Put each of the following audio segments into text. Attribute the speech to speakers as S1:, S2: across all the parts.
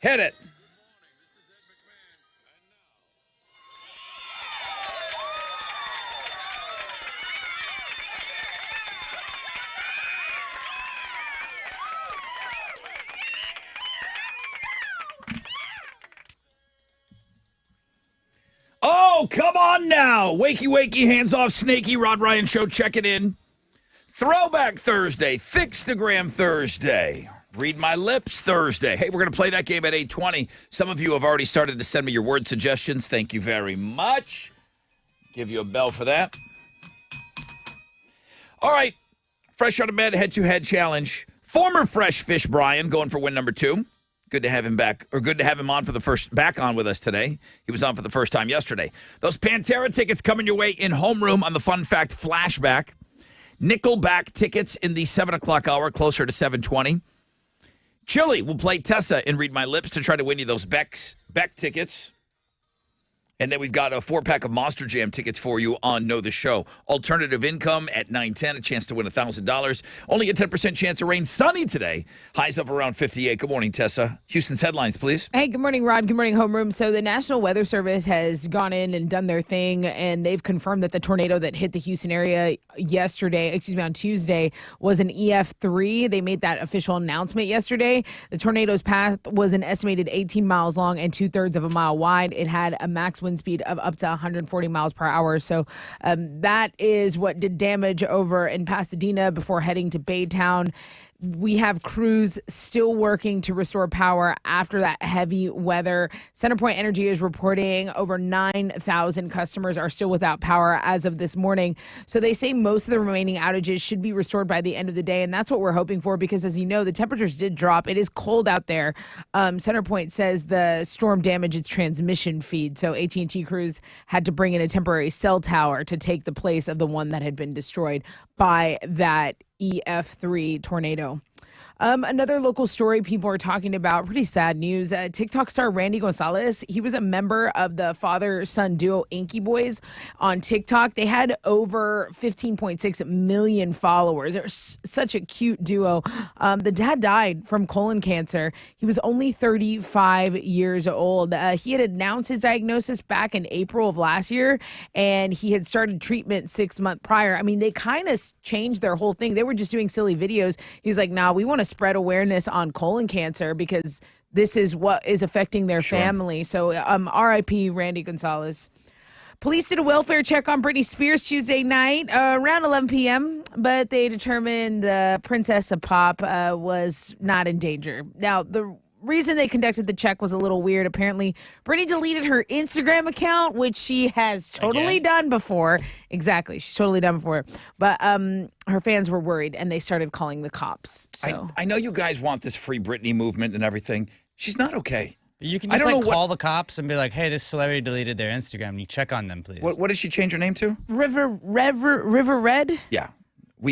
S1: Hit it. Oh, come on now. Wakey, wakey, hands off, snaky. Rod Ryan Show checking in. Throwback Thursday, Fixtagram Thursday, Read My Lips Thursday. Hey, we're going to play that game at 8:20. Some of you have already started to send me your word suggestions. Thank you very much. Give you a bell for that. All right, fresh out of bed, head-to-head challenge. Former Fresh Fish Brian going for win number 2. Good to have him back, or good to have him on back on with us today. He was on for the first time yesterday. Those Pantera tickets coming your way in homeroom on the Fun Fact Flashback. Nickelback tickets in the 7 o'clock hour, closer to 7:20. Chili will play Tessa in Read My Lips to try to win you those Beck tickets. And then we've got a 4-pack of Monster Jam tickets for you on Know the Show. Alternative income at 9:10, a chance to win $1,000. Only a 10% chance of rain. Sunny today. Highs up around 58. Good morning, Tessa. Houston's headlines, please.
S2: Hey, good morning, Rod. Good morning, Homeroom. So the National Weather Service has gone in and done their thing, and they've confirmed that the tornado that hit the Houston area on Tuesday, was an EF3. They made that official announcement yesterday. The tornado's path was an estimated 18 miles long and 2/3 of a mile wide. It had a max wind speed of up to 140 miles per hour. So that is what did damage over in Pasadena before heading to Baytown. We have crews still working to restore power after that heavy weather. CenterPoint Energy is reporting over 9,000 customers are still without power as of this morning. So they say most of the remaining outages should be restored by the end of the day, and that's what we're hoping for because, as you know, the temperatures did drop. It is cold out there. CenterPoint says the storm damaged its transmission feed, so AT&T crews had to bring in a temporary cell tower to take the place of the one that had been destroyed by that EF3 tornado. Another local story people are talking about, pretty sad news. TikTok star Randy Gonzalez, he was a member of the father-son duo Inky Boys on TikTok. They had over 15.6 million followers. They're such a cute duo. The dad died from colon cancer. He was only 35 years old. He had announced his diagnosis back in April of last year, and he had started treatment 6 months prior. I mean, they kind of changed their whole thing. They were just doing silly videos. He was like, nah, we want to spread awareness on colon cancer because this is what is affecting their family. So RIP Randy Gonzalez. Police did a welfare check on Britney Spears Tuesday night around 11 p.m., but they determined the Princess of Pop was not in danger. Now, the reason they conducted the check was a little weird. Apparently, Britney deleted her Instagram account, which she has totally done before. Exactly. She's totally done before. But her fans were worried, and they started calling the cops. So
S1: I know you guys want this Free Britney movement and everything. She's not okay.
S3: You can just call the cops and be like, hey, this celebrity deleted their Instagram. And you check on them, please.
S1: What did she change her name to?
S2: River Red?
S1: Yeah.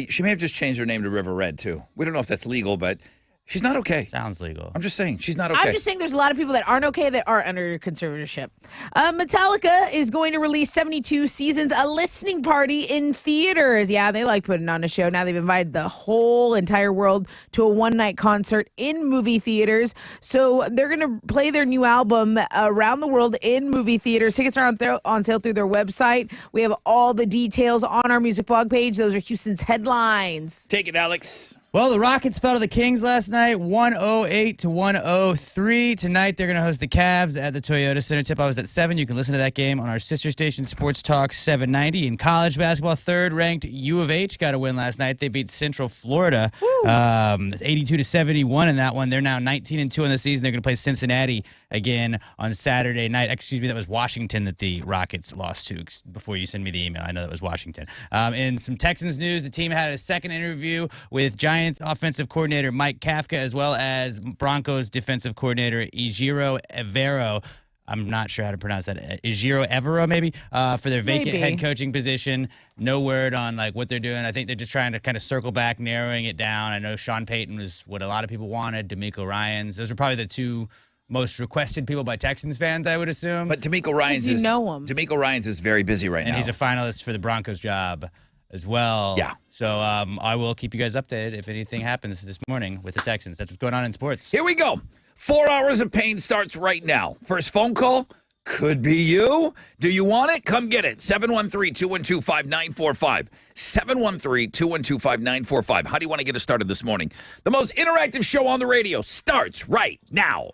S1: She may have just changed her name to River Red, too. We don't know if that's legal, but she's not okay.
S3: Sounds legal.
S1: I'm just saying, she's not okay.
S2: I'm just saying there's a lot of people that aren't okay that are under conservatorship. Metallica is going to release 72 Seasons, a listening party in theaters. Yeah, they like putting on a show. Now they've invited the whole entire world to a one-night concert in movie theaters. So they're going to play their new album around the world in movie theaters. Tickets are on sale through their website. We have all the details on our music blog page. Those are Houston's headlines.
S1: Take it, Alex.
S3: Well, the Rockets fell to the Kings last night, 108-103. Tonight, they're going to host the Cavs at the Toyota Center. Tip-off is at 7. You can listen to that game on our sister station, Sports Talk 790. In college basketball, third-ranked U of H got a win last night. They beat Central Florida 82-71 in that one. They're now 19-2 in the season. They're going to play Cincinnati again on Saturday night. Excuse me, that was Washington that the Rockets lost to before you send me the email. I know that was Washington. In some Texans news, the team had a second interview with Giants offensive coordinator Mike Kafka, as well as Broncos defensive coordinator Ejiro Evero. I'm not sure how to pronounce that. Ejiro Evero, maybe, for their vacant head coaching position. No word on what they're doing. I think they're just trying to kind of circle back, narrowing it down. I know Sean Payton was what a lot of people wanted. DeMeco Ryans. Those are probably the two most requested people by Texans fans, I would assume.
S1: But DeMeco Ryans
S2: DeMeco Ryans is very busy right now.
S3: And he's a finalist for the Broncos job as well.
S1: Yeah.
S3: So I will keep you guys updated if anything happens this morning with the Texans. That's what's going on in sports.
S1: Here we go. 4 hours of pain starts right now. First phone call could be you. Do you want it? Come get it. 713-212-5945. 713-212-5945. How do you want to get us started this morning? The most interactive show on the radio starts right now.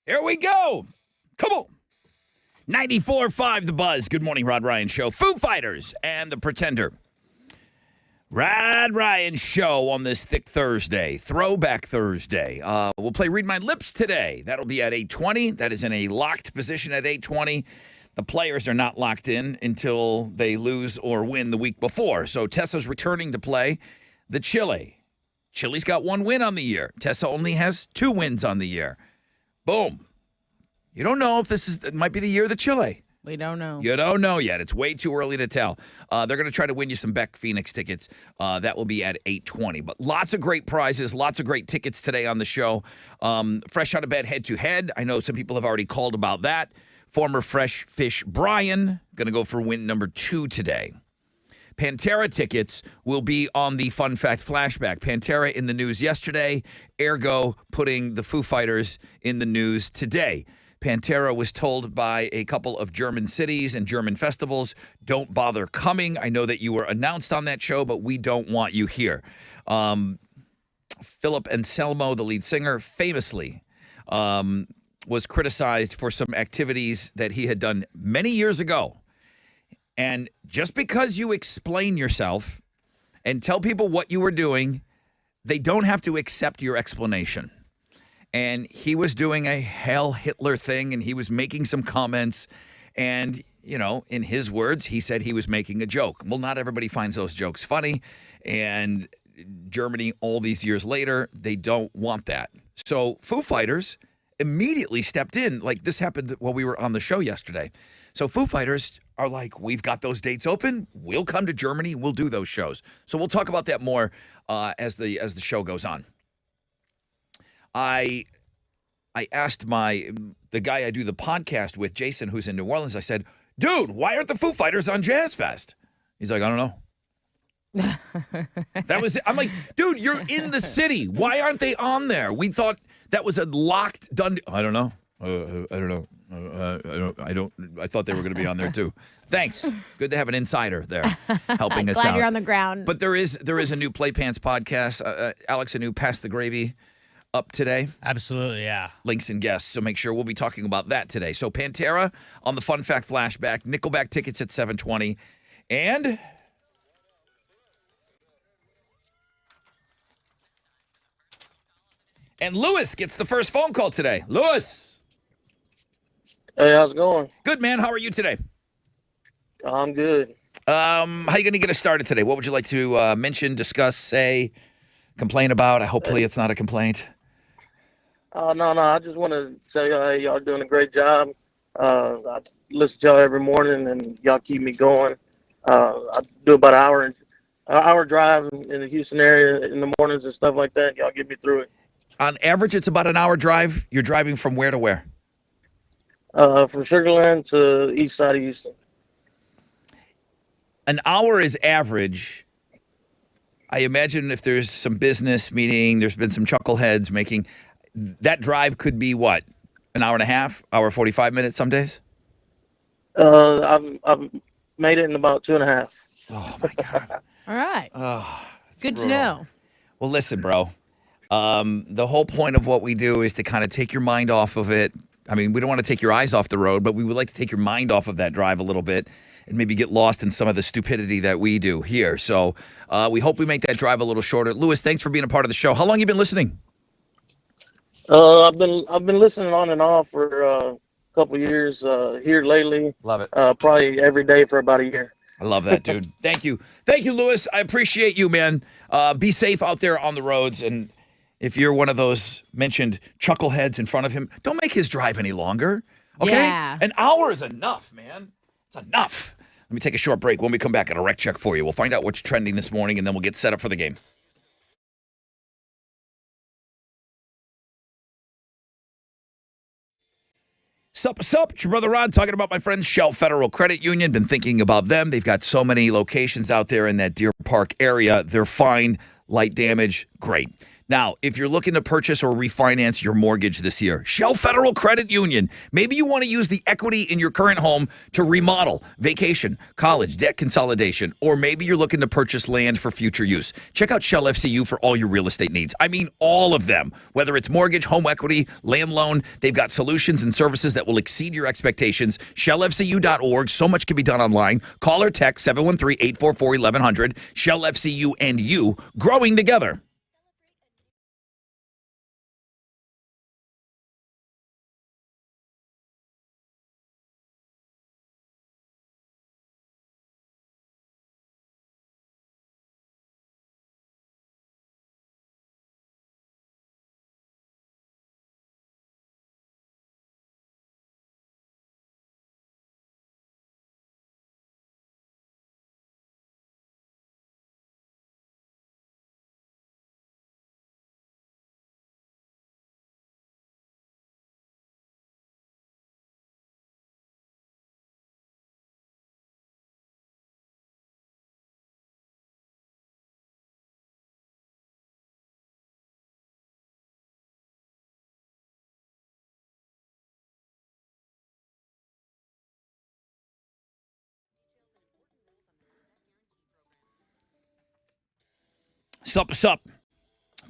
S1: Here we go. Come on. 94.5 The Buzz. Good morning, Rod Ryan Show. Foo Fighters and The Pretender. Rad Ryan Show on this thick Thursday, Throwback Thursday. We'll play Read My Lips today. That'll be at 8:20. That is in a locked position at 8:20. The players are not locked in until they lose or win the week before. So Tessa's returning to play the Chile. Chile's got 1 win on the year. Tessa only has 2 wins on the year. Boom. You don't know if it might be the year of the Chile.
S2: We don't know.
S1: You don't know yet. It's way too early to tell. They're going to try to win you some Beck Phoenix tickets. That will be at 8:20. But lots of great prizes, lots of great tickets today on the show. Fresh out of bed, head-to-head. I know some people have already called about that. Former Fresh Fish Brian going to go for win number 2 today. Pantera tickets will be on the Fun Fact Flashback. Pantera in the news yesterday, ergo putting the Foo Fighters in the news today. Pantera was told by a couple of German cities and German festivals, don't bother coming. I know that you were announced on that show, but we don't want you here. Philip Anselmo, the lead singer, famously was criticized for some activities that he had done many years ago. And just because you explain yourself and tell people what you were doing, they don't have to accept your explanation. And he was doing a Hail Hitler thing, and he was making some comments. And, you know, in his words, he said he was making a joke. Well, not everybody finds those jokes funny. And Germany, all these years later, they don't want that. So Foo Fighters immediately stepped in. Like, this happened while we were on the show yesterday. So Foo Fighters are like, we've got those dates open. We'll come to Germany. We'll do those shows. So we'll talk about that more as the show goes on. I asked the guy I do the podcast with, Jason, who's in New Orleans, I said, dude, why aren't the Foo Fighters on Jazz Fest? He's like, I don't know. That was it. I'm like, dude, you're in the city. Why aren't they on there? We thought that was a locked, done. I don't know. I don't know. I thought they were going to be on there too. Thanks. Good to have an insider there helping us out.
S2: Glad you're on the ground.
S1: But there is a new Play Pants podcast. Alex, a new Pass the Gravy up today.
S3: Absolutely, yeah.
S1: Links and guests. So make sure we'll be talking about that today. So Pantera on the Fun Fact Flashback. Nickelback tickets at 7:20. And Lewis gets the first phone call today. Lewis.
S4: Hey, how's it going?
S1: Good, man. How are you today?
S4: I'm good.
S1: How are you going to get us started today? What would you like to mention, discuss, say, complain about? Hopefully it's not a complaint.
S4: No. I just want to say, hey, y'all doing a great job. I listen to y'all every morning, and y'all keep me going. I do about an hour drive in the Houston area in the mornings and stuff like that. Y'all get me through it.
S1: On average, it's about an hour drive. You're driving from where to where?
S4: From Sugar Land to the east side of Houston.
S1: An hour is average. I imagine if there's some business meeting, there's been some chuckleheads making, that drive could be what? An hour and a half, hour 45 minutes some days?
S4: I've made it in about 2.5.
S1: Oh, my God.
S2: All right.
S1: Oh,
S2: Good to know.
S1: Well, listen, bro. The whole point of what we do is to kind of take your mind off of it. I mean, we don't want to take your eyes off the road, but we would like to take your mind off of that drive a little bit and maybe get lost in some of the stupidity that we do here. So we hope we make that drive a little shorter. Lewis, thanks for being a part of the show. How long have you been listening?
S4: I've been listening on and off for a couple years here lately.
S1: Love it.
S4: Probably every day for about a year.
S1: I love that, dude. Thank you. Thank you, Lewis. I appreciate you, man. Be safe out there on the roads. And if you're one of those mentioned chuckleheads in front of him, don't make his drive any longer. Okay?
S2: Yeah.
S1: An hour is enough, man. It's enough. Let me take a short break. When we come back, at a rec check for you. We'll find out what's trending this morning, and then we'll get set up for the game. Sup, it's your brother Ron talking about my friends Shell Federal Credit Union. Been thinking about them. They've got so many locations out there in that Deer Park area. They're fine. Light damage, great. Now, if you're looking to purchase or refinance your mortgage this year, Shell Federal Credit Union. Maybe you want to use the equity in your current home to remodel, vacation, college, debt consolidation, or maybe you're looking to purchase land for future use. Check out Shell FCU for all your real estate needs. I mean, all of them. Whether it's mortgage, home equity, land loan, they've got solutions and services that will exceed your expectations. ShellFCU.org. So much can be done online. Call or text 713-844-1100. Shell FCU and you, growing together. Sup. It's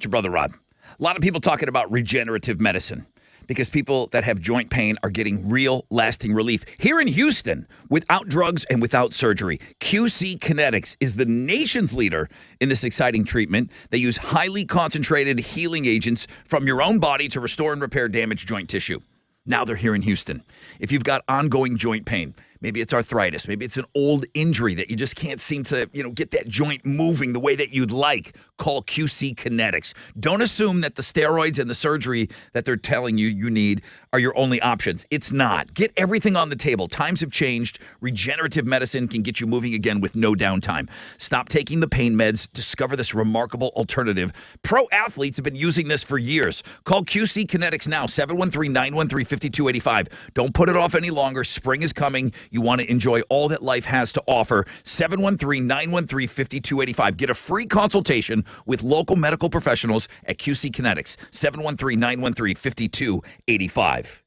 S1: your brother Rod. A lot of people talking about regenerative medicine because people that have joint pain are getting real lasting relief. Here in Houston, without drugs and without surgery, QC Kinetics is the nation's leader in this exciting treatment. They use highly concentrated healing agents from your own body to restore and repair damaged joint tissue. Now they're here in Houston. If you've got ongoing joint pain, maybe it's arthritis, maybe it's an old injury that you just can't seem to, get that joint moving the way that you'd like, call QC Kinetics. Don't assume that the steroids and the surgery that they're telling you you need are your only options. It's not. Get everything on the table. Times have changed. Regenerative medicine can get you moving again with no downtime. Stop taking the pain meds. Discover this remarkable alternative. Pro athletes have been using this for years. Call QC Kinetics now, 713-913-5285. Don't put it off any longer. Spring is coming. You want to enjoy all that life has to offer. 713-913-5285. Get a free consultation with local medical professionals at QC Kinetics. 713-913-5285.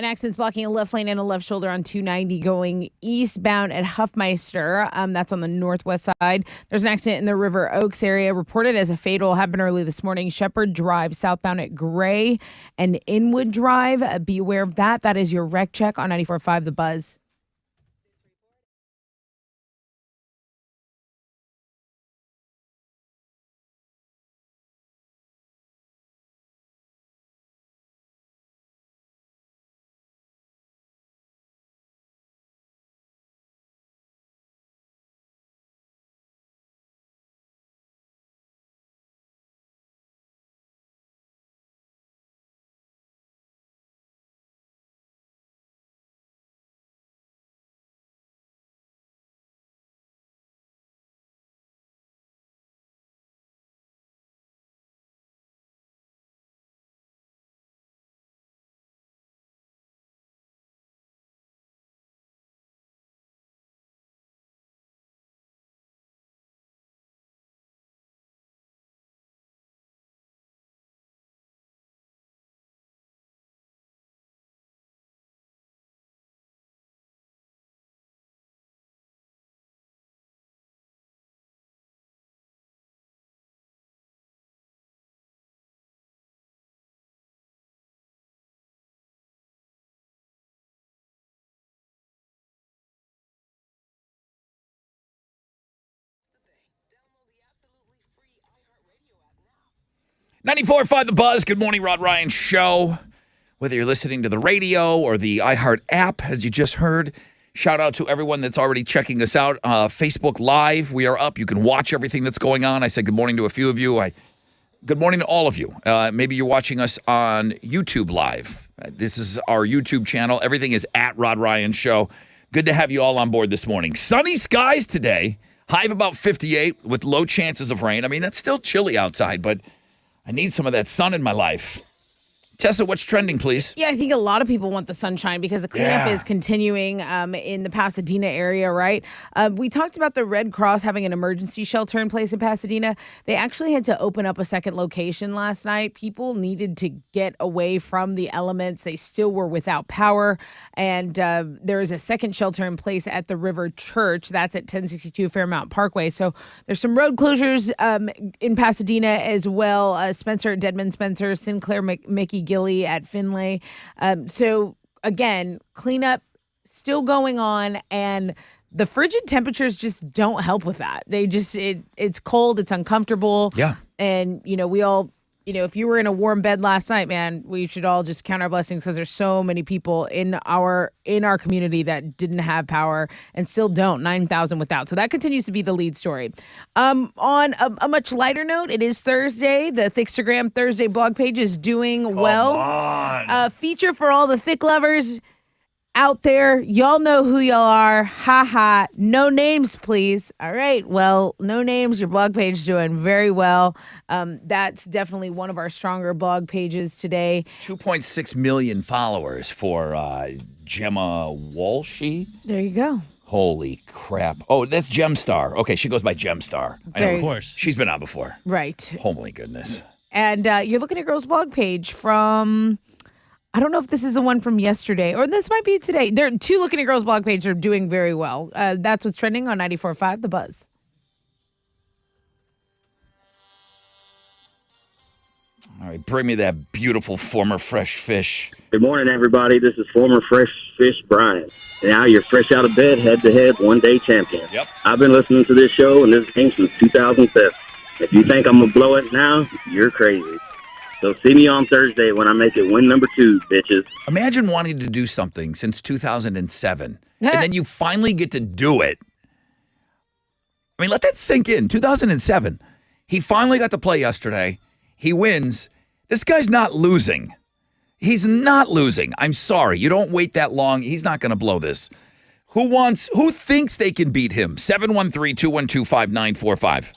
S2: An accident's blocking a left lane and a left shoulder on 290 going eastbound at Huffmeister. That's on the northwest side. There's an accident in the River Oaks area reported as a fatal. Happened early this morning. Shepherd Drive southbound at Gray and Inwood Drive. Be aware of that. That is your wreck check on 94.5 The Buzz.
S1: Ninety-four five The Buzz. Good morning, Rod Ryan Show. Whether you're listening to the radio or the iHeart app, as you just heard, shout out to everyone that's already checking us out. Facebook Live, we are up. You can watch everything that's going on. I said good morning to a few of you. Good morning to all of you. Maybe you're watching us on YouTube Live. This is our YouTube channel. Everything is at Rod Ryan Show. Good to have you all on board this morning. Sunny skies today. High of about 58 with low chances of rain. I mean, that's still chilly outside, but I need some of that sun in my life. Tessa, what's trending, please?
S2: Yeah, I think a lot of people want the sunshine because the cleanup is continuing in the Pasadena area, right? We talked about the Red Cross having an emergency shelter in place in Pasadena. They actually had to open up a second location last night. People needed to get away from the elements. They still were without power. And there is a second shelter in place at the River Church. That's at 1062 Fairmount Parkway. So there's some road closures in Pasadena as well. Spencer, Deadman Spencer, Sinclair, Mickey Gilly at Finlay. So again, cleanup still going on, and the frigid temperatures just don't help with that. It's cold, it's uncomfortable.
S1: Yeah.
S2: And we all, if you were in a warm bed last night, man, we should all just count our blessings because there's so many people in our community that didn't have power and still don't. 9,000 without. So that continues to be the lead story. On a much lighter note, it is Thursday. The Thickstagram Thursday blog page is doing well. A feature for all the thick lovers out there. Y'all know who y'all are. Ha ha. No names, please. All right. Well, no names. Your blog page doing very well. That's definitely one of our stronger blog pages today.
S1: 2.6 million followers for Gemma Walshy.
S2: There you go.
S1: Holy crap. Oh, that's Gemstar. Okay, she goes by Gemstar. I know.
S3: Of course.
S1: She's been on before.
S2: Right.
S1: Holy goodness.
S2: And you're looking at Girls blog page from, I don't know if this is the one from yesterday or this might be today. There are two Looking at Girls blog pages are doing very well. That's what's trending on 94.5 The Buzz.
S1: All right, bring me that beautiful former fresh fish.
S5: Good morning, everybody. This is former Fresh Fish Brian. Now you're fresh out of bed, head-to-head, one-day champion.
S1: Yep.
S5: I've been listening to this show and this game since 2007. If you think I'm going to blow it now, you're crazy. So see me on Thursday when I make it win number 2, bitches.
S1: Imagine wanting to do something since 2007, and then you finally get to do it. I mean, let that sink in. 2007. He finally got to play yesterday. He wins. This guy's not losing. He's not losing. I'm sorry. You don't wait that long. He's not going to blow this. Who thinks they can beat him? 713-212-5945.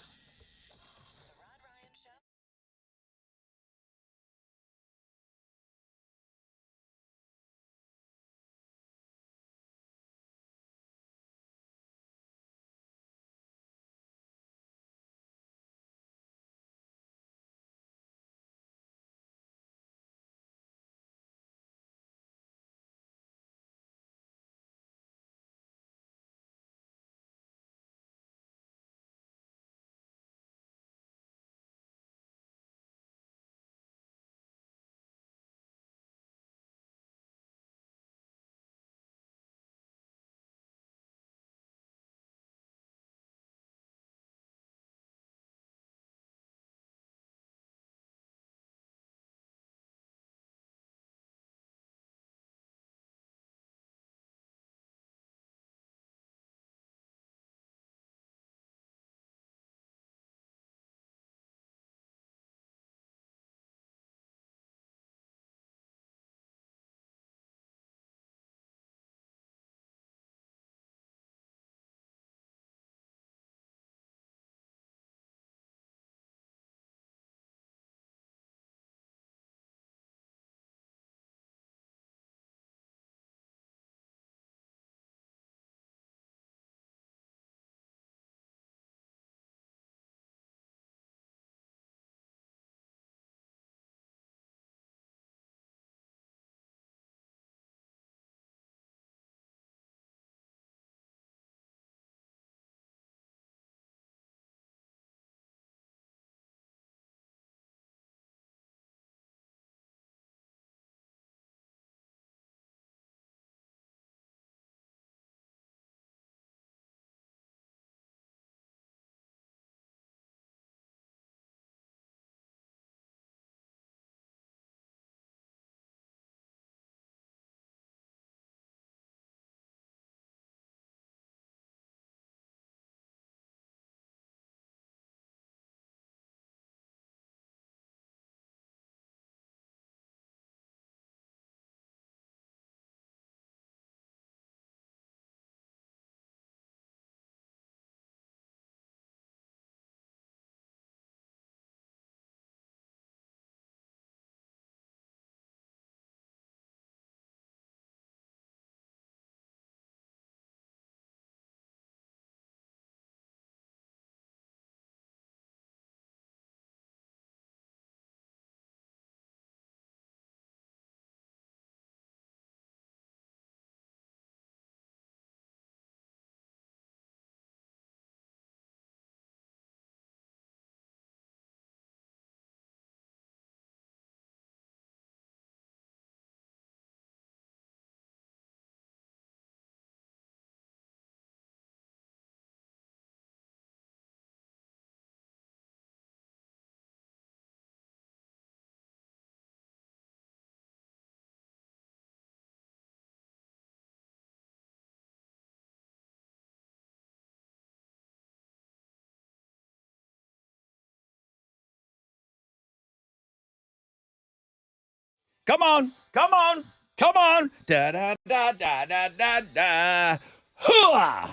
S1: Come on. Come on. Come on. Da da da da da da da. Hooah!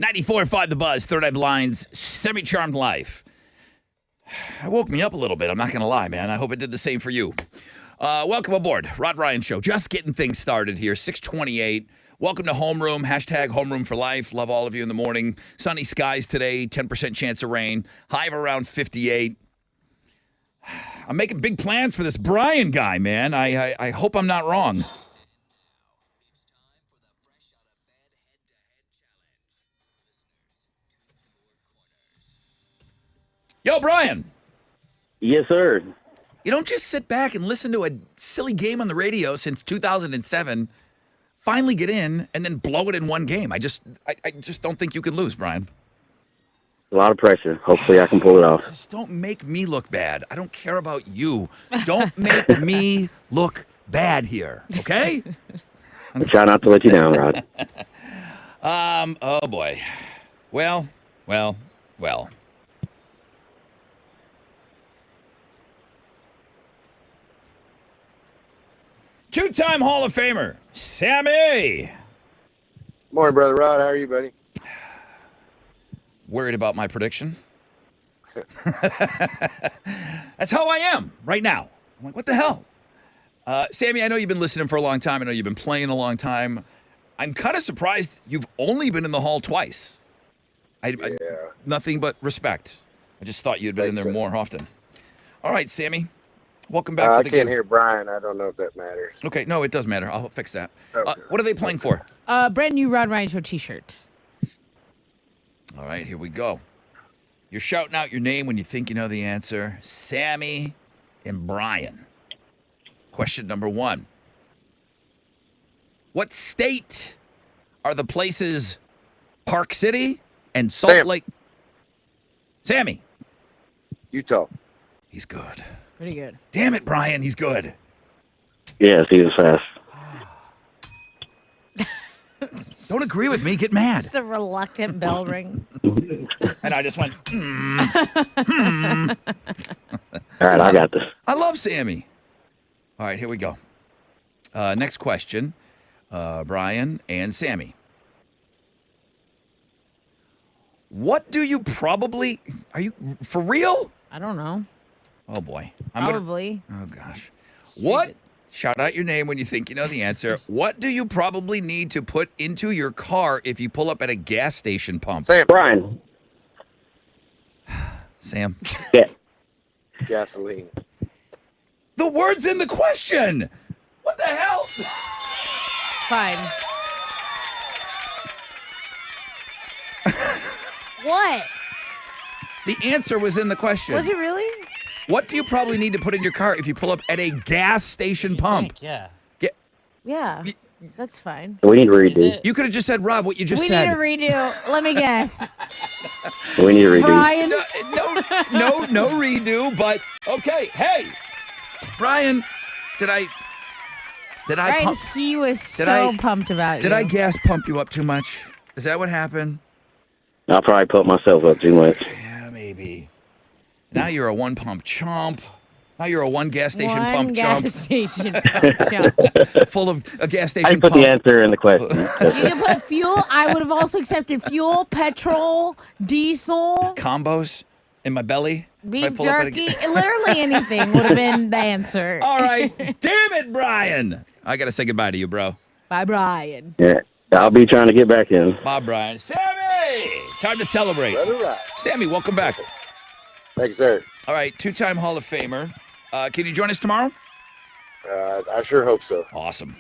S1: 94.5 The Buzz, Third Eye Blind's Semi-Charmed Life. It woke me up a little bit. I'm not going to lie, man. I hope it did the same for you. Welcome aboard. Rod Ryan Show. Just getting things started here. 628. Welcome to Homeroom. Hashtag Homeroom for Life. Love all of you in the morning. Sunny skies today. 10% chance of rain. High of around 58. I'm making big plans for this Brian guy, man. I hope I'm not wrong. Yo, Brian.
S5: Yes, sir.
S1: You don't just sit back and listen to a silly game on the radio since 2007, finally get in, and then blow it in one game. I just don't think you can lose, Brian.
S5: A lot of pressure. Hopefully I can pull it off.
S1: Just don't make me look bad. I don't care about you. Don't make me look bad here, okay?
S5: I try not to let you down, Rod.
S1: Oh boy. Well. Two-time Hall of Famer, Sammy.
S6: Morning, Brother Rod. How are you, buddy?
S1: Worried about my prediction? That's how I am right now. I'm like, what the hell? Sammy, I know you've been listening for a long time. I know you've been playing a long time. I'm kind of surprised you've only been in the Hall twice. Nothing but respect. I just thought you'd been in there more often. All right, Sammy. Welcome back to the
S6: I can't
S1: game.
S6: hear Brian. I don't know if that matters.
S1: Okay, no, it does matter. I'll fix that.
S6: Okay.
S1: What are they playing for?
S2: Brand new Rod Ryan Show T-shirt.
S1: All right, here we go. You're shouting out your name when you think you know the answer. Sammy and Brian. Question number 1. What state are the places Park City and Salt
S6: Sam.
S1: Lake? Sammy.
S6: Utah.
S1: He's good.
S2: Pretty good.
S1: Damn it, Brian. He's good.
S5: Yes, he was fast.
S1: Don't agree with me. Get mad.
S2: Just a reluctant bell ring.
S1: And I just went,
S5: All right, I got this.
S1: I love Sammy. All right, here we go. Next question, Brian and Sammy. What do you probably, are you for real?
S2: I don't know.
S1: Oh boy.
S2: Probably.
S1: Oh gosh. What? Shout out your name when you think you know the answer. What do you probably need to put into your car if you pull up at a gas station pump?
S6: Sam.
S5: Brian.
S1: Sam.
S5: Yeah.
S6: Gasoline.
S1: The word's in the question. What the hell?
S2: It's fine. What?
S1: The answer was in the question.
S2: Was it really?
S1: What do you probably need to put in your car if you pull up at a gas station pump?
S3: Yeah.
S2: Yeah. That's fine.
S5: We need to redo.
S1: You could have just said, Rob, what you just
S2: We
S1: said.
S2: need a redo. Let me guess.
S5: We need to redo.
S2: Brian.
S1: No redo, but okay. Hey, Brian, did I
S2: Brian,
S1: pump,
S2: he was
S1: Did
S2: so
S1: I-
S2: pumped about
S1: did
S2: you.
S1: I gas pump you up too much? Is that what happened?
S5: I'll probably put myself up too much.
S1: Yeah, maybe. Now you're a one pump chump. Now you're a one gas station
S2: One
S1: pump
S2: gas
S1: chump
S2: station pump chump.
S1: full of a gas
S5: I
S1: station
S5: didn't put
S1: pump.
S5: the answer in the question.
S2: You can put fuel. I would have also accepted fuel, petrol, diesel,
S1: Combos in my belly. If I
S2: beef
S1: pull up at a
S2: jerky. Literally anything would have been the answer.
S1: All right. Damn it, Brian. I got to say goodbye to you, bro.
S2: Bye, Brian.
S5: Yeah. I'll be trying to get back in.
S1: Bye, Brian. Sammy! Time to celebrate.
S6: Brother Rod.
S1: Sammy, welcome back.
S6: Thanks, sir.
S1: All right, two-time Hall of Famer. Can you join us tomorrow?
S6: I sure hope so.
S1: Awesome.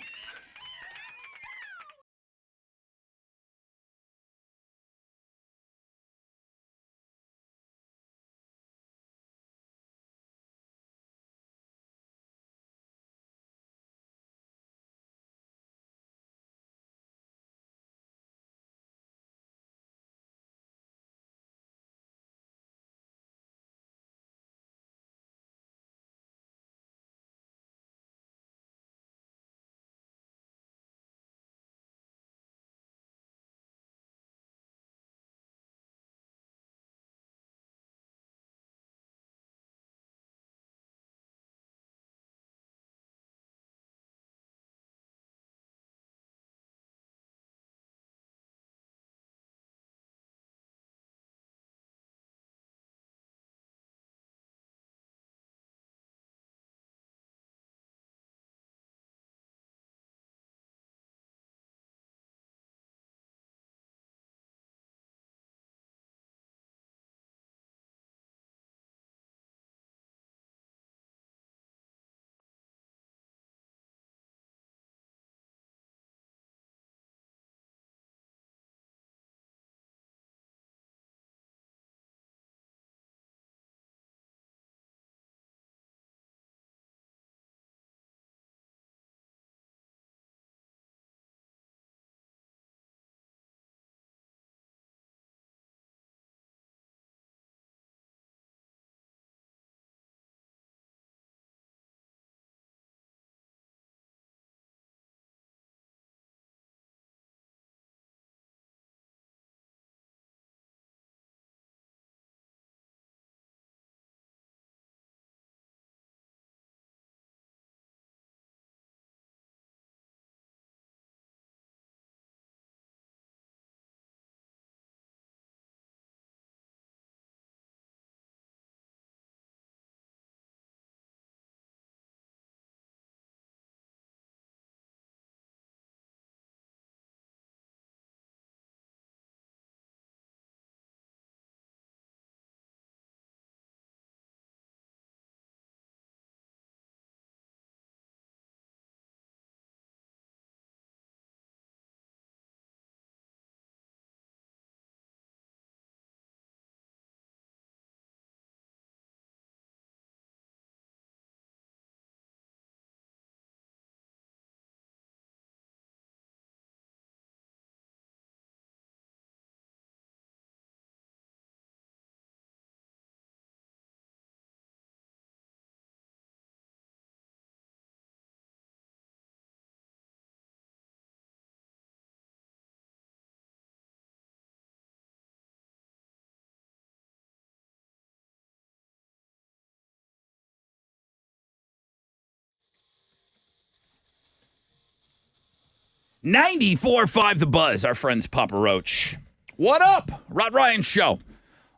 S1: 94.5 The Buzz, our friends Papa Roach. What up? Rod Ryan Show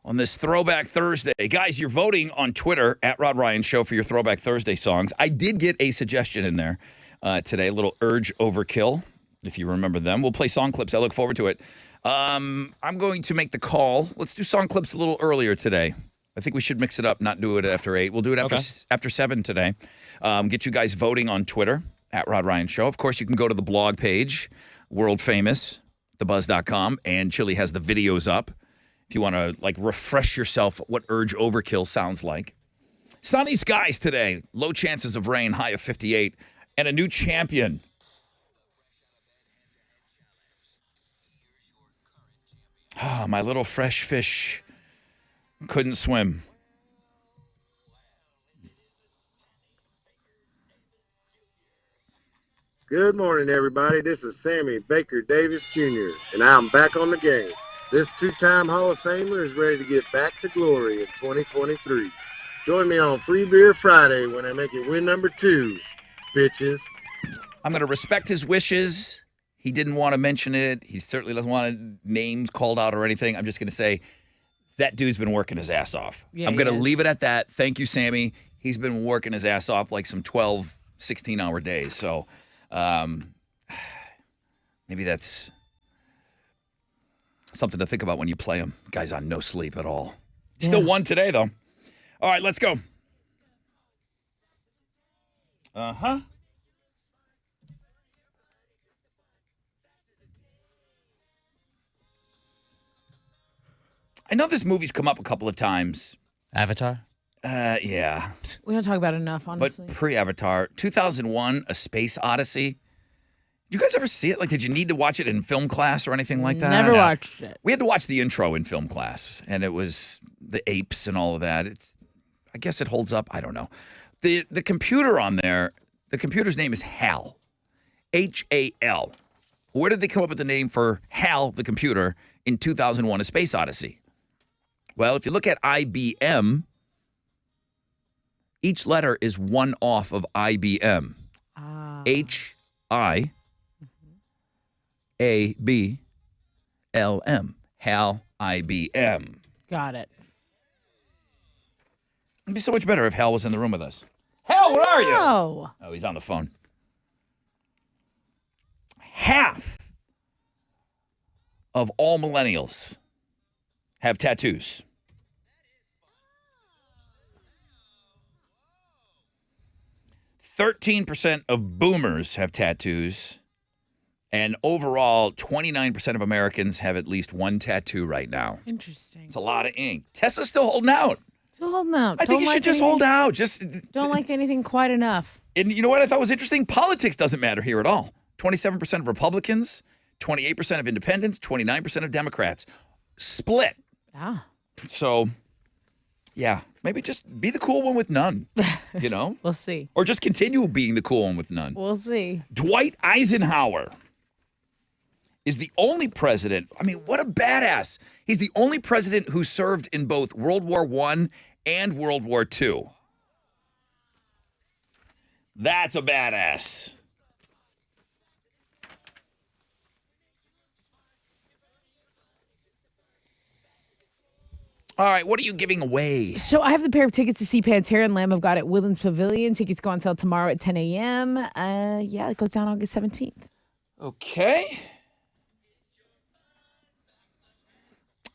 S1: on this Throwback Thursday. Guys, you're voting on Twitter at Rod Ryan Show for your Throwback Thursday songs. I did get a suggestion in there today, a little Urge Overkill, if you remember them. We'll play song clips. I look forward to it. I'm going to make the call. Let's do song clips a little earlier today. I think we should mix it up, not do it after 8. We'll do it after 7 today. Get you guys voting on Twitter at Rod Ryan Show. Of course, you can go to the blog page, world famous, thebuzz.com, and Chili has the videos up if you want to like refresh yourself what Urge Overkill sounds like. Sunny skies today, low chances of rain, high of 58, and a new champion. Ah, my little fresh fish couldn't swim.
S6: Good morning, everybody. This is Sammy Baker Davis Jr., and I'm back on the game. This two-time Hall of Famer is ready to get back to glory in 2023. Join me on Free Beer Friday when I make it win number 2, bitches.
S1: I'm going to respect his wishes. He didn't want to mention it. He certainly doesn't want names called out or anything. I'm just going to say that dude's been working his ass off.
S2: Yeah,
S1: I'm going to
S2: he is.
S1: leave it at that. Thank you, Sammy. He's been working his ass off like some 12, 16-hour days. So maybe that's something to think about when you play him. Guy's on no sleep at all. He still won today, though. All right, let's go. Uh-huh. I know this movie's come up a couple of times.
S3: Avatar?
S1: Yeah.
S2: We don't talk about it enough, honestly.
S1: But pre-Avatar, 2001, A Space Odyssey. Did you guys ever see it? Like, did you need to watch it in film class or anything like that?
S2: Never watched it.
S1: We had to watch the intro in film class, and it was the apes and all of that. I guess it holds up. I don't know. The computer on there, the computer's name is HAL. H-A-L. Where did they come up with the name for HAL, the computer, in 2001, A Space Odyssey? Well, if you look at IBM, each letter is one off of IBM. H-I-A-B-L-M. HAL IBM.
S2: Got it.
S1: It'd be so much better if Hal was in the room with us. Hal, where are you?
S2: Oh.
S1: Oh, he's on the phone. Half of all millennials have tattoos. 13% of boomers have tattoos, and overall, 29% of Americans have at least one tattoo right now.
S2: Interesting.
S1: It's a lot of ink. Tessa's still holding out.
S2: Still holding out.
S1: I think you should just hold out.
S2: Don't like anything quite enough.
S1: And you know what I thought was interesting? Politics doesn't matter here at all. 27% of Republicans, 28% of independents, 29% of Democrats. Split.
S2: Ah.
S1: So, yeah, maybe just be the cool one with none, you know?
S2: We'll see.
S1: Or just continue being the cool one with none.
S2: We'll see.
S1: Dwight Eisenhower is the only president. I mean, what a badass. He's the only president who served in both World War I and World War II. That's a badass. All right, what are you giving away?
S2: So I have the pair of tickets to see Pantera and Lamb of God at Woodlands Pavilion. Tickets go on sale tomorrow at 10 a.m. Yeah, it goes down August 17th.
S1: Okay.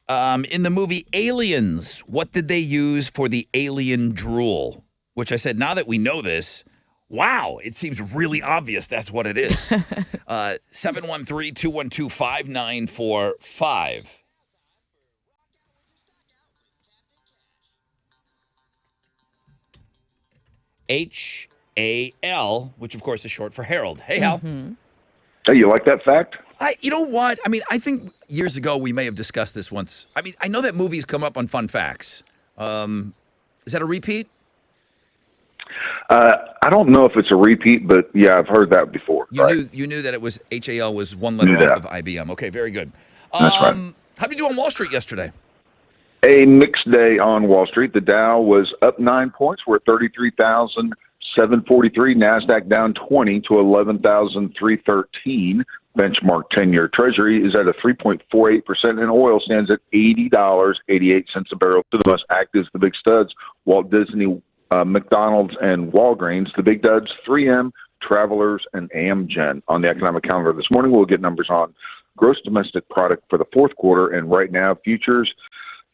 S1: In the movie Aliens, what did they use for the alien drool? Which I said, now that we know this, wow, it seems really obvious that's what it is. 713-212-5945. HAL, which of course is short for Harold. Hey, Hal.
S7: Hey, you like that fact?
S1: You know what? I mean, I think years ago we may have discussed this once. I mean, I know that movies come up on Fun Facts. Is that a repeat?
S7: I don't know if it's a repeat, but yeah, I've heard that before.
S1: You knew that it was HAL was one letter off of IBM. Okay, very good.
S7: That's right.
S1: How did you do on Wall Street yesterday?
S7: A mixed day on Wall Street. The Dow was up 9 points. We're at 33,743. NASDAQ down 20 to 11,313. benchmark 10-year Treasury is at a 3.48%, and oil stands at $80.88 a barrel. To the most active, the big studs, Walt Disney, McDonald's, and Walgreens. The big duds, 3M, Travelers, and Amgen. On the economic calendar this morning, we'll get numbers on gross domestic product for the fourth quarter, and right now, futures,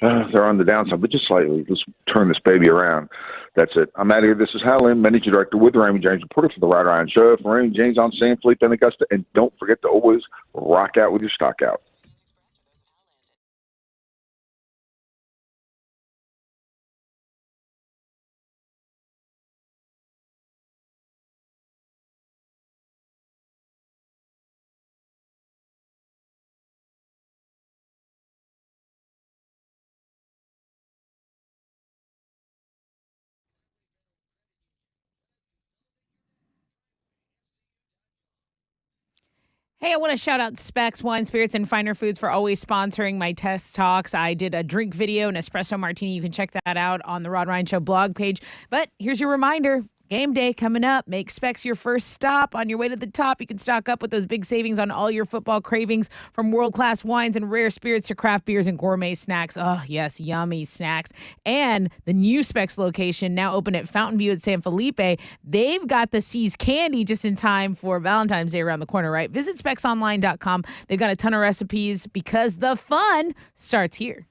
S7: they're on the downside, but just slightly. Let's turn this baby around. That's it. I'm out of here. This is Hal Lynn, Managing Director with Raymond James, reporter for the Rod Ryan Show. For Raymond James on San Felipe and Augusta. And don't forget to always rock out with your stock out.
S2: Hey, I want to shout out Specs Wine, Spirits, and Finer Foods for always sponsoring my test talks. I did a drink video, an espresso martini. You can check that out on the Rod Ryan Show blog page. But here's your reminder. Game day coming up. Make Specs your first stop. On your way to the top, you can stock up with those big savings on all your football cravings, from world-class wines and rare spirits to craft beers and gourmet snacks. Oh, yes, yummy snacks. And the new Specs location, now open at Fountain View at San Felipe, they've got the Seas candy just in time for Valentine's Day around the corner, right? Visit specsonline.com. They've got a ton of recipes because the fun starts here.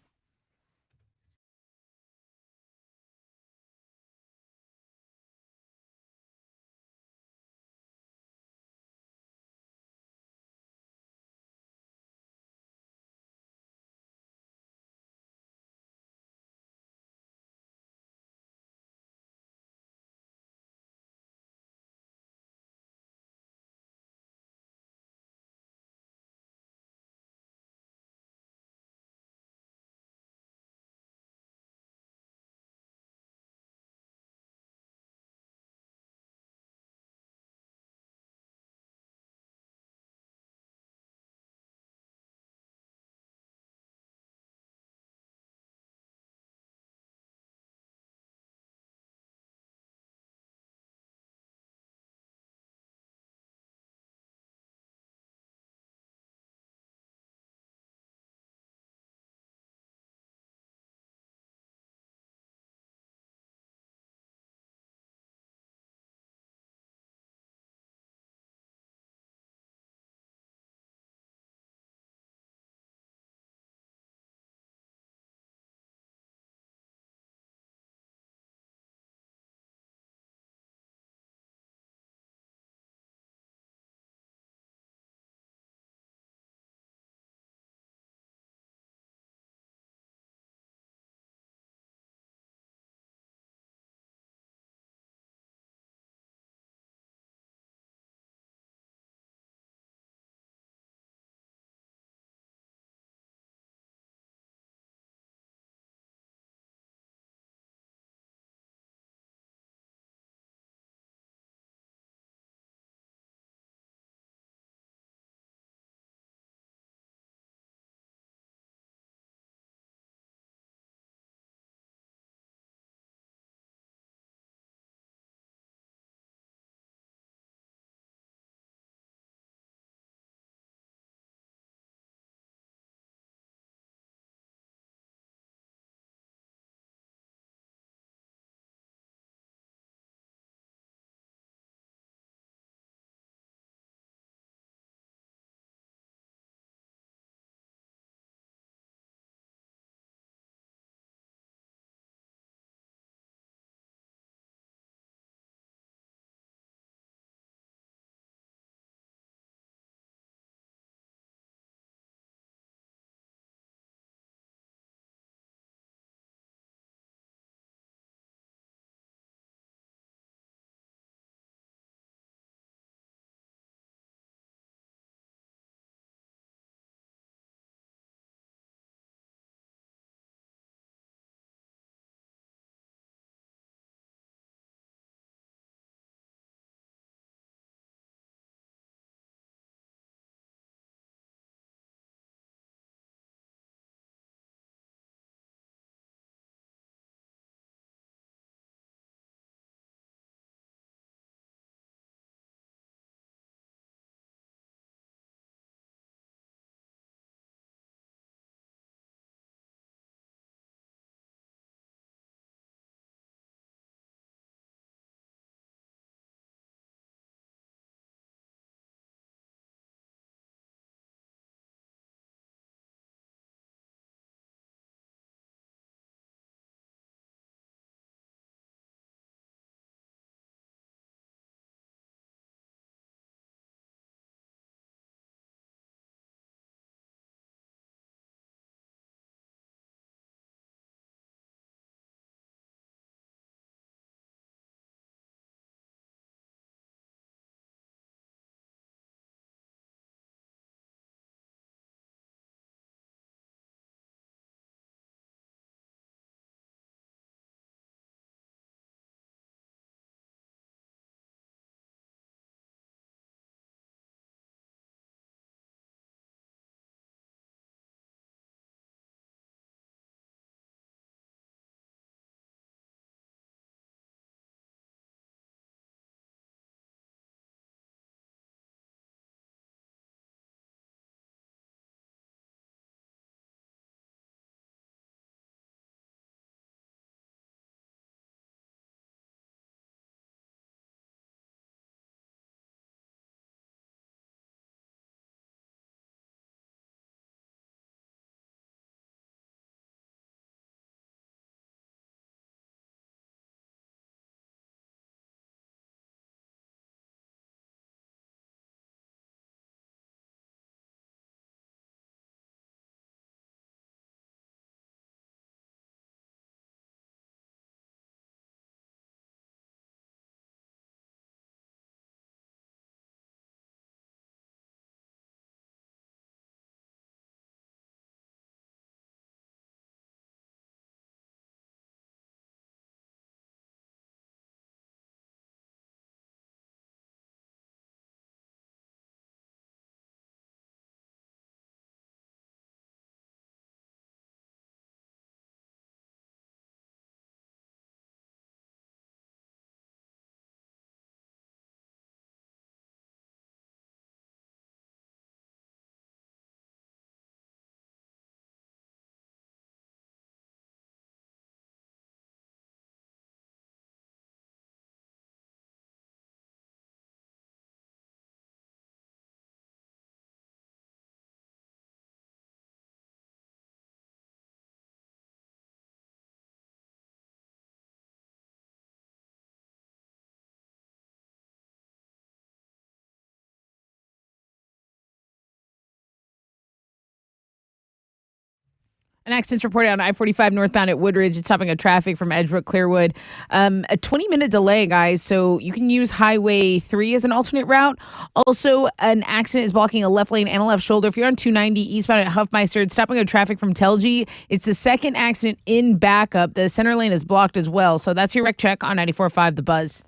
S2: An accident's reported on I-45 northbound at Woodridge. It's stopping a traffic from Edgebrook, Clearwood. A 20-minute delay, guys, so you can use Highway 3 as an alternate route. Also, an accident is blocking a left lane and a left shoulder. If you're on 290 eastbound at Huffmeister, it's stopping a traffic from Telge. It's the second accident in backup. The center lane is blocked as well. So that's your wreck check on 94.5 The Buzz.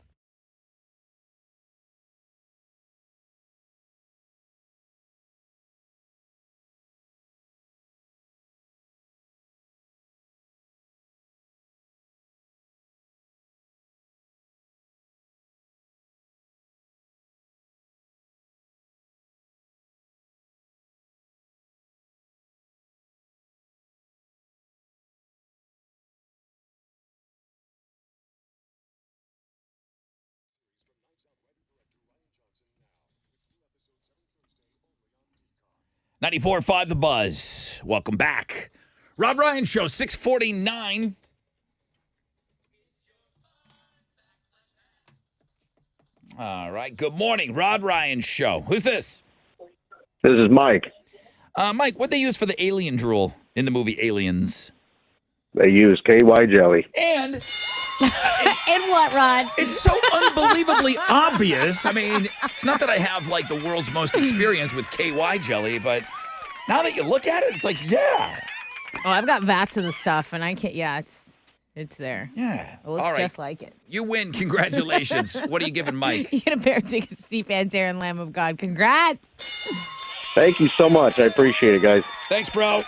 S1: .94.5 The Buzz. Welcome back. Rob Ryan Show, 649. All right. Good morning, Rod Ryan Show. Who's this?
S8: This is Mike.
S1: Mike, what they use for the alien drool in the movie Aliens?
S8: They use KY jelly.
S1: And
S9: And what, Rod?
S1: it's so unbelievably obvious. I mean, it's not that I have like the world's most experience with KY jelly, but now that you look at it, it's like, yeah.
S2: Oh, I've got vats of the stuff, and I can't. Yeah, it's there.
S1: Yeah.
S2: It looks
S1: All right.
S2: just like it.
S1: You win. Congratulations. What are you giving Mike?
S2: You get a pair of tickets to see Pantera and Lamb of God. Congrats.
S8: Thank you so much. I appreciate it, guys.
S1: Thanks, bro.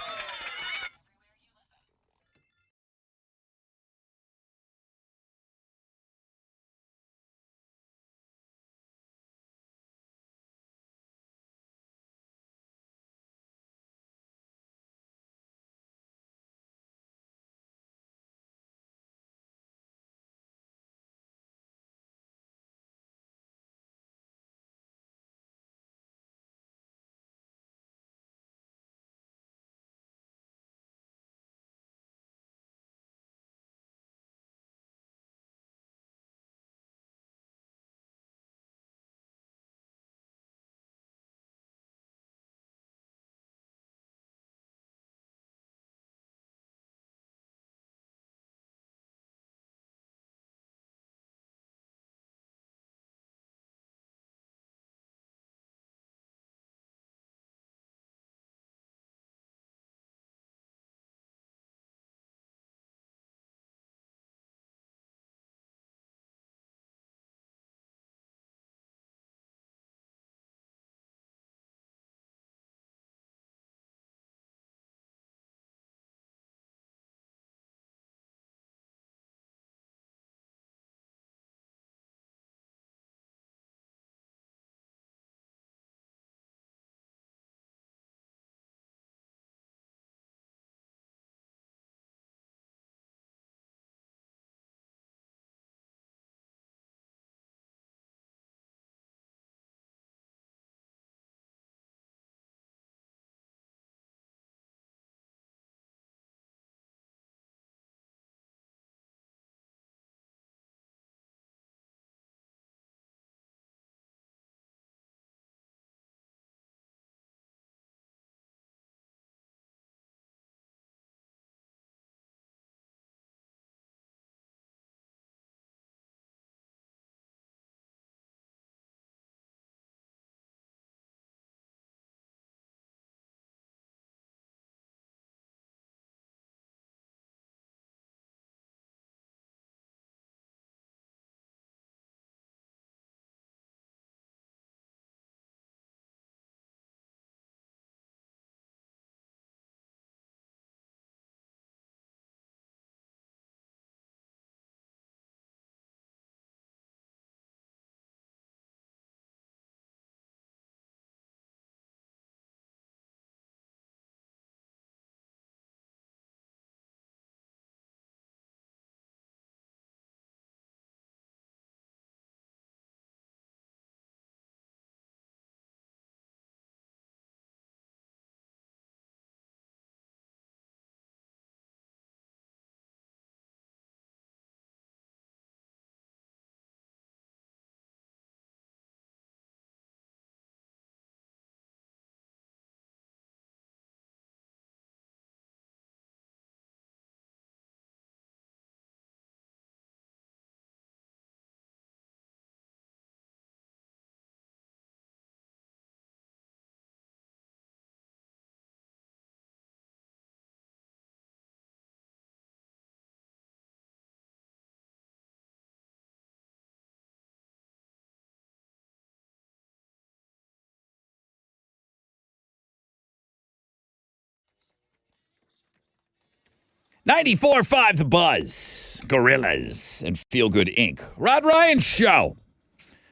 S1: 94.5 The Buzz, Gorillas, and Feel Good Inc. Rod Ryan Show.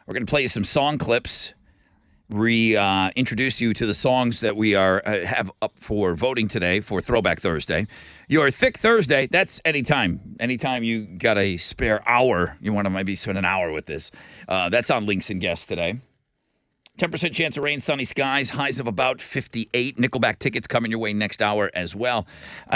S1: We're going to play you some song clips, introduce you to the songs that we have up for voting today for Throwback Thursday. Your Thick Thursday, that's anytime. Anytime you got a spare hour, you want to maybe spend an hour with this. That's on Links and Guests today. 10% chance of rain, sunny skies, highs of about 58. Nickelback tickets coming your way next hour as well.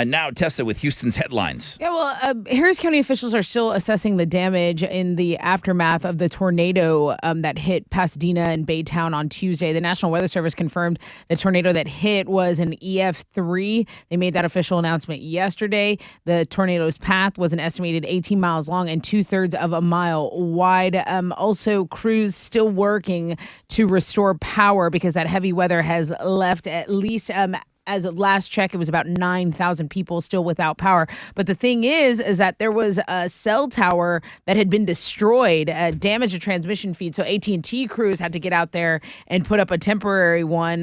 S1: Now, Tessa with Houston's headlines.
S2: Yeah, well, Harris County officials are still assessing the damage in the aftermath of the tornado that hit Pasadena and Baytown on Tuesday. The National Weather Service confirmed the tornado that hit was an EF3. They made that official announcement yesterday. The tornado's path was an estimated 18 miles long and 2/3 of a mile wide. Also, crews still working to restore power because that heavy weather has left at least as of last check, it was about 9,000 people still without power. But the thing is that there was a cell tower that had been destroyed, damaged a transmission feed. So AT&T crews had to get out there and put up a temporary one.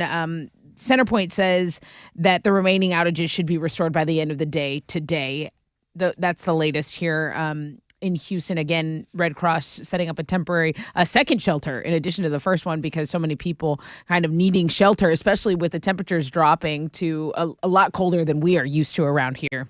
S2: Centerpoint says that the remaining outages should be restored by the end of the day today. That's the latest here. In Houston, again, Red Cross setting up a second shelter in addition to the first one because so many people kind of needing shelter, especially with the temperatures dropping to a lot colder than we are used to around here.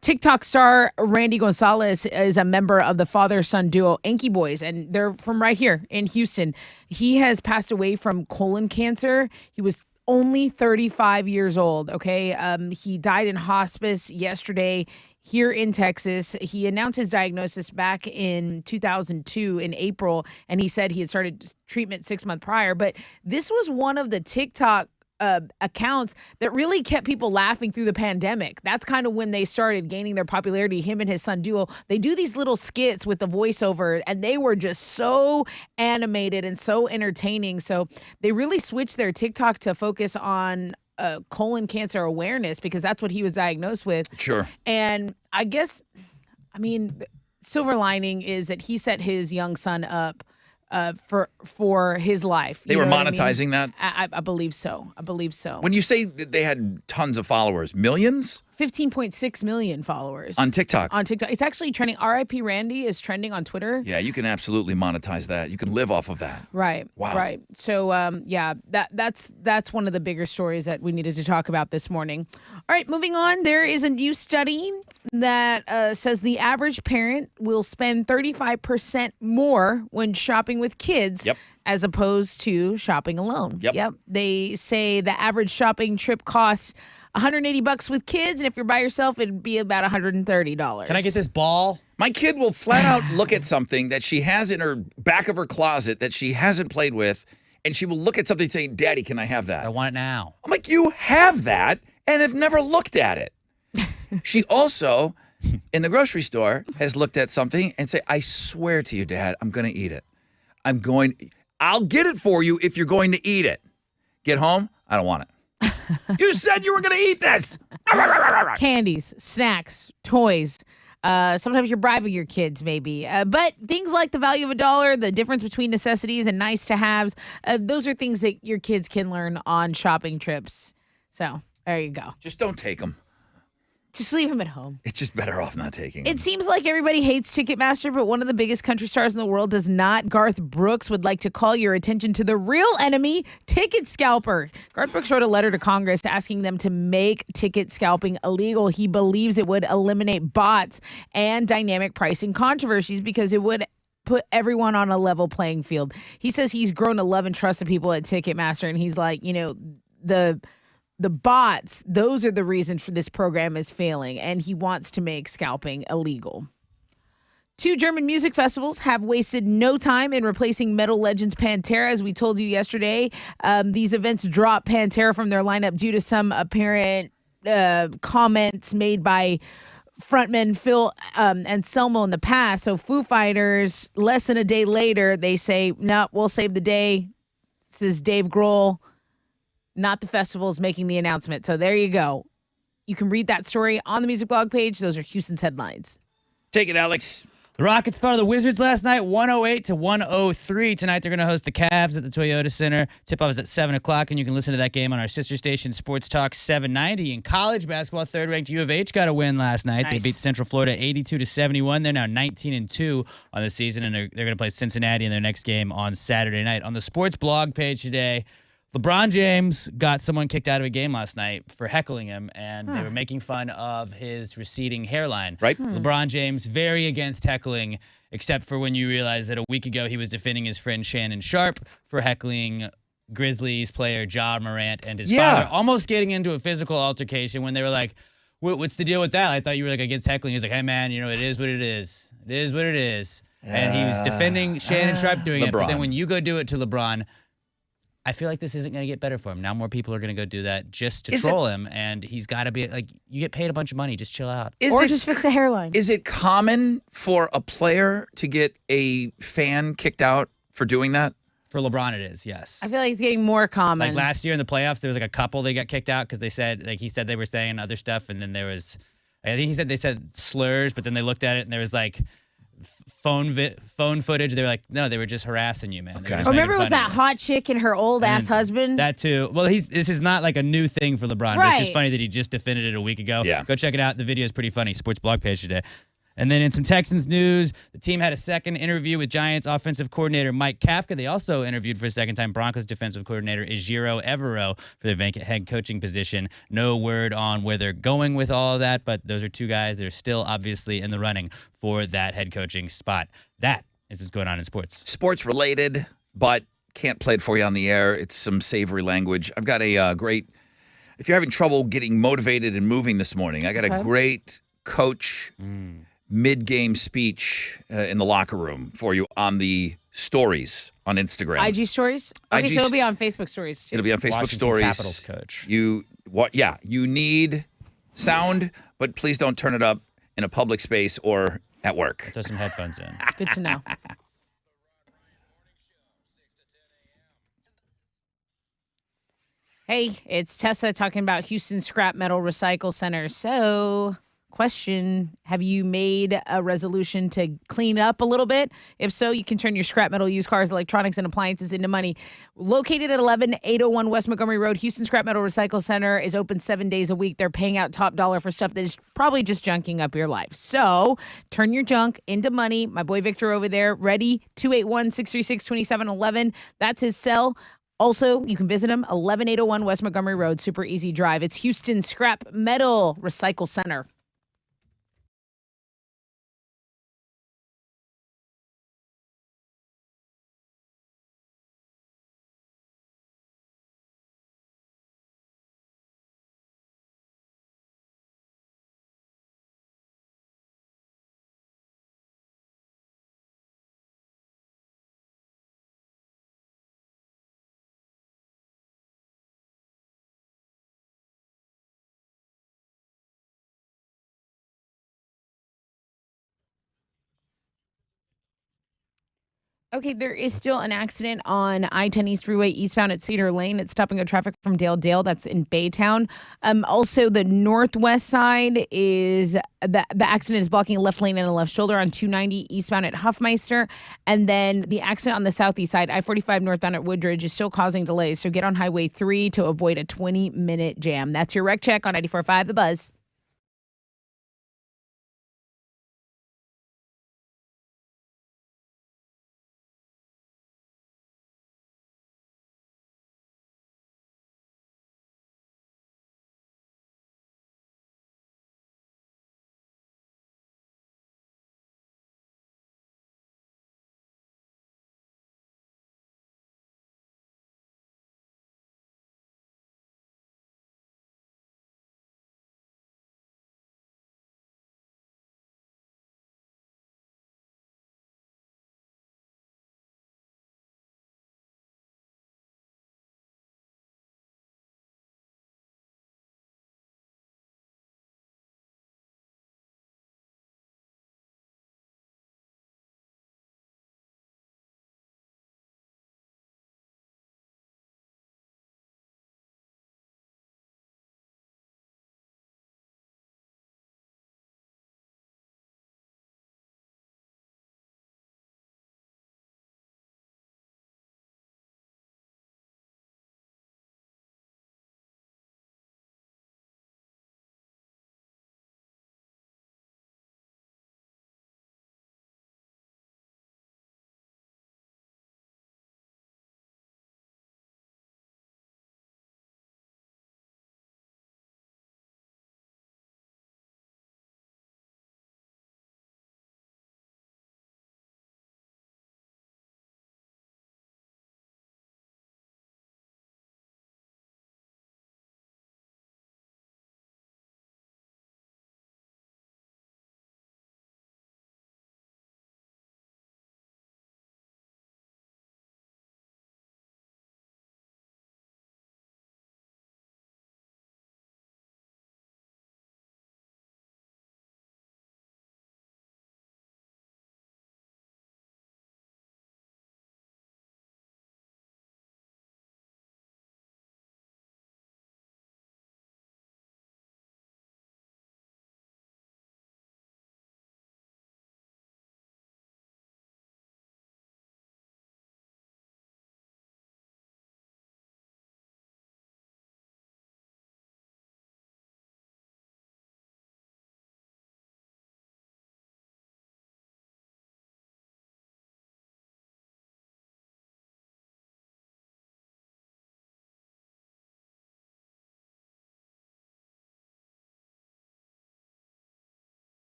S2: TikTok star Randy Gonzalez is a member of the father-son duo Enki Boys, and they're from right here in Houston. He has passed away from colon cancer. He was only 35 years old, okay? He died in hospice yesterday here in Texas. He announced his diagnosis back in 2002 in April, and he said he had started treatment 6 months prior. But this was one of the TikTok accounts that really kept people laughing through the pandemic. That's kind of when they started gaining their popularity, him and his son duo. They do these little skits with the voiceover, and they were just so animated and so entertaining. So they really switched their TikTok to focus on colon cancer awareness because that's what he was diagnosed with.
S1: Sure.
S2: And I guess, silver lining is that he set his young son up for his life.
S1: They were monetizing that?
S2: I believe so.
S1: When you say that they had tons of followers, millions?
S2: 15.6 million followers.
S1: On TikTok?
S2: On TikTok. It's actually trending. R.I.P. Randy is trending on Twitter.
S1: Yeah, you can absolutely monetize that. You can live off of that.
S2: Right.
S1: Wow.
S2: Right. So, that's one of the bigger stories that we needed to talk about this morning. All right, moving on. There is a new study that says the average parent will spend 35% more when shopping with kids as opposed to shopping alone.
S1: Yep.
S2: They say the average shopping trip costs $180 with kids, and if you're by yourself, it'd be about $130.
S3: Can I get this ball?
S1: My kid will flat out look at something that she has in her back of her closet that she hasn't played with, and she will look at something saying, "Daddy, can I have that?"
S3: I want it now.
S1: I'm like, you have that and have never looked at it. She also, in the grocery store, has looked at something and say, "I swear to you, Dad, I'm going to eat it. I'll get it for you if you're going to eat it. Get home, I don't want it." You said you were going to eat this.
S2: Candies, snacks, toys. Sometimes you're bribing your kids, maybe. But things like the value of $1, the difference between necessities and nice to haves, those are things that your kids can learn on shopping trips. So there you go.
S1: Just don't take them.
S2: Just leave them at home.
S1: It's just better off not taking them.
S2: It seems like everybody hates Ticketmaster, but one of the biggest country stars in the world does not. Garth Brooks would like to call your attention to the real enemy, Ticket Scalper. Garth Brooks wrote a letter to Congress asking them to make ticket scalping illegal. He believes it would eliminate bots and dynamic pricing controversies because it would put everyone on a level playing field. He says he's grown to love and trust the people at Ticketmaster, and he's like, the bots, those are the reason for this program is failing, and he wants to make scalping illegal. 2 German music festivals have wasted no time in replacing metal legends Pantera. As we told you yesterday, these events dropped Pantera from their lineup due to some apparent comments made by frontman Phil Anselmo in the past. So Foo Fighters, less than a day later, they say, "No, we'll save the day." This is Dave Grohl, not the festivals, making the announcement. So there you go. You can read that story on the music blog page. Those are Houston's headlines.
S1: Take it, Alex.
S3: The Rockets fell to the Wizards last night, 108-103. Tonight they're going to host the Cavs at the Toyota Center. Tip-off is at 7 o'clock, and you can listen to that game on our sister station, Sports Talk 790. In college basketball, third-ranked U of H got a win last night.
S2: Nice.
S3: They beat Central Florida 82-71. They're now 19-2 on the season, and they're going to play Cincinnati in their next game on Saturday night. On the sports blog page today, LeBron James got someone kicked out of a game last night for heckling him, and they were making fun of his receding hairline.
S1: Right.
S3: LeBron James, very against heckling, except for when you realize that a week ago he was defending his friend Shannon Sharp for heckling Grizzlies player Ja Morant and his father, almost getting into a physical altercation when they were like, what's the deal with that? I thought you were like against heckling. He's like, hey, man, it is what it is. It is what it is. And he was defending Shannon Sharp doing it, but then when you go do it to LeBron, I feel like this isn't going to get better for him. Now more people are going to go do that just to troll him, and he's got to be like, you get paid a bunch of money, just chill out.
S2: Just fix a hairline.
S1: Is it common for a player to get a fan kicked out for doing that?
S3: For LeBron, it is, yes.
S2: I feel like it's getting more common.
S3: Like last year in the playoffs, there was like a couple they got kicked out because he said they were saying other stuff, and then there was, I think they said slurs, but then they looked at it and there was like phone footage. They were like, no, they were just harassing you, man.
S1: Okay.
S2: Remember it was that hot chick and her old ass husband?
S3: That too. Well, this is not like a new thing for LeBron. But it's just funny that he just defended it a week ago.
S1: Yeah.
S3: Go check it out. The video is pretty funny. Sports blog page today. And then in some Texans news, the team had a second interview with Giants offensive coordinator Mike Kafka. They also interviewed for a second time Broncos defensive coordinator Ejiro Evero for their vacant head coaching position. No word on where they're going with all of that, but those are two guys that are still obviously in the running for that head coaching spot. That is what's going on in sports.
S1: Sports related, but can't play it for you on the air. It's some savory language. I've got a great, if you're having trouble getting motivated and moving this morning, I got a great coach mid-game speech in the locker room for you on the stories on Instagram.
S2: IG stories? Okay, so it'll be on Facebook stories too.
S1: It'll be on Facebook
S3: Washington
S1: stories.
S3: Capitals coach.
S1: You need sound, but please don't turn it up in a public space or at work.
S3: Throw some headphones in.
S2: Good to know. Hey, it's Tessa talking about Houston Scrap Metal Recycle Center. So, question, have you made a resolution to clean up a little bit? If so, you can turn your scrap metal, used cars, electronics, and appliances into money. Located at 11801 West Montgomery Road, Houston Scrap Metal Recycle Center is open 7 days a week. They're paying out top dollar for stuff that is probably just junking up your life. So turn your junk into money. My boy Victor over there, ready, 281-636-2711. That's his cell. Also, you can visit him, 11801 West Montgomery Road, super easy drive. It's Houston Scrap Metal Recycle Center. Okay, there is still an accident on I-10 East Freeway eastbound at Cedar Lane. It's stopping up traffic from Dale. That's in Baytown. Also, the northwest side is the accident is blocking a left lane and a left shoulder on 290 eastbound at Huffmeister. And then the accident on the southeast side, I-45 northbound at Woodridge, is still causing delays. So get on Highway 3 to avoid a 20-minute jam. That's your wreck check on 94.5 The Buzz.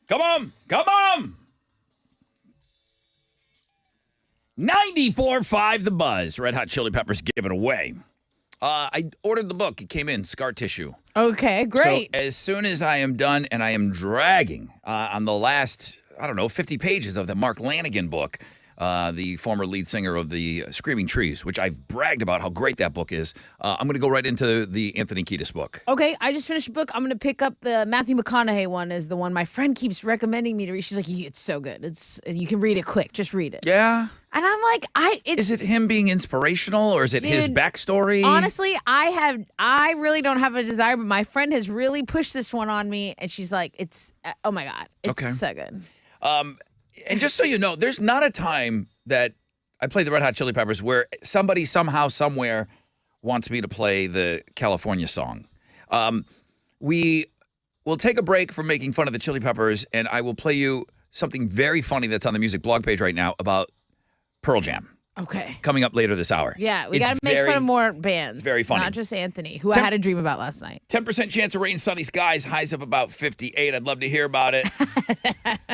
S1: Come on. Come on. 94.5 The Buzz. Red Hot Chili Peppers given away. I ordered the book. It came in, Scar Tissue.
S2: Okay, great.
S1: So as soon as I am done and I am dragging on the last, 50 pages of the Mark Lanigan book, the former lead singer of the Screaming Trees, which I've bragged about how great that book is, I'm going to go right into the Anthony Kiedis book.
S2: Okay, I just finished a book. I'm going to pick up the Matthew McConaughey one is the one my friend keeps recommending me to read. She's like, it's so good. You can read it quick. Just read it.
S1: Yeah?
S2: And I'm like,
S1: Is it him being inspirational or is it his backstory?
S2: Honestly, I really don't have a desire, but my friend has really pushed this one on me, and she's like, oh my God, it's so good.
S1: And just so you know, there's not a time that I play the Red Hot Chili Peppers where somebody somehow, somewhere wants me to play the California song. We will take a break from making fun of the Chili Peppers, and I will play you something very funny that's on the music blog page right now about Pearl Jam.
S2: Okay.
S1: Coming up later this hour.
S2: Yeah, we got to make fun of more bands.
S1: It's very funny.
S2: Not just Anthony, who I had a dream about last night.
S1: 10% chance of rain, sunny skies, highs of about 58. I'd love to hear about it.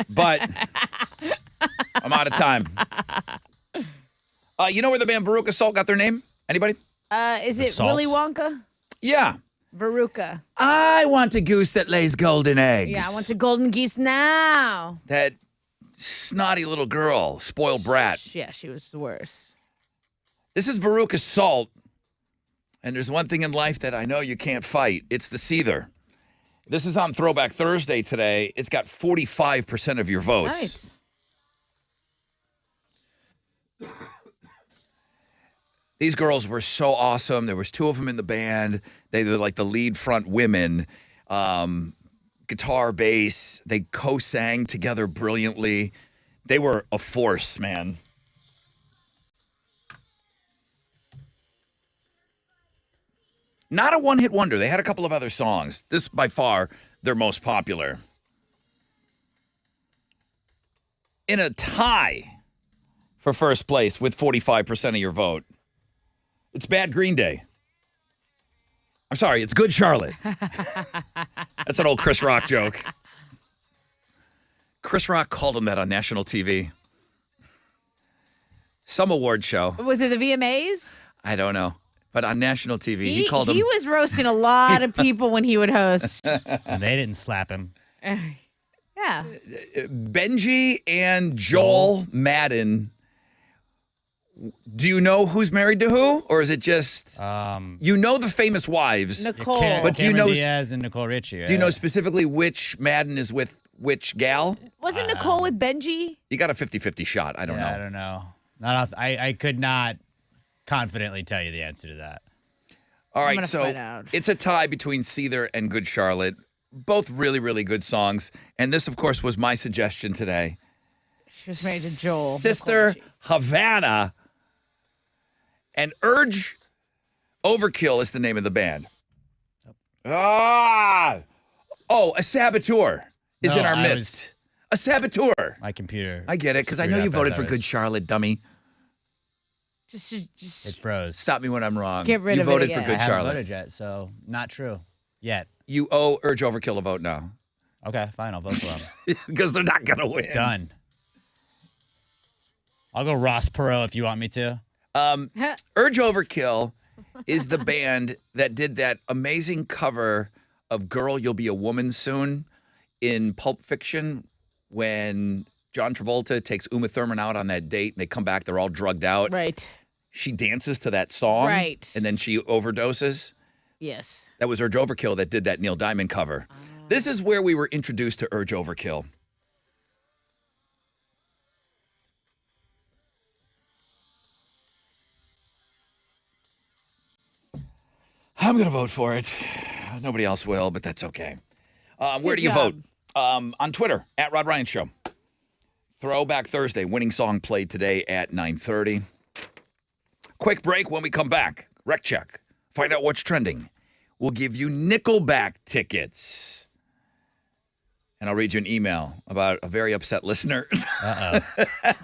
S1: But I'm out of time. You know where the band Veruca Salt got their name? Anybody?
S2: Is it Willy Wonka?
S1: Yeah.
S2: Veruca.
S1: I want a goose that lays golden eggs.
S2: Yeah, I want a golden geese now.
S1: That snotty little girl, spoiled brat.
S2: Yeah, she was the worst.
S1: This is Veruca Salt. And there's one thing in life that I know you can't fight. It's the Seether. This is on Throwback Thursday today. It's got 45% of your votes.
S2: Nice.
S1: These girls were so awesome. There was two of them in the band. They were like the lead front women. Guitar, bass. They co-sang together brilliantly. They were a force, man. Not a one-hit wonder. They had a couple of other songs. This, by far, their most popular. In a tie for first place with 45% of your vote, it's Bad Green Day. I'm sorry, it's Good Charlotte. That's an old Chris Rock joke. Chris Rock called him that on national TV. Some award show.
S2: Was it the VMAs?
S1: I don't know. But on national TV, he called him.
S2: He was roasting a lot of people when he would host.
S3: And they didn't slap him.
S2: Yeah.
S1: Benji and Joel Madden. Do you know who's married to who? Or is it just, you know the famous wives.
S2: Nicole.
S1: But do you know
S3: Diaz and Nicole Richie. Right?
S1: Do you know specifically which Madden is with which gal?
S2: Wasn't Nicole with Benji?
S1: You got a 50-50 shot. I don't know.
S3: I don't know. Not off, I could not confidently tell you the answer to that.
S1: All right,
S2: gonna
S1: so
S2: find out.
S1: it's a tie between Seether and Good Charlotte. Both really, really good songs. And this, of course, was my suggestion today.
S2: She was married to Joel.
S1: Sister Havana. And Urge Overkill is the name of the band. A Saboteur is in our midst. A Saboteur.
S3: My computer.
S1: I get it, because I know you voted for Good Charlotte, dummy.
S3: It froze.
S1: Stop me when I'm wrong.
S2: Get rid
S1: you
S2: of it
S1: voted
S2: again.
S1: for Good
S3: I haven't
S1: Charlotte.
S3: voted yet, so not true yet.
S1: You owe Urge Overkill a vote now.
S3: Okay, fine. I'll vote for them.
S1: Because they're not going to win.
S3: Done. I'll go Ross Perot if you want me to.
S1: Urge Overkill is the band that did that amazing cover of Girl, You'll Be a Woman Soon in Pulp Fiction when John Travolta takes Uma Thurman out on that date and they come back, they're all drugged out.
S2: Right.
S1: She dances to that song.
S2: Right.
S1: And then she overdoses.
S2: Yes.
S1: That was Urge Overkill that did that Neil Diamond cover. This is where we were introduced to Urge Overkill. I'm going to vote for it. Nobody else will, but that's okay. Where do you vote? On Twitter, at Rod Ryan Show. Throwback Thursday, winning song played today at 9:30. Quick break. When we come back, Rec Check. Find out what's trending. We'll give you Nickelback tickets. And I'll read you an email about a very upset listener.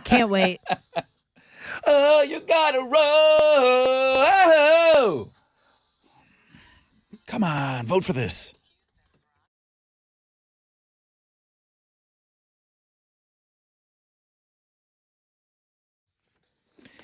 S2: Can't wait.
S1: Oh, you gotta roll. Come on, vote for this.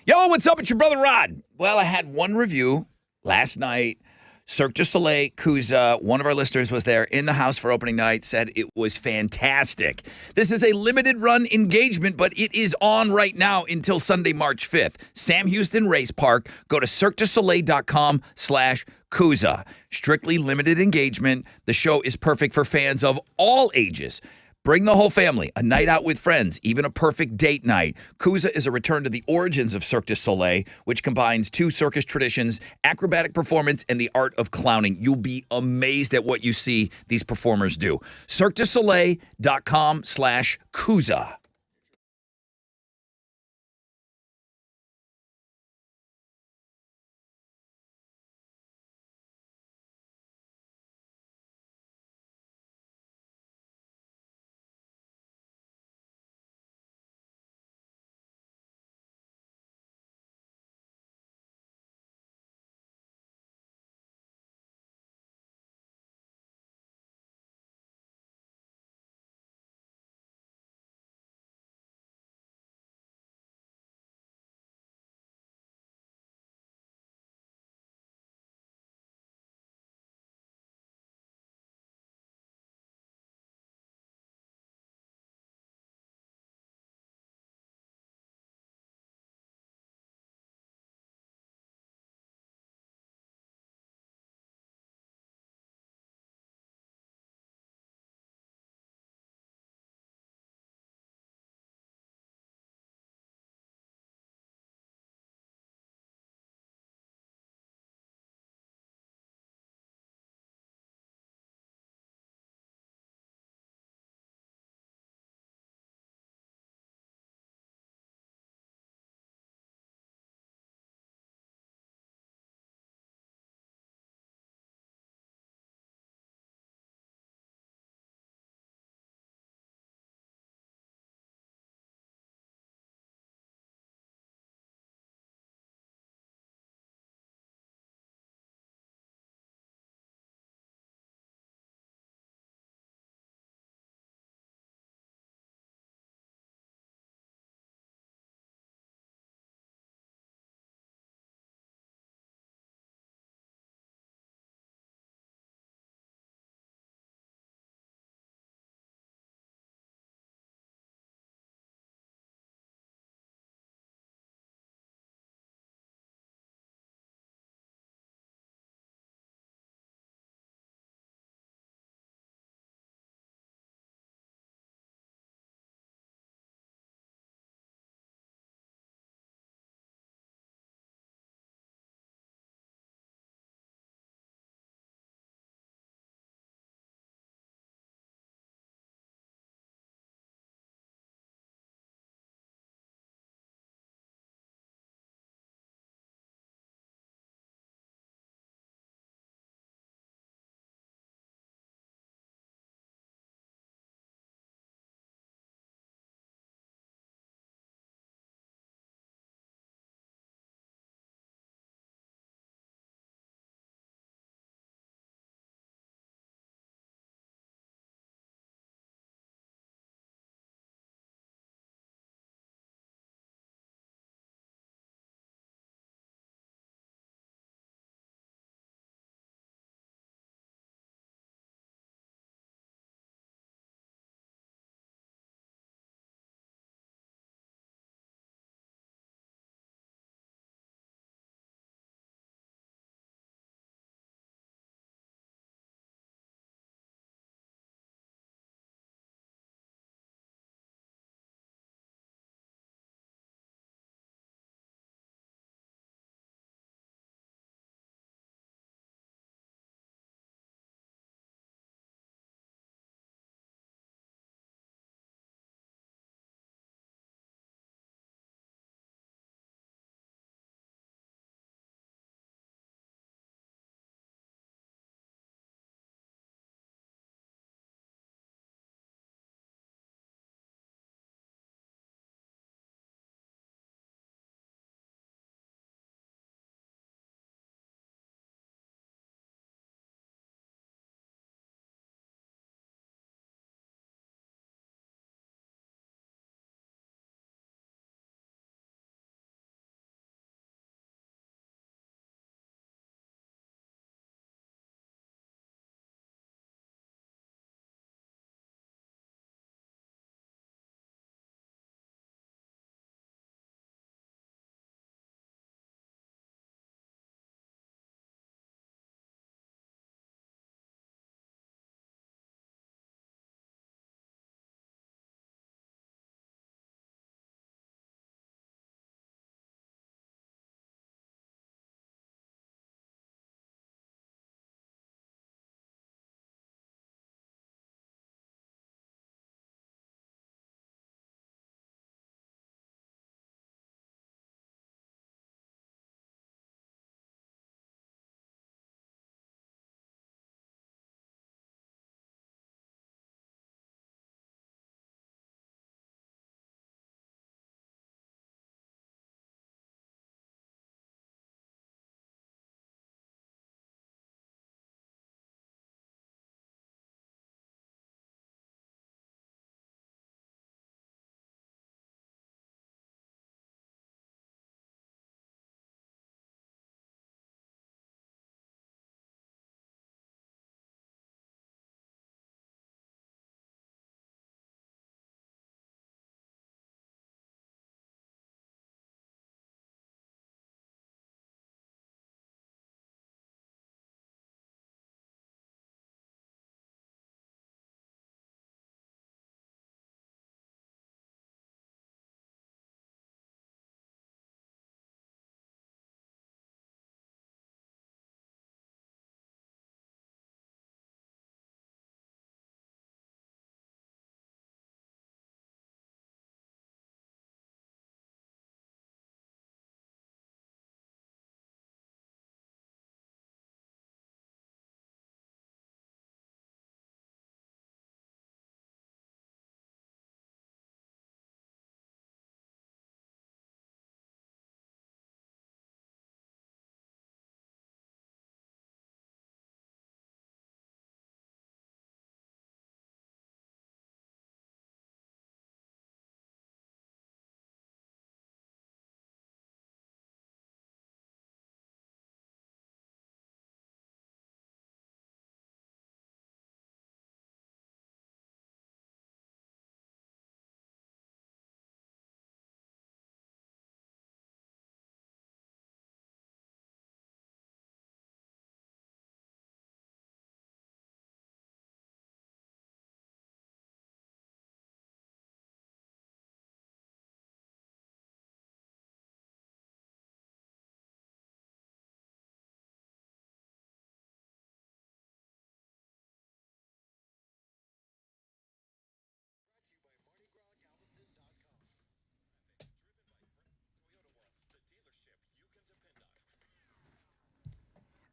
S1: Yo, what's up? It's your brother Rod. Well, I had one review last night. Cirque du Soleil, Kuza, one of our listeners was there in the house for opening night, said it was fantastic. This is a limited run engagement, but it is on right now until Sunday, March 5th. Sam Houston Race Park. Go to cirquedusoleil.com/Kuza. Strictly limited engagement. The show is perfect for fans of all ages. Bring the whole family, a night out with friends, even a perfect date night. Kuza is a return to the origins of Cirque du Soleil, which combines two circus traditions, acrobatic performance, and the art of clowning. You'll be amazed at what you see these performers do. CirqueDuSoleil.com/Kuza.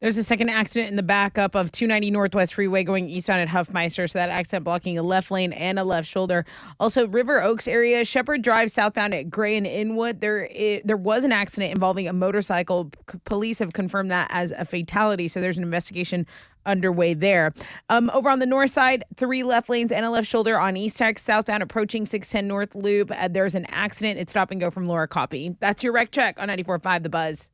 S2: There's a second accident in the backup of 290 Northwest Freeway going eastbound at Huffmeister. So that accident blocking a left lane and a left shoulder. Also, River Oaks area, Shepherd Drive southbound at Gray and Inwood. There was an accident involving a motorcycle. Police have confirmed that as a fatality. So there's an investigation underway there. Over on the north side, 3 left lanes and a left shoulder on East Tex southbound approaching 610 North Loop. There's an accident. It's stop and go from Laura Copy. That's your wreck check on 94.5 The Buzz.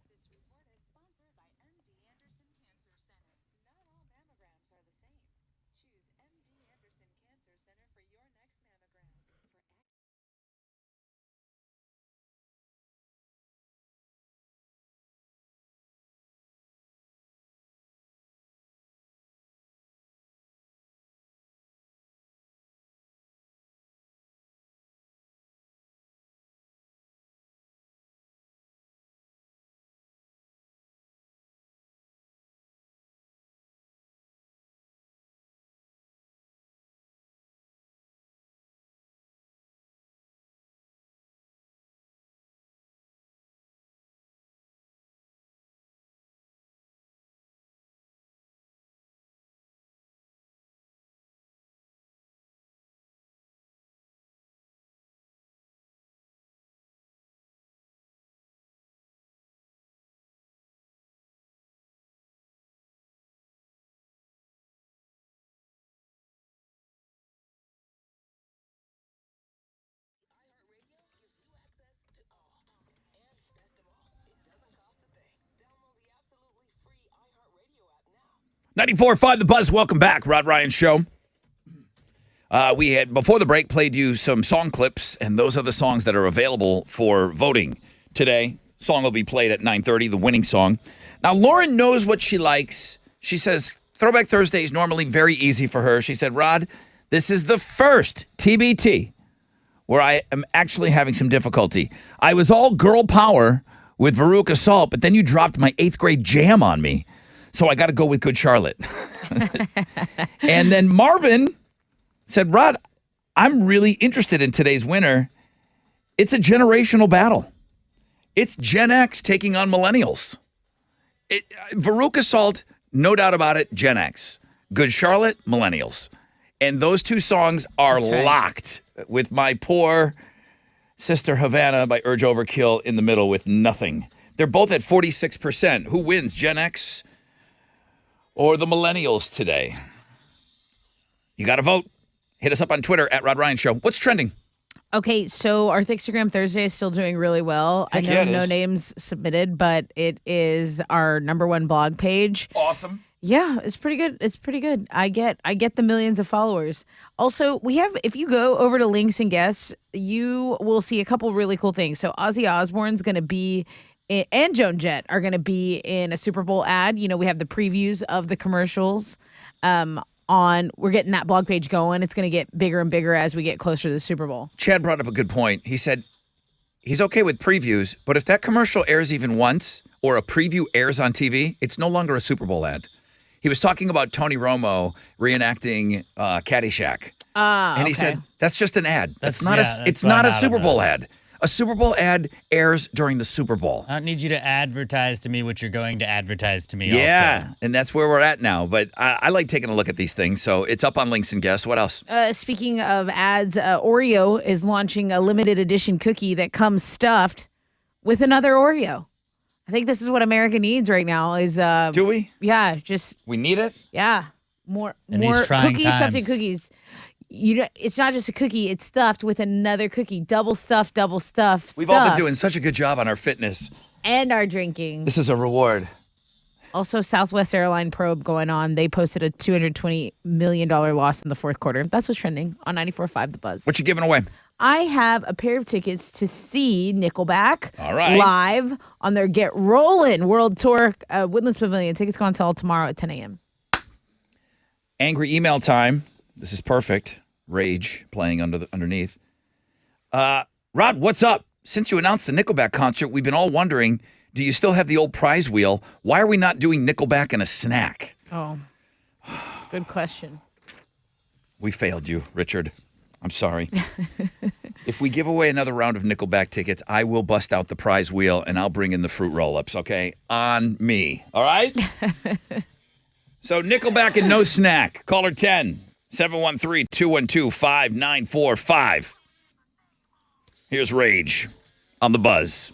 S1: .94.5 The Buzz. Welcome back, Rod Ryan Show. We had, before the break, played you some song clips, and those are the songs that are available for voting today. Song will be played at 9:30, the winning song. Now, Lauren knows what she likes. She says Throwback Thursday is normally very easy for her. She said, Rod, this is the first TBT where I am actually having some difficulty. I was all girl power with Veruca Salt, but then you dropped my 8th grade jam on me. So I got to go with Good Charlotte. And then Marvin said, Rod, I'm really interested in today's winner. It's a generational battle. It's Gen X taking on millennials. Veruca Salt, no doubt about it, Gen X. Good Charlotte, millennials. And those two songs are locked with my poor sister Havana by Urge Overkill in the middle with nothing. They're both at 46%. Who wins, Gen X or the millennials today? You got to vote. Hit us up on Twitter at Rod Ryan Show. What's trending?
S2: Okay, so our Thickstagram Thursday is still doing really well.
S1: Heck
S2: I know
S1: yeah, it
S2: no
S1: is.
S2: names submitted, but it is our #1 blog page.
S1: Awesome.
S2: Yeah, it's pretty good. It's pretty good. I get the millions of followers. Also, we have, if you go over to Links and Guests, you will see a couple really cool things. So Ozzy Osbourne's going to be and Joan Jett are going to be in a Super Bowl ad. You know, we have the previews of the commercials we're getting that blog page going. It's going to get bigger and bigger as we get closer to the Super Bowl.
S1: Chad brought up a good point. He said he's okay with previews, but if that commercial airs even once or a preview airs on TV, it's no longer a Super Bowl ad. He was talking about Tony Romo reenacting Caddyshack. And he said, that's just an ad. It's not a Super Bowl ad. A Super Bowl ad airs during the Super Bowl.
S3: I don't need you to advertise to me what you're going to advertise to me
S1: Yeah,
S3: also.
S1: and that's where we're at now. But I like taking a look at these things. So it's up on Links and Guests. What else?
S2: Speaking of ads, Oreo is launching a limited edition cookie that comes stuffed with another Oreo. I think this is what America needs right now is
S1: Do we?
S2: Yeah, just
S1: We need it?
S2: yeah. More
S3: these trying
S2: cookies stuffed in
S3: times.
S2: cookies. It's not just a cookie, it's stuffed with another cookie. Double stuff.
S1: We've all been doing such a good job on our fitness.
S2: and our drinking.
S1: This is a reward.
S2: Also, Southwest Airline probe going on. They posted a $220 million loss in the fourth quarter. That's what's trending on 94.5 The Buzz.
S1: What you giving away?
S2: I have a pair of tickets to see Nickelback
S1: All right.
S2: live on their Get Rollin' World Tour, Woodlands Pavilion. Tickets go on sale tomorrow at 10 a.m.
S1: Angry email time. This is perfect. Rage playing underneath. Rod, what's up? Since you announced the Nickelback concert, we've been all wondering, do you still have the old prize wheel? Why are we not doing Nickelback and a snack?
S2: Oh, good question.
S1: We failed you, Richard. I'm sorry. If we give away another round of Nickelback tickets, I will bust out the prize wheel and I'll bring in the fruit roll-ups, okay? On me. All right? So Nickelback and No Snack. Caller 10, 713-212-5945. Here's Rage on the Buzz.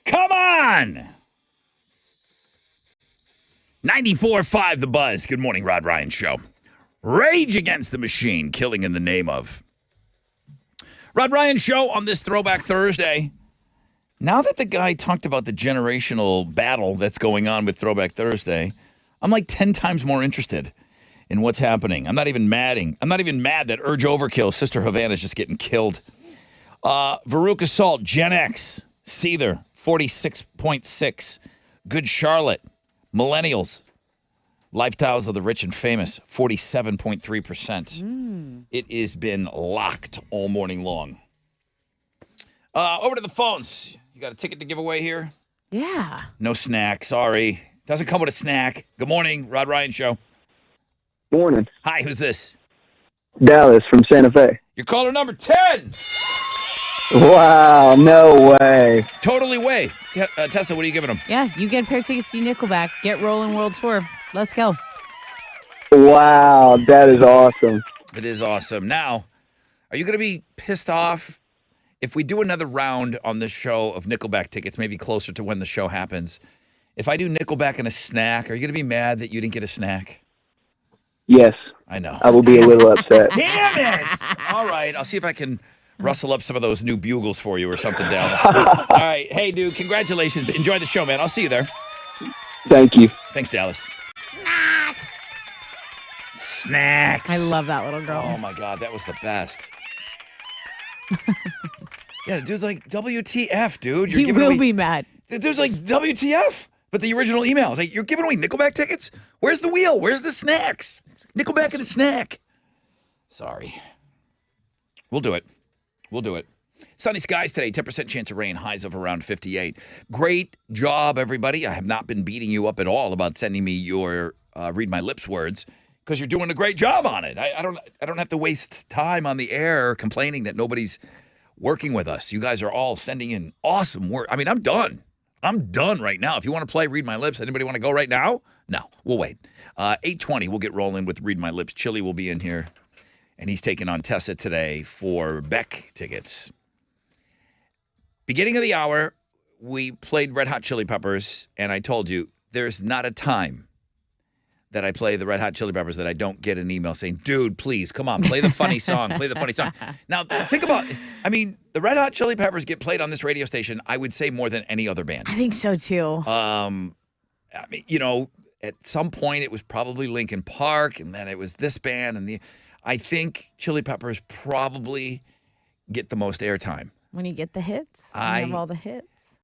S1: Come on! 94.5 The Buzz. Good morning, Rod Ryan Show. Rage Against the Machine, Killing in the Name of. Rod Ryan Show on this Throwback Thursday. Now that the guy talked about the generational battle that's going on with Throwback Thursday, I'm like 10 times more interested in what's happening. I'm not even mad that Urge Overkill, Sister Havana, is just getting killed. Veruca Salt, Gen X, Seether, 46.6. Good Charlotte, Millennials, Lifestyles of the Rich and Famous, 47.3%. It has been locked all morning long. Over to the phones. You got a ticket to give away here?
S2: Yeah.
S1: No snack, sorry. Doesn't come with a snack. Good morning, Rod Ryan Show.
S10: Morning.
S1: Hi, who's this?
S10: Dallas from Santa Fe.
S1: You're caller number 10.
S10: Wow, no way.
S1: Totally way. Tessa, what are you giving them?
S2: Yeah, you get a pair of tickets to see Nickelback. Get Rolling World Tour. Let's go.
S10: Wow, that is awesome.
S1: It is awesome. Now, are you going to be pissed off if we do another round on this show of Nickelback tickets, maybe closer to when the show happens? If I do Nickelback and a snack, are you going to be mad that you didn't get a snack?
S10: Yes.
S1: I know.
S10: I will be a little upset.
S1: Damn it! All right, I'll see if I can rustle up some of those new bugles for you or something, Dallas. All right. Hey, dude, congratulations. Enjoy the show, man. I'll see you there.
S10: Thank you.
S1: Thanks, Dallas. Snacks.
S2: I love that little girl.
S1: Oh, my God. That was the best. Yeah, the dude's like, WTF, dude. You're
S2: He
S1: giving
S2: will
S1: away...
S2: be mad.
S1: The dude's like, WTF? But the original email is like, you're giving away Nickelback tickets? Where's the wheel? Where's the snacks? Nickelback and a snack. Sorry. We'll do it. We'll do it. Sunny skies today, 10% chance of rain, highs of around 58. Great job, everybody. I have not been beating you up at all about sending me your Read My Lips words because you're doing a great job on it. I don't have to waste time on the air complaining that nobody's working with us. You guys are all sending in awesome work. I mean, I'm done. I'm done right now. If you want to play Read My Lips, anybody want to go right now? No, we'll wait. 8:20, we'll get rolling with Read My Lips. Chili will be in here, and he's taking on Tessa today for Beck tickets. Beginning of the hour, we played Red Hot Chili Peppers, and I told you there's not a time that I play the Red Hot Chili Peppers that I don't get an email saying, dude, please, come on, play the funny song, play the funny song. Now, think about, I mean, the Red Hot Chili Peppers get played on this radio station, I would say, more than any other band.
S2: I think so, too.
S1: I mean, you know, at some point it was probably Linkin Park, and then it was this band, and I think Chili Peppers probably get the most airtime.
S2: When you get the hits, you have all the hits.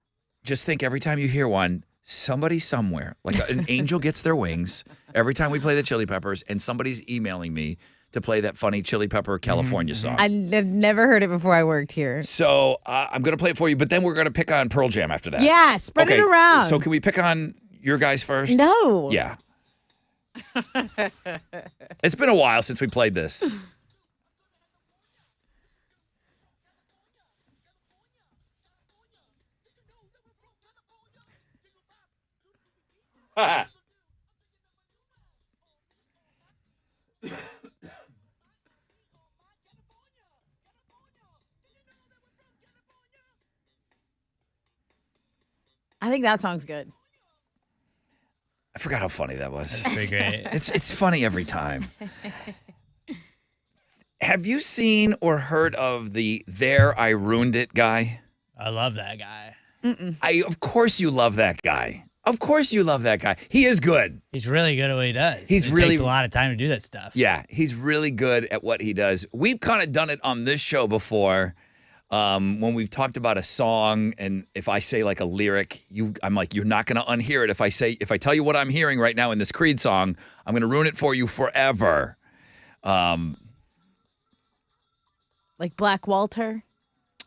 S1: Just think every time you hear one, somebody somewhere, like an angel gets their wings every time we play the Chili Peppers, and somebody's emailing me to play that funny Chili Pepper California song.
S2: I've never heard it before I worked here.
S1: So I'm going to play it for you, but then we're going to pick on Pearl Jam after that.
S2: Yeah, spread it around.
S1: So can we pick on your guys first?
S2: No.
S1: Yeah. It's been a while since we played this.
S2: I think that song's good.
S1: I forgot how funny that was.
S3: That's pretty great.
S1: It's funny every time. Have you seen or heard of the There I Ruined It guy?
S3: I love that guy.
S1: Of course you love that guy. Of course you love that guy. He is good.
S3: He's really good at what he does. It
S1: takes
S3: a lot of time to do that stuff.
S1: Yeah, he's really good at what he does. We've kind of done it on this show before when we've talked about a song, and if I say like a lyric, I'm like, you're not going to unhear it. If I tell you what I'm hearing right now in this Creed song, I'm going to ruin it for you forever.
S2: Like Black Walter?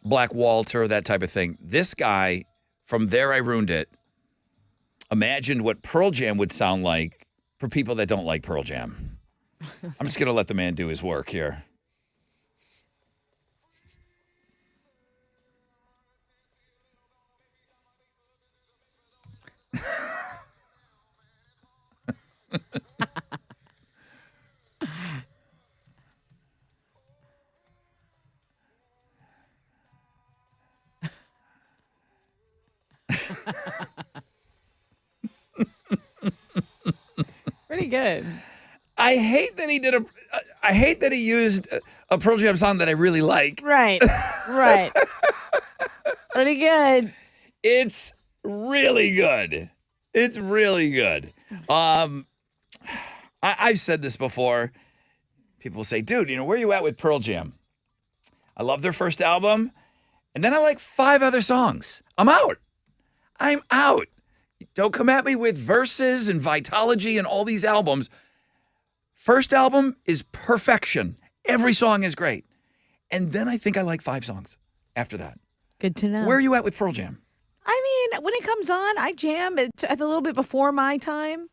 S1: Black Walter, that type of thing. This guy from There I Ruined It imagined what Pearl Jam would sound like for people that don't like Pearl Jam. I'm just going to let the man do his work here.
S2: Pretty good.
S1: I hate that he used a Pearl Jam song that I really like.
S2: Right. Right. Pretty good.
S1: It's really good. It's really good. I've said this before. People say, dude, where are you at with Pearl Jam? I love their first album. And then I like 5 other songs. I'm out. Don't come at me with Verses and Vitology and all these albums. First album is perfection. Every song is great. And then I think I like 5 songs after that.
S2: Good to know.
S1: Where are you at with Pearl Jam?
S2: I mean, when it comes on, I jam. It's a little bit before my time.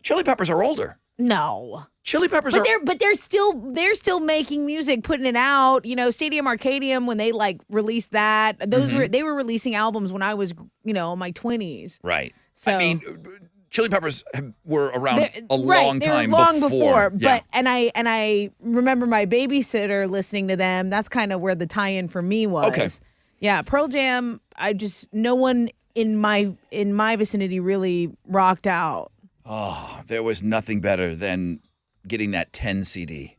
S1: Chili Peppers are older.
S2: No.
S1: Chili Peppers
S2: But
S1: are.
S2: they're still making music, putting it out. You know, Stadium Arcadium when they like released that, they were releasing albums when I was in my 20s.
S1: Right.
S2: So
S1: I mean, Chili Peppers were around a
S2: right,
S1: long
S2: they were
S1: time
S2: long before.
S1: Yeah.
S2: But and I remember my babysitter listening to them. That's kind of where the tie-in for me was.
S1: Okay.
S2: Yeah, Pearl Jam. No one in my vicinity really rocked out.
S1: Oh, there was nothing better than getting that 10 CD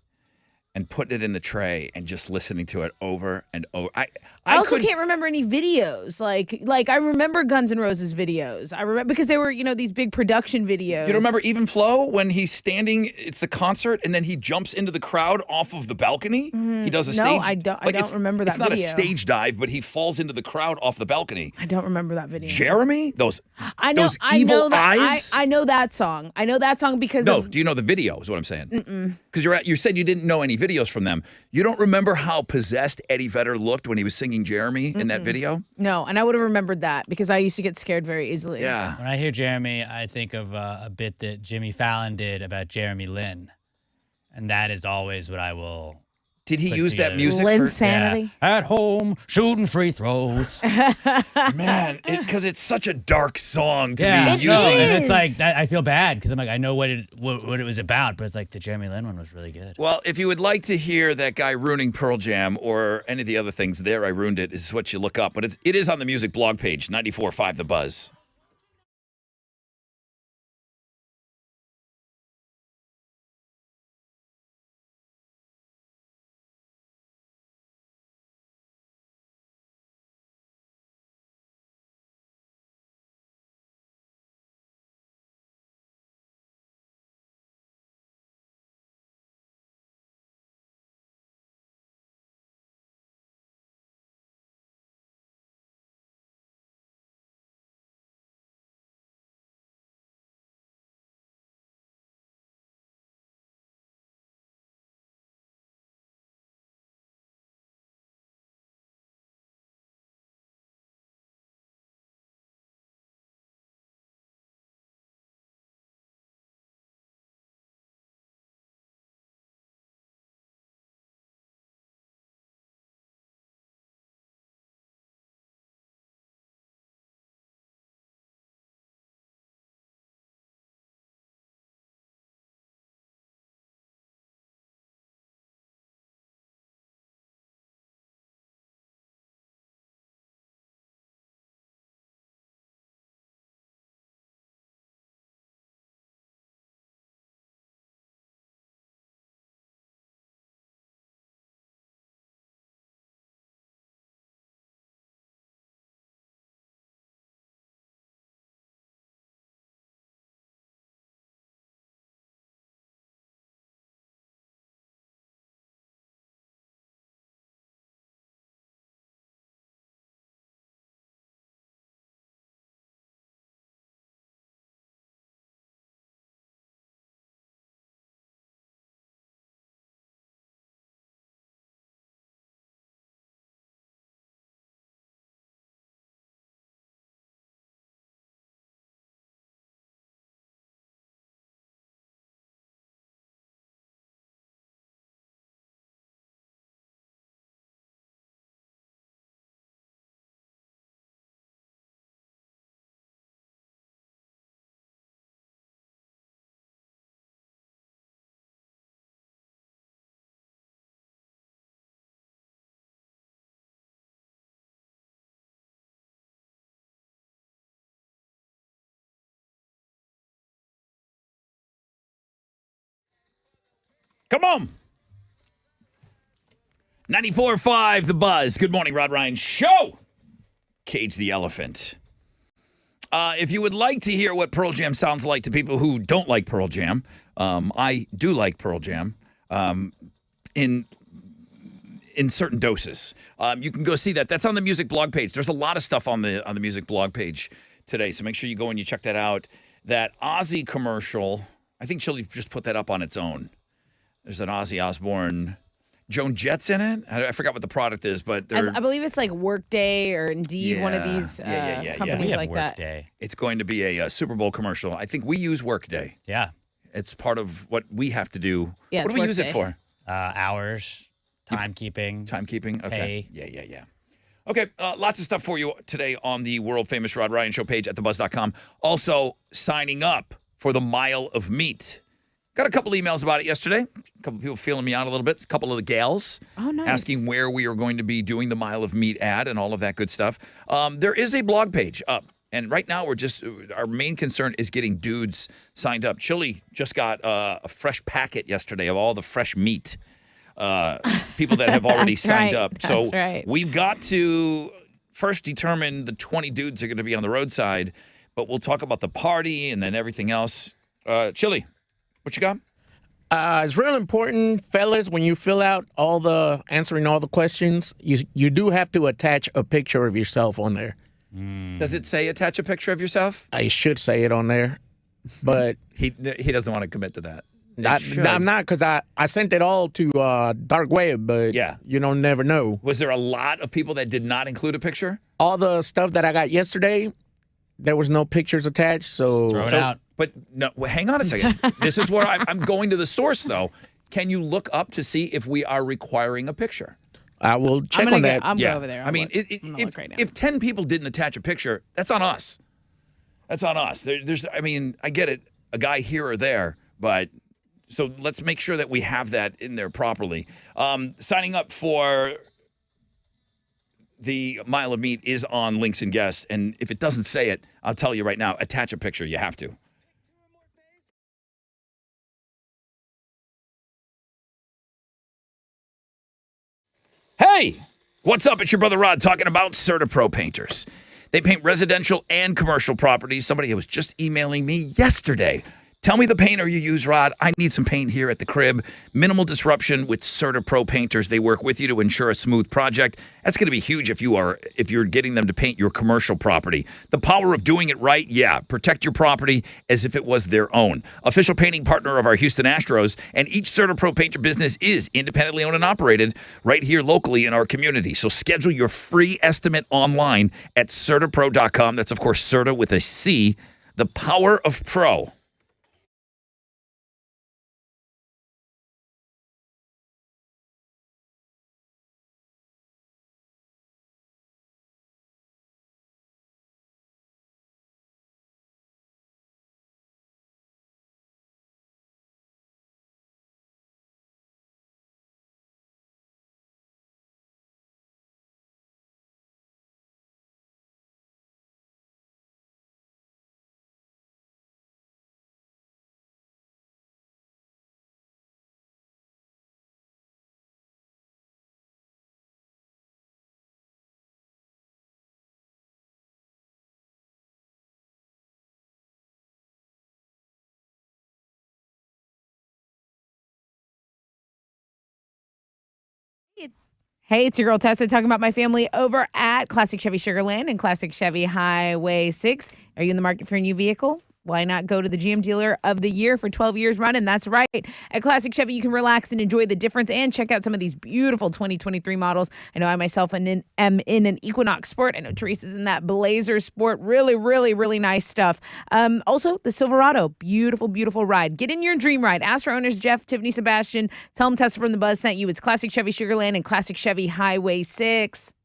S1: and putting it in the tray and just listening to it over and over. I
S2: also
S1: couldn't-
S2: can't remember any videos. Like I remember Guns N' Roses videos. I remember because they were, these big production videos.
S1: You remember Even Flow when he's standing, it's the concert, and then he jumps into the crowd off of the balcony? He does a
S2: No,
S1: stage.
S2: I don't
S1: it's-
S2: remember that
S1: It's not
S2: video.
S1: a stage dive, but he falls into the crowd off the balcony.
S2: I don't remember that video.
S1: Jeremy? Those
S2: Those
S1: evil eyes?
S2: I know that song. I know that song because
S1: No,
S2: of,
S1: do you know the video is what I'm saying? Because you said you didn't know any videos from them. You don't remember how possessed Eddie Vedder looked when he was singing Jeremy in that video?
S2: no, and I would have remembered that because I used to get scared very easily.
S1: Yeah.
S3: When I hear Jeremy, I think of a bit that Jimmy Fallon did about Jeremy Lin. And that is always what I will.
S1: Did he
S3: Put
S1: use that
S3: together.
S1: music
S2: Lin
S1: for
S2: Sanity.
S3: Yeah. At home, shooting free throws.
S1: man? Because it's such a dark song to
S3: Yeah,
S1: be
S3: no,
S1: using.
S3: and it's
S2: is.
S3: like that, I feel bad because I'm like I know what it was about, but it's like the Jeremy Lin one was really good.
S1: Well, if you would like to hear that guy ruining Pearl Jam or any of the other things there, I ruined it, is what you look up. But it is on the music blog page, 94.5 The Buzz. Come on. 94.5 The Buzz. Good morning, Rod Ryan Show. Cage the Elephant. If you would like to hear what Pearl Jam sounds like to people who don't like Pearl Jam, I do like Pearl Jam in certain doses. You can go see that. That's on the music blog page. There's a lot of stuff on the music blog page today, so make sure you go and you check that out. That Ozzy commercial, I think she'll just put that up on its own. There's an Ozzy Osbourne, Joan Jett's in it. I forgot what the product is, but
S2: I believe it's like Workday or Indeed, one of these companies
S3: We have
S2: like that.
S3: Workday.
S1: it's going to be a Super Bowl commercial. I think we use Workday.
S3: Yeah.
S1: It's part of what we have to do.
S2: Yeah,
S1: what do
S2: it's
S1: we use it
S2: workday.
S1: for?
S3: Hours, timekeeping.
S1: Timekeeping? Okay.
S3: Pay.
S1: Yeah. Okay, lots of stuff for you today on the world famous Rod Ryan Show page at thebuzz.com. Also, signing up for the Mile of Meat. Got a couple emails about it yesterday. A couple people feeling me out a little bit. A couple of the gals asking where we are going to be doing the Mile of Meat ad and all of that good stuff. There is a blog page up. And right now, our main concern is getting dudes signed up. Chili just got a fresh packet yesterday of all the fresh meat. People that have already signed up. So we've got to first determine the 20 dudes that are going to be on the roadside, but we'll talk about the party and then everything else. Chili, what you got?
S11: It's real important, fellas, when you fill out answering all the questions, you do have to attach a picture of yourself on there.
S1: Does it say attach a picture of yourself?
S11: I should say it on there, but
S1: he doesn't want to commit to that.
S11: I'm not, because I sent it all to dark web, but you don't never know.
S1: Was there a lot of people that did not include a picture?
S11: All the stuff that I got yesterday, there was no pictures attached, so
S3: throw it out.
S1: But no, hang on a second. This is where I'm going to the source, though. Can you look up to see if we are requiring a picture?
S11: I will check on that.
S2: I'm going over there.
S1: I mean, if 10 people didn't attach a picture, that's on us. That's on us. I get it, a guy here or there, but so let's make sure that we have that in there properly. Signing up for the Mile of Meat is on Links and Guests, and if it doesn't say it, I'll tell you right now, attach a picture. You have to. Hey, what's up? It's your brother Rod talking about CertaPro Painters. They paint residential and commercial properties. Somebody was just emailing me yesterday. Tell me the painter you use, Rod. I need some paint here at the crib. Minimal disruption with CertaPro Painters. They work with you to ensure a smooth project. That's going to be huge if you're getting them to paint your commercial property. The power of doing it right, protect your property as if it was their own. Official painting partner of our Houston Astros, and each CertaPro Painter business is independently owned and operated right here locally in our community. So schedule your free estimate online at CertaPro.com. That's, of course, Certa with a C. The power of pro.
S2: Hey, it's your girl Tessa talking about my family over at Classic Chevy Sugarland and Classic Chevy Highway 6. Are you in the market for a new vehicle? Why not go to the GM Dealer of the Year for 12 years running? That's right. At Classic Chevy, you can relax and enjoy the difference and check out some of these beautiful 2023 models. I know I myself am in an Equinox Sport. I know Teresa's in that Blazer Sport. Really, really, really nice stuff. Also, the Silverado. Beautiful, beautiful ride. Get in your dream ride. Ask for owners Jeff, Tiffany, Sebastian. Tell them Tessa from the Buzz sent you. It's Classic Chevy Sugarland and Classic Chevy Highway 6.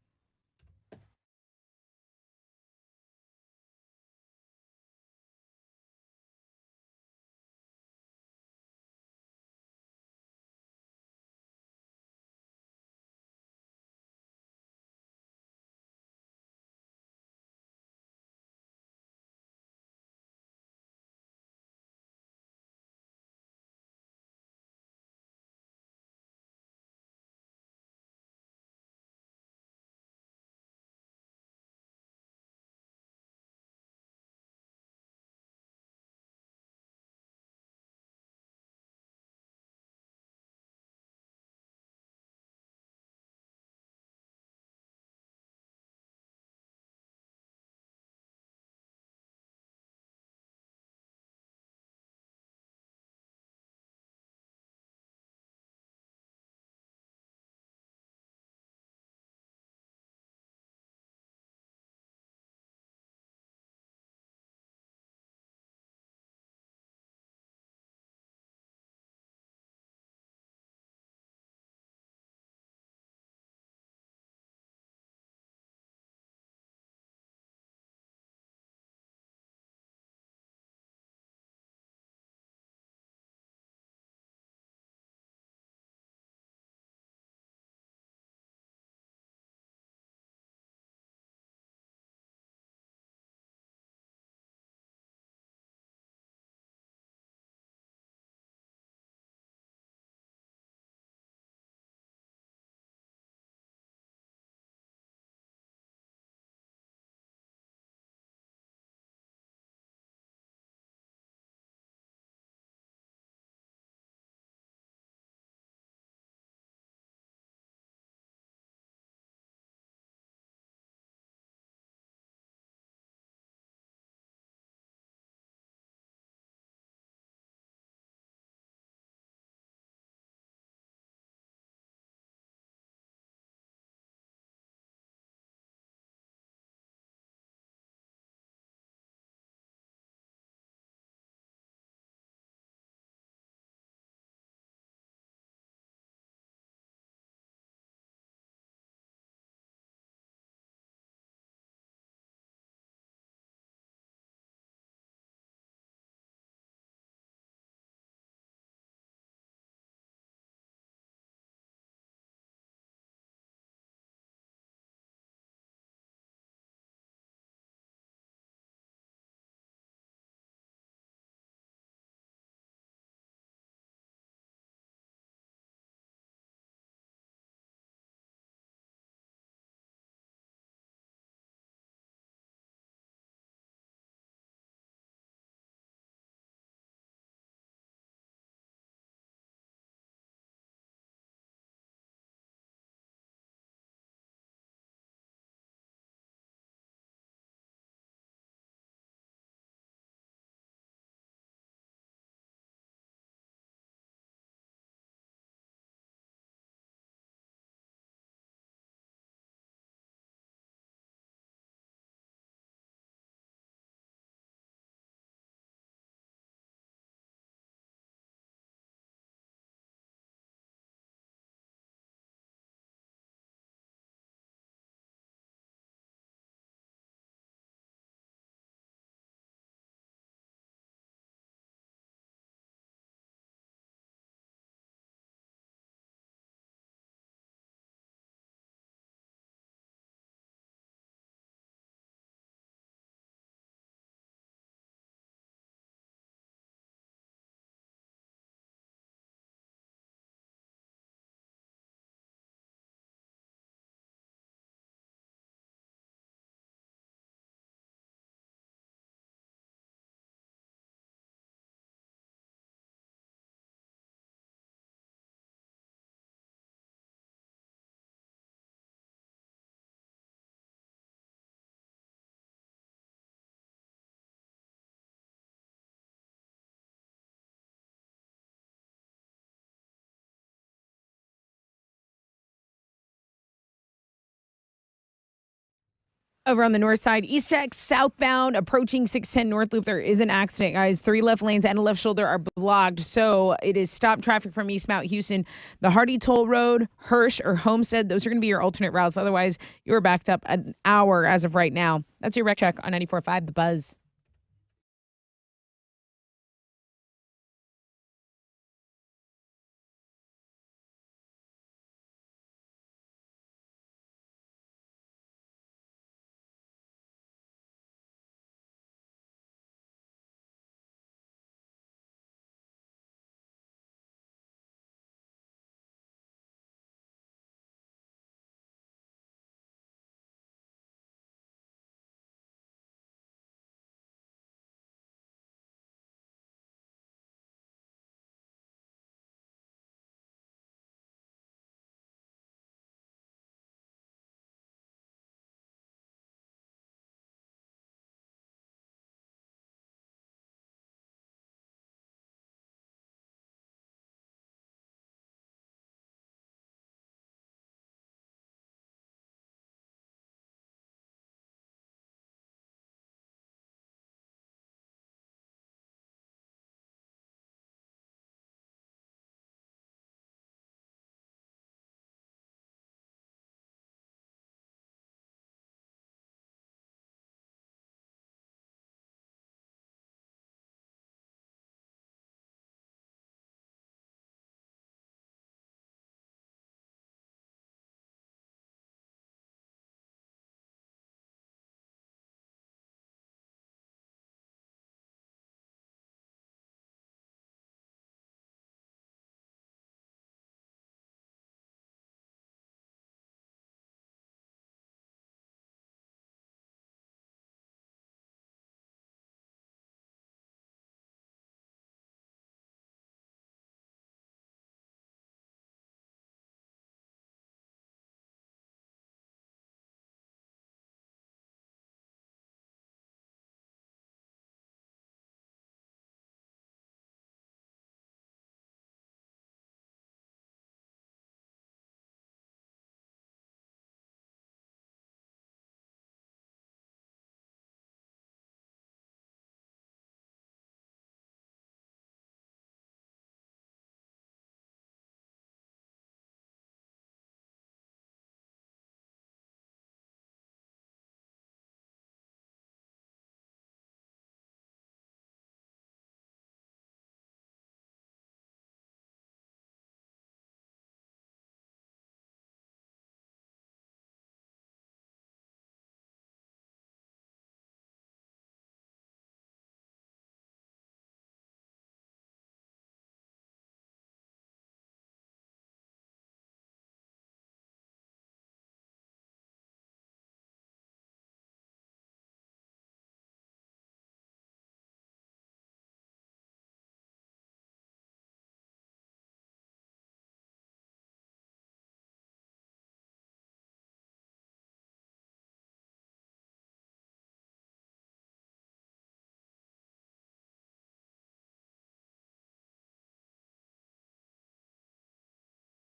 S2: Over on the north side, East X southbound approaching 610 North Loop, there is an accident, guys. 3 left lanes and a left shoulder are blocked. So it is stop traffic from East Mount Houston. The Hardy Toll Road, Hirsch, or Homestead, those are going to be your alternate routes. Otherwise, you're backed up an hour as of right now. That's your wreck check on 94.5 The Buzz.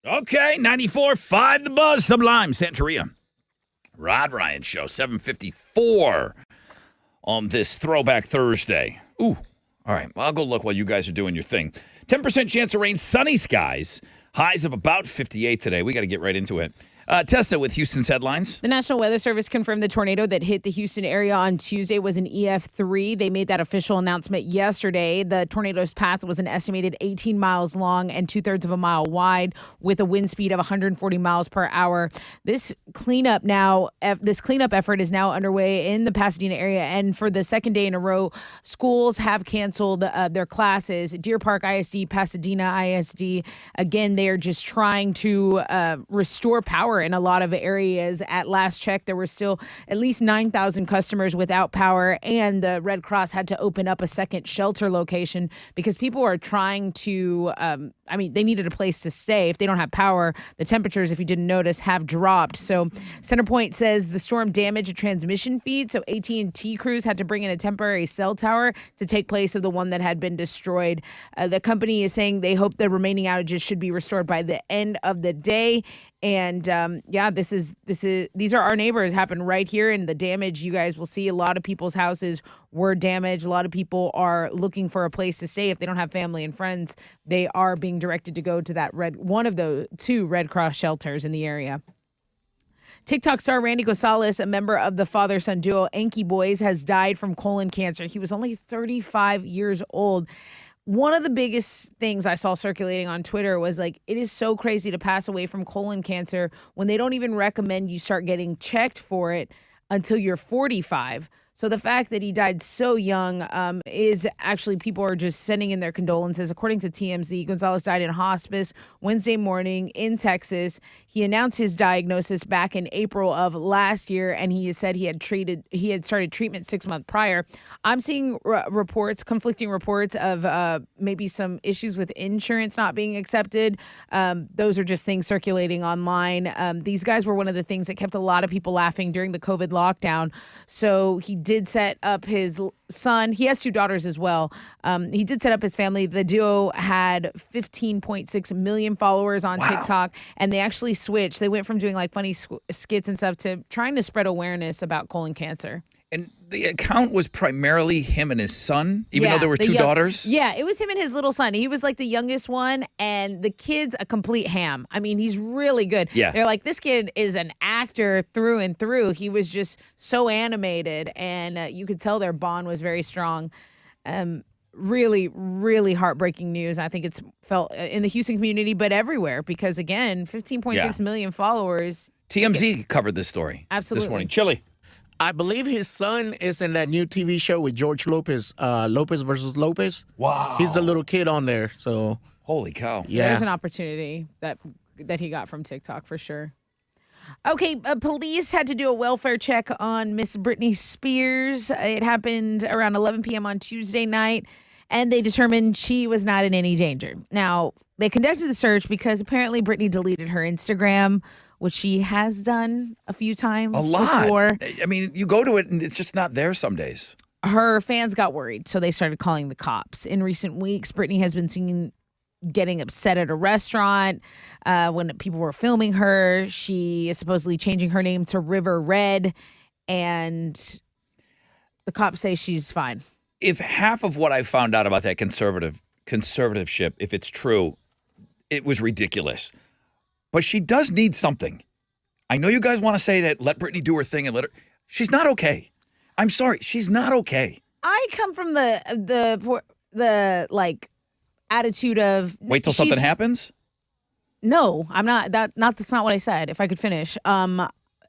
S1: Okay, 94.5 The Buzz, Sublime, Santeria. Rod Ryan Show, 7:54 on this Throwback Thursday. Ooh, all right. Well, I'll go look while you guys are doing your thing. 10% chance of rain, sunny skies. Highs of about 58 today. We got to get right into it. Tessa with Houston's headlines.
S2: The National Weather Service confirmed the tornado that hit the Houston area on Tuesday was an EF3. They made that official announcement yesterday. The tornado's path was an estimated 18 miles long and 2/3 of a mile wide with a wind speed of 140 miles per hour. This cleanup effort is now underway in the Pasadena area. And for the second day in a row, schools have canceled their classes. Deer Park ISD, Pasadena ISD, again, they are just trying to restore power in a lot of areas. At last check, there were still at least 9,000 customers without power, and the Red Cross had to open up a second shelter location because people are trying to, they needed a place to stay. If they don't have power, the temperatures, if you didn't notice, have dropped. So CenterPoint says the storm damaged a transmission feed, so AT&T crews had to bring in a temporary cell tower to take place of the one that had been destroyed. The company is saying they hope the remaining outages should be restored by the end of the day. And yeah, these are our neighbors. Happened right here, and the damage you guys will see. A lot of people's houses were damaged. A lot of people are looking for a place to stay if they don't have family and friends. They are being directed to go to one of the 2 Red Cross shelters in the area. TikTok star Randy Gonzalez, a member of the father-son duo Anki Boys, has died from colon cancer. He was only 35 years old. One of the biggest things I saw circulating on Twitter was like, it is so crazy to pass away from colon cancer when they don't even recommend you start getting checked for it until you're 45. So the fact that he died so young is actually, people are just sending in their condolences. According to TMZ, Gonzalez died in hospice Wednesday morning in Texas. He announced his diagnosis back in April of last year, and he said he had started treatment 6 months prior. I'm seeing conflicting reports of maybe some issues with insurance not being accepted. Those are just things circulating online. These guys were one of the things that kept a lot of people laughing during the COVID lockdown. So he did set up his son. He has 2 daughters as well. He did set up his family. The duo had 15.6 million followers on TikTok, and they actually switched. They went from doing like funny skits and stuff to trying to spread awareness about colon cancer.
S1: And the account was primarily him and his son, even though there were 2 daughters?
S2: Yeah, it was him and his little son. He was like the youngest one, and the kid's a complete ham. I mean, he's really good.
S1: Yeah.
S2: They're like, this kid is an actor through and through. He was just so animated, and you could tell their bond was very strong. Really, really heartbreaking news. I think it's felt in the Houston community, but everywhere, because, again, 15.6 million followers.
S1: TMZ covered this story this morning. Chili.
S11: I believe his son is in that new TV show with George Lopez, Lopez versus Lopez.
S1: Wow.
S11: He's the little kid on there. So
S1: holy cow.
S11: Yeah.
S2: There's an opportunity that he got from TikTok for sure. Okay, police had to do a welfare check on Miss Britney Spears. It happened around 11 p.m. on Tuesday night, and they determined she was not in any danger. Now, they conducted the search because apparently Britney deleted her Instagram, which she has done a few times
S1: A lot.
S2: before.
S1: I mean, you go to it and it's just not there some days.
S2: Her fans got worried, so they started calling the cops. In recent weeks, Britney has been seen getting upset at a restaurant when people were filming her. She is supposedly changing her name to River Red, and the cops say she's fine.
S1: If half of what I found out about that conservativeship, if it's true, it was ridiculous. But she does need something. I know you guys want to say that let Britney do her thing and let her. She's not okay. I'm sorry. She's not okay.
S2: I come from the like attitude of
S1: wait till something happens.
S2: No, I'm not. That's not what I said. If I could finish,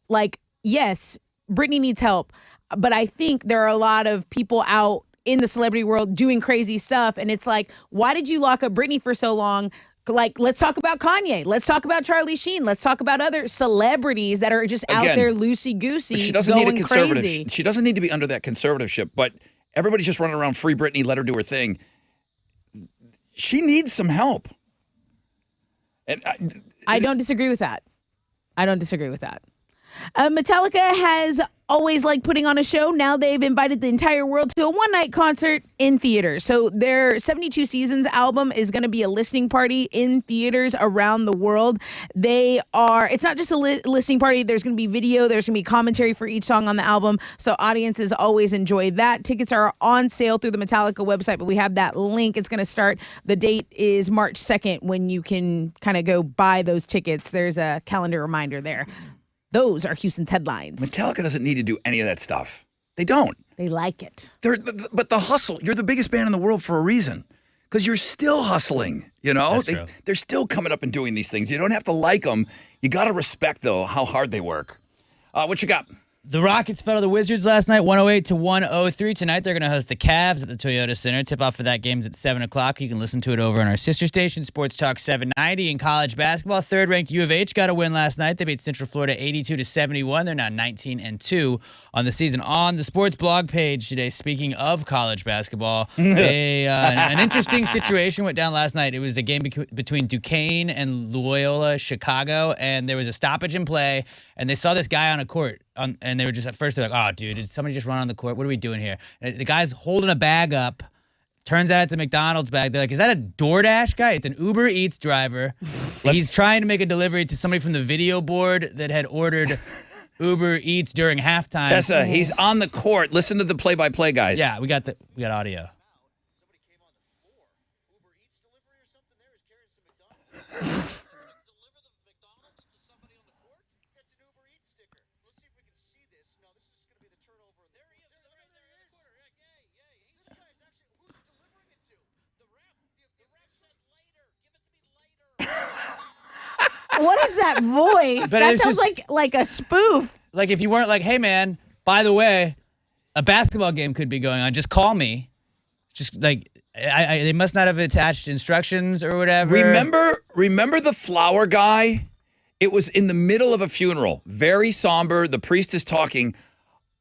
S2: like yes, Britney needs help, but I think there are a lot of people out in the celebrity world doing crazy stuff, and it's like, why did you lock up Britney for so long? Like, let's talk about Kanye. Let's talk about Charlie Sheen. Let's talk about other celebrities that are just out there loosey-goosey,
S1: she doesn't
S2: going
S1: need a conservative.
S2: crazy.
S1: She doesn't need to be under that conservativeship, but everybody's just running around free Britney, let her do her thing. She needs some help. And
S2: I don't disagree with that. Metallica has always liked putting on a show. Now they've invited the entire world to a one-night concert in theaters. So their 72 Seasons album is going to be a listening party in theaters around the world. It's not just a listening party. There's going to be video. There's going to be commentary for each song on the album. So audiences always enjoy that. Tickets are on sale through the Metallica website, but we have that link. It's going to start. The date is March 2nd when you can kind of go buy those tickets. There's a calendar reminder there. Those are Houston's headlines.
S1: Metallica doesn't need to do any of that stuff. They don't.
S2: They like it.
S1: But the hustle, you're the biggest band in the world for a reason. Because you're still hustling, you know? They're still coming up and doing these things. You don't have to like them. You got to respect, though, how hard they work. What you got?
S3: The Rockets fell to the Wizards last night, 108-103. Tonight, they're going to host the Cavs at the Toyota Center. Tip-off for that game's at 7 o'clock. You can listen to it over on our sister station, Sports Talk 790. In college basketball, third-ranked U of H got a win last night. They beat Central Florida 82-71. They're now 19-2 on the season. On the sports blog page today, speaking of college basketball, an interesting situation went down last night. It was a game between Duquesne and Loyola Chicago, and there was a stoppage in play, and they saw this guy on a court. And they were just, at first, they're like, oh, dude, did somebody just run on the court? What are we doing here? And the guy's holding a bag up Turns out it's a McDonald's bag. They're like, is that a DoorDash guy? It's an Uber Eats driver. He's trying to make a delivery to somebody from the video board that had ordered Uber Eats during halftime.
S1: Tessa, he's on the court. Listen to the play-by-play guys.
S3: Yeah, we got audio.
S9: What is that voice?
S3: But
S9: that
S3: it's
S9: sounds
S3: just-
S9: like a spoof.
S3: Like if you weren't like, hey man, by the way, a basketball game could be going on. Just call me. Just like they must not have attached instructions or whatever.
S1: Remember the flower guy? It was in the middle of a funeral. Very somber. The priest is talking.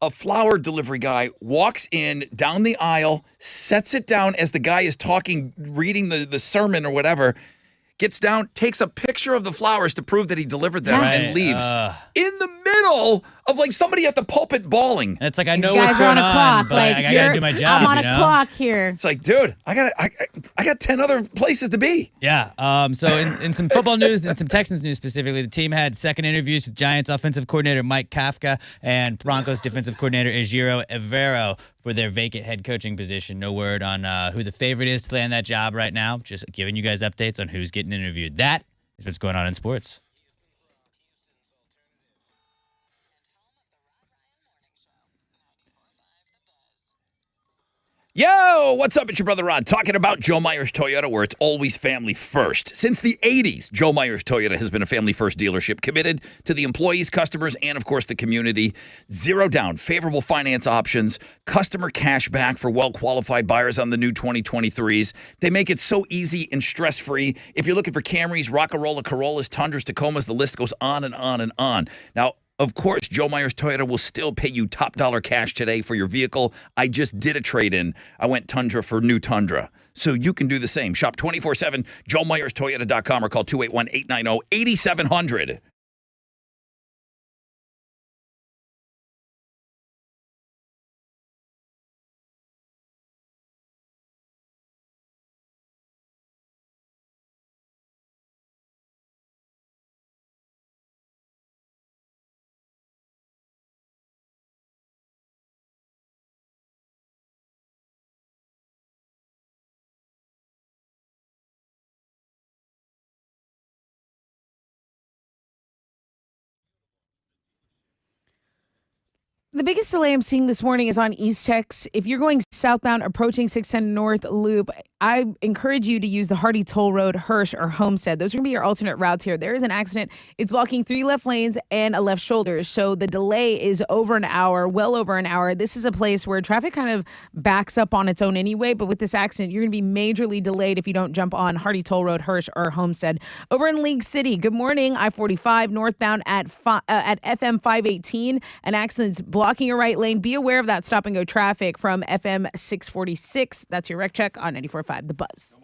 S1: A flower delivery guy walks in down the aisle, sets it down as the guy is talking, reading the sermon or whatever. Gets down, takes a picture of the flowers to prove that he delivered them, and leaves. In the middle of like somebody at the pulpit bawling.
S3: And it's like, I
S9: These
S3: know
S9: guys
S3: what's
S9: are
S3: going
S9: on a clock.
S3: but
S9: Like,
S3: I gotta do my job.
S9: I'm on
S3: you
S9: a
S3: know?
S9: clock here.
S1: It's like, dude, I got 10 other places to be.
S3: Yeah. So in some football news and some Texans news specifically, the team had second interviews with Giants offensive coordinator Mike Kafka and Broncos defensive coordinator Ejiro Evero for their vacant head coaching position. No word on who the favorite is to land that job right now. Just giving you guys updates on who's getting interviewed. That is what's going on in sports.
S1: Yo, what's up? It's your brother Ron talking about Joe Myers Toyota, where it's always family first. Since the 80s, Joe Myers Toyota has been a family first dealership committed to the employees, customers, and of course the community. Zero down, favorable finance options, customer cash back for well-qualified buyers on the new 2023s. They make it so easy and stress-free. If you're looking for Camrys, Rockarola, Corollas, Tundras, Tacomas, the list goes on and on and on. Now, of course, Joe Myers Toyota will still pay you top dollar cash today for your vehicle. I just did a trade-in. I went Tundra for new Tundra. So you can do the same. Shop 24/7, JoeMyersToyota.com or call 281-890-8700.
S2: The biggest delay I'm seeing this morning is on East Tex. If you're going southbound approaching 610 North Loop, I encourage you to use the Hardy Toll Road, Hirsch, or Homestead. Those are going to be your alternate routes here. There is an accident. It's blocking 3 left lanes and a left shoulder. So the delay is over an hour, well over an hour. This is a place where traffic kind of backs up on its own anyway. But with this accident, you're going to be majorly delayed if you don't jump on Hardy Toll Road, Hirsch, or Homestead. Over in League City, good morning. I-45 northbound at FM 518. An accident's blocking your right lane. Be aware of that stop and go traffic from FM 646. That's your wreck check on 94.5 The Buzz.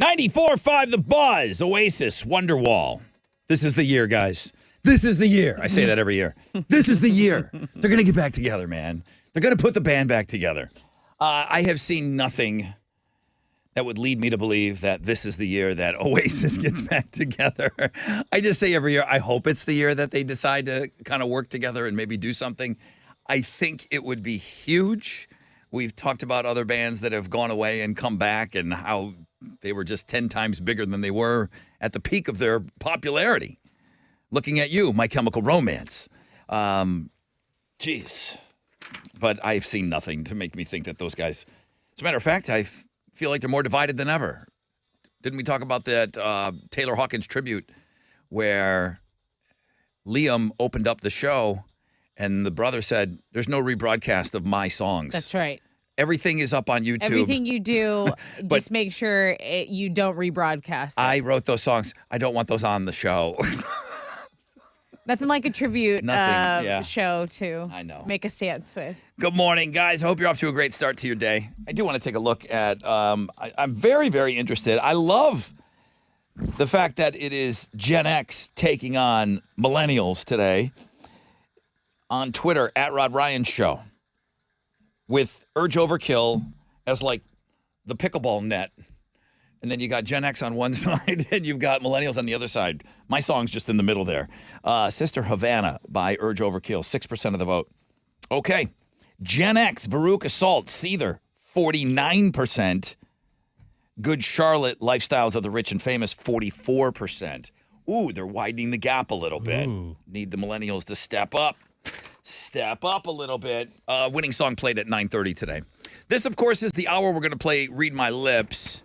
S1: 94.5 The Buzz, Oasis, Wonderwall. This is the year, guys. This is the year. I say that every year. This is the year. They're going to get back together, man. They're going to put the band back together. I have seen nothing that would lead me to believe that this is the year that Oasis gets back together. I just say every year, I hope it's the year that they decide to kind of work together and maybe do something. I think it would be huge. We've talked about other bands that have gone away and come back and how they were just 10 times bigger than they were at the peak of their popularity. Looking at you, My Chemical Romance. Jeez. But I've seen nothing to make me think that those guys... As a matter of fact, I feel like they're more divided than ever. Didn't we talk about that Taylor Hawkins tribute where Liam opened up the show and the brother said, there's no rebroadcast of my songs.
S2: That's right.
S1: Everything is up on YouTube.
S2: Everything you do, just make sure you don't rebroadcast it.
S1: I wrote those songs. I don't want those on the show.
S2: Nothing like a tribute show to make a stance with.
S1: Good morning, guys. I hope you're off to a great start to your day. I do want to take a look at, I'm very, very interested. I love the fact that it is Gen X taking on millennials today on Twitter, @RodRyanShow, with Urge Overkill as like the pickleball net. And then you got Gen X on one side and you've got millennials on the other side. My song's just in the middle there. Sister Havana by Urge Overkill, 6% of the vote. Okay. Gen X, Varuk Assault, Seether, 49%. Good Charlotte, Lifestyles of the Rich and Famous, 44%. Ooh, they're widening the gap a little bit. Need the millennials to step up. Step up a little bit. Winning song played at 9:30 today. This, of course, is the hour we're going to play Read My Lips.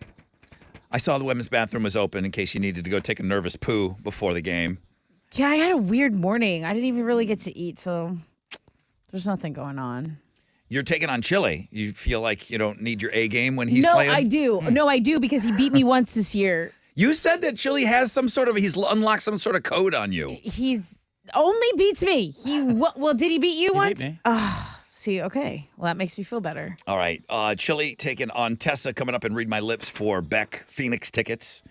S1: I saw the women's bathroom was open in case you needed to go take a nervous poo before the game.
S2: Yeah, I had a weird morning. I didn't even really get to eat, so there's nothing going on.
S1: You're taking on Chile. You feel like you don't need your A game when he's playing?
S2: No, I do. No, I do because he beat me once this year.
S1: You said that Chile has he's unlocked some sort of code on you.
S2: He's only beats me. Well, did he beat you once?
S3: Beat me.
S2: See, okay. Well, that makes me feel better.
S1: All right. Chile taking on Tessa coming up and Read My Lips for Beck Phoenix tickets.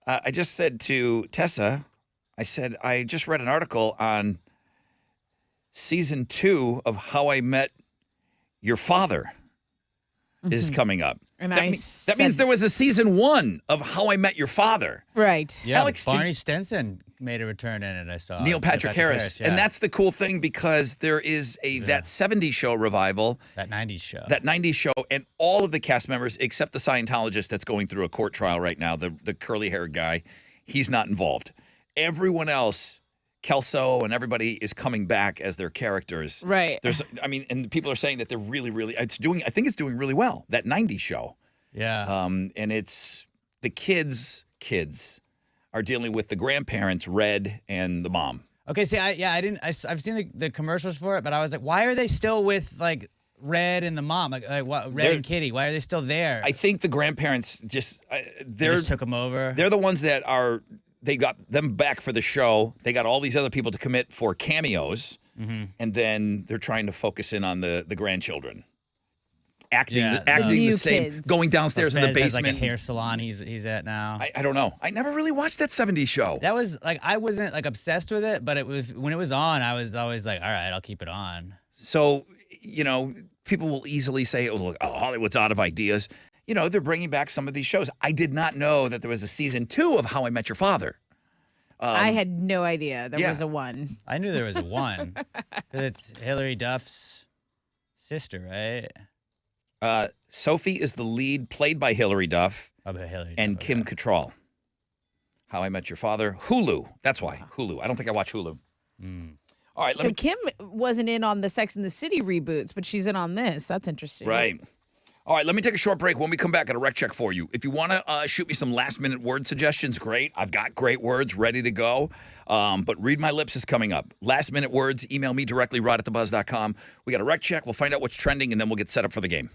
S1: I just said to Tessa, I just read an article on season 2 of How I Met Your Father is coming up.
S2: And
S1: that means there was a season 1 of How I Met Your Father.
S2: Right.
S3: Yeah,
S1: Alex,
S3: Barney Stinson made a return in it, I saw.
S1: Neil Patrick Harris.
S3: Yeah.
S1: And that's the cool thing because there is That 70s show revival.
S3: That 90s show.
S1: That 90s show. And all of the cast members, except the Scientologist that's going through a court trial right now, the curly-haired guy, he's not involved. Everyone else, Kelso and everybody is coming back as their characters.
S2: Right.
S1: And people are saying that they're really, really, I think it's doing really well, that 90s show.
S3: Yeah.
S1: And it's the kids are dealing with the grandparents, Red and the mom.
S3: Okay, see, I've seen the commercials for it, but I was like, why are they still with like Red and the mom, like what, Red and Kitty? Why are they still there?
S1: I think the grandparents they
S3: just took them over.
S1: They're the ones that they got them back for the show. They got all these other people to commit for cameos, and then they're trying to focus in on the grandchildren. Acting the same,
S2: kids.
S1: going downstairs in the
S3: Fez
S1: basement.
S3: has like a hair salon he's at now.
S1: I don't know. I never really watched that 70s show.
S3: That was like, I wasn't like obsessed with it, but it was when it was on, I was always like, all right, I'll keep it on.
S1: So, people will easily say, oh, look, Hollywood's out of ideas. They're bringing back some of these shows. I did not know that there was a season 2 of How I Met Your Father.
S2: I had no idea there was a 1.
S3: I knew there was a 1. It's Hillary Duff's sister, right?
S1: Sophie is the lead, played by Hillary Duff and Kim Cattrall. How I Met Your Father. Hulu. That's why. Hulu. I don't think I watch Hulu. All right.
S2: So Kim wasn't in on the Sex and the City reboots, but she's in on this. That's interesting.
S1: Right. All right, let me take a short break. When we come back, I got a rec check for you. If you want to shoot me some last-minute word suggestions, great. I've got great words ready to go. But Read My Lips is coming up. Last-minute words, email me directly, rod@thebuzz.com. We got a rec check. We'll find out what's trending, and then we'll get set up for the game.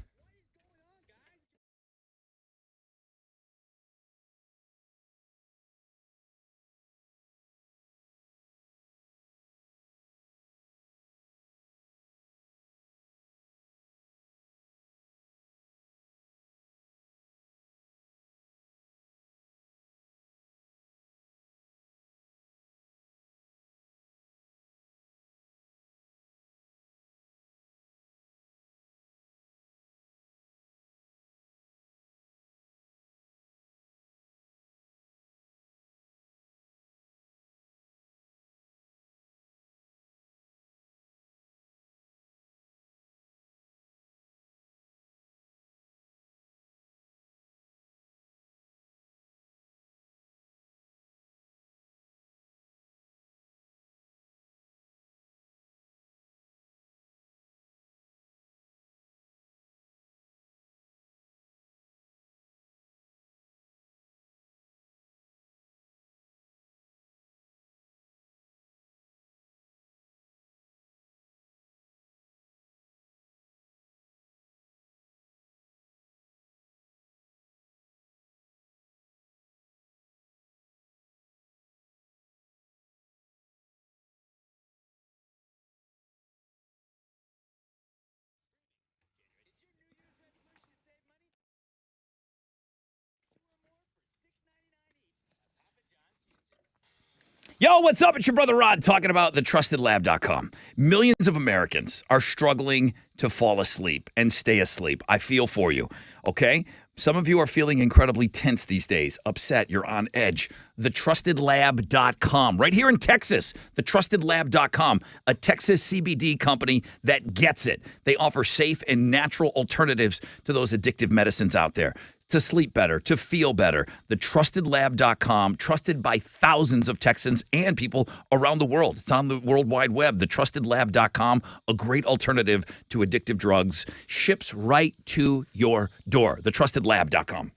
S1: Yo, what's up? It's your brother Rod talking about thetrustedlab.com. Millions of Americans are struggling to fall asleep and stay asleep. I feel for you, okay? Some of you are feeling incredibly tense these days, upset, you're on edge. Thetrustedlab.com, right here in Texas. Thetrustedlab.com, a Texas CBD company that gets it. They offer safe and natural alternatives to those addictive medicines out there. To sleep better, to feel better. Thetrustedlab.com, trusted by thousands of Texans and people around the world. It's on the World Wide Web. Thetrustedlab.com, a great alternative to addictive drugs, ships right to your door. Thetrustedlab.com.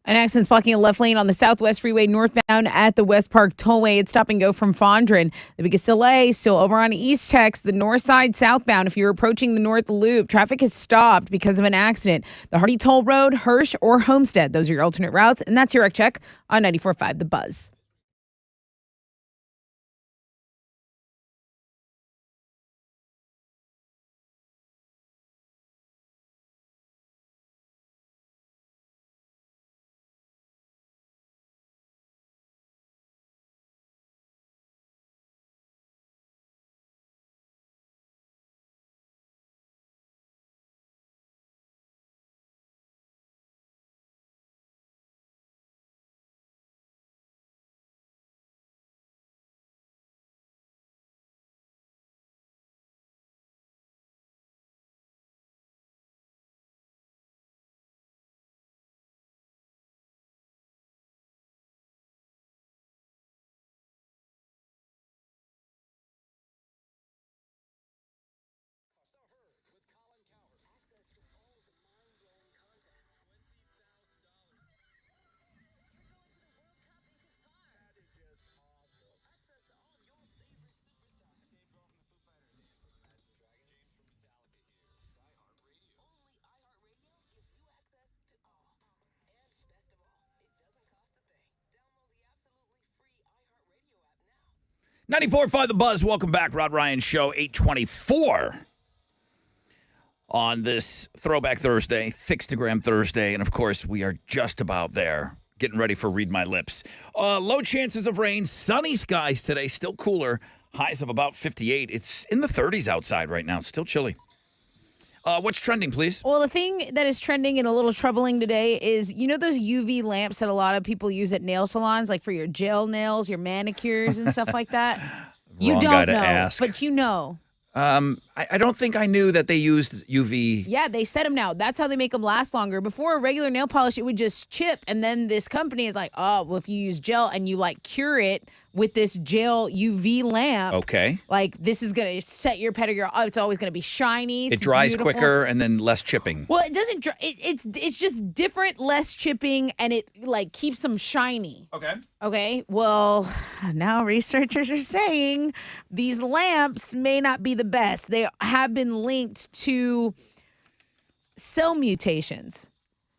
S2: An accident's blocking a left lane on the Southwest Freeway northbound at the West Park Tollway. It's stop and go from Fondren. The biggest delay still over on East Tex, the north side southbound. If you're approaching the North Loop, traffic is stopped because of an accident. The Hardy Toll Road, Hirsch, or Homestead. Those are your alternate routes. And that's your Wreck Check on 94.5 The Buzz.
S1: .94.5 The Buzz. Welcome back. Rod Ryan Show, 824 on this Throwback Thursday, Thickstagram Thursday. And, of course, we are just about there, getting ready for Read My Lips. Low chances of rain, sunny skies today, still cooler, highs of about 58. It's in the 30s outside right now. It's still chilly. What's trending, please?
S2: Well, the thing that is trending and a little troubling today is, you know those UV lamps that a lot of people use at nail salons, like for your gel nails, your manicures and stuff like that? You
S1: Wrong
S2: don't
S1: guy to
S2: know,
S1: ask.
S2: but you know.
S1: I don't think I knew that they used UV.
S2: Yeah, they set them now. That's how they make them last longer. Before a regular nail polish, it would just chip. And then this company is like, oh, well, if you use gel and you like cure it with this gel UV lamp,
S1: Okay.
S2: like this is going to set your pedicure. Oh, it's always going to be shiny.
S1: It
S2: It's
S1: dries
S2: beautiful.
S1: quicker and then less chipping.
S2: Well, it doesn't. It's just different, less chipping, and it like keeps them shiny.
S1: Okay.
S2: Okay. Well, now researchers are saying these lamps may not be the best. They have been linked to cell mutations.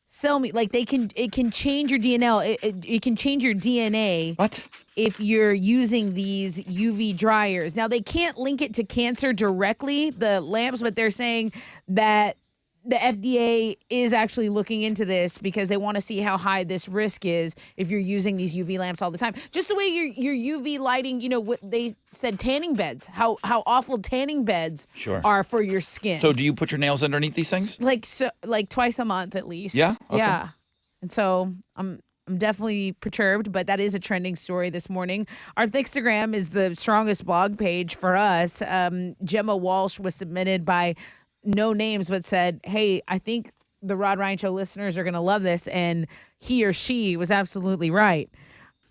S2: It can change your DNA. It can change your DNA.
S1: What?
S2: If you're using these UV dryers. Now, they can't link it to cancer directly, the lamps, but they're saying that the FDA is actually looking into this because they want to see how high this risk is if you're using these UV lamps all the time. Just the way your UV lighting, you know, what they said tanning beds, how awful tanning beds
S1: Sure.
S2: are for your skin.
S1: So do you put your nails underneath these things?
S2: Like twice a month at least.
S1: Yeah? Okay.
S2: Yeah. And so I'm definitely perturbed, but that is a trending story this morning. Our Thickstagram is the strongest blog page for us. Gemma Walsh was submitted by no names, but said, hey, I think the Rod Ryan Show listeners are going to love this. And he or she was absolutely right.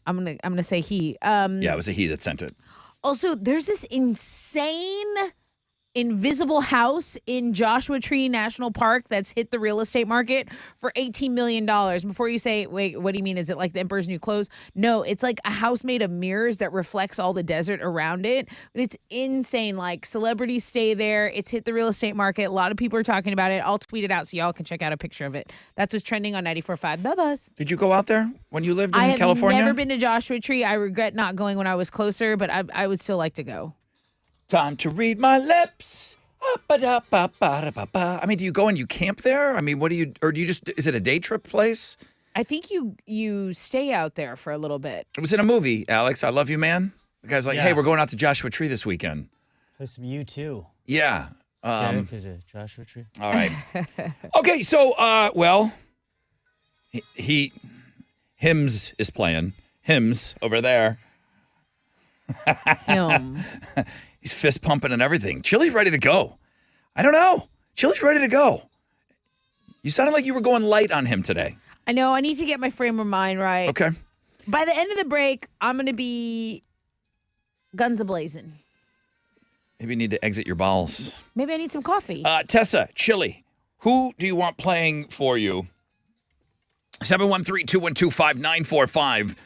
S2: I'm going to say he.
S1: Yeah, it was a he that sent it.
S2: Also, there's this insane invisible house in Joshua Tree National Park that's hit the real estate market for $18 million. Before you say, wait, what do you mean? Is it like the Emperor's New Clothes? No, it's like a house made of mirrors that reflects all the desert around it. But it's insane. Like celebrities stay there. It's hit the real estate market. A lot of people are talking about it. I'll tweet it out so y'all can check out a picture of it. That's what's trending on 94.5 The Buzz.
S1: Did you go out there when you lived in
S2: I have
S1: California?
S2: never been to Joshua Tree. I regret not going when I was closer, but I would still like to go.
S1: Time to read my lips. I mean, do you go and you camp there? I mean, what do you, or do you just, is it a day trip place?
S2: I think you stay out there for a little bit.
S1: It was in a movie, Alex. I Love You, Man. The guy's like,
S3: Yeah.
S1: hey, we're going out to Joshua Tree this weekend.
S3: Play some U2.
S1: Yeah.
S3: Because of Joshua Tree.
S1: All right. Okay, so, well, Hims is playing. Hims over there.
S2: Him.
S1: He's fist pumping and everything. Chili's ready to go. I don't know. Chili's ready to go. You sounded like you were going light on him today.
S2: I know. I need to get my frame of mind right.
S1: Okay.
S2: By the end of the break, I'm going to be guns a-blazing.
S1: Maybe you need to exit your bowels.
S2: Maybe I need some coffee.
S1: Tessa, Chili, who do you want playing for you 713-212-5945.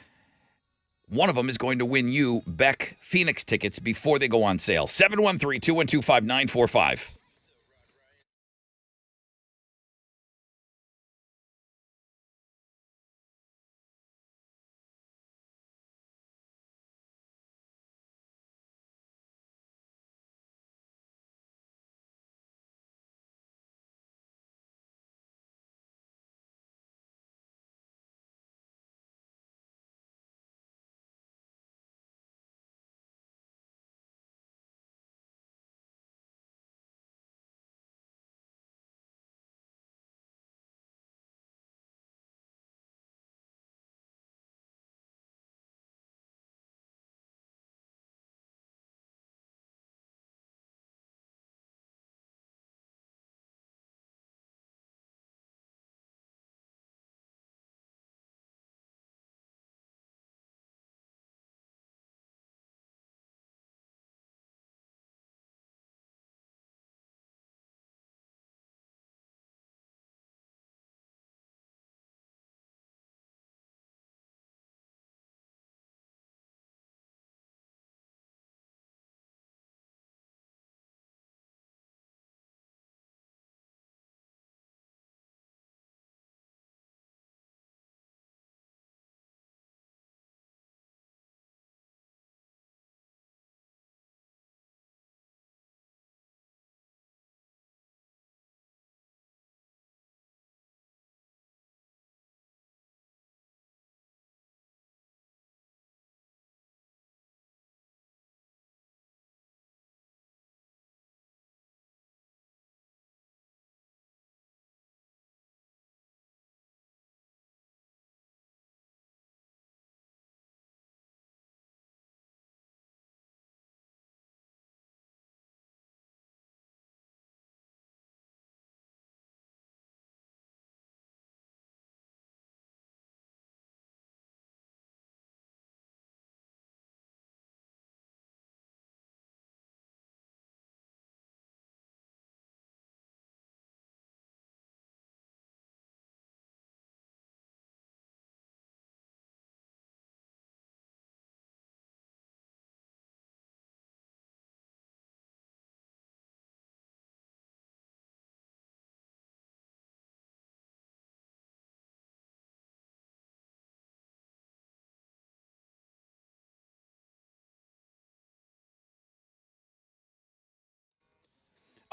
S1: One of them is going to win you Beck Phoenix tickets before they go on sale. 713-212-5945.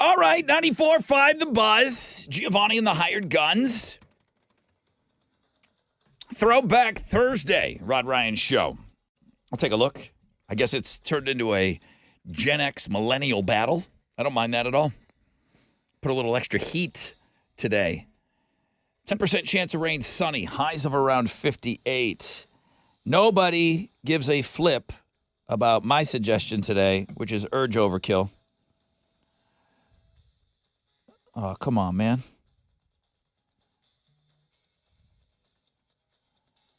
S1: All right, 94.5 The Buzz. Giovanni and the Hired Guns. Throwback Thursday, Rod Ryan Show. I'll take a look. I guess it's turned into a Gen X millennial battle. I don't mind that at all. Put a little extra heat today. 10% chance of rain, sunny. Highs of around 58. Nobody gives a flip about my suggestion today, which is urge overkill. Oh, come on, man.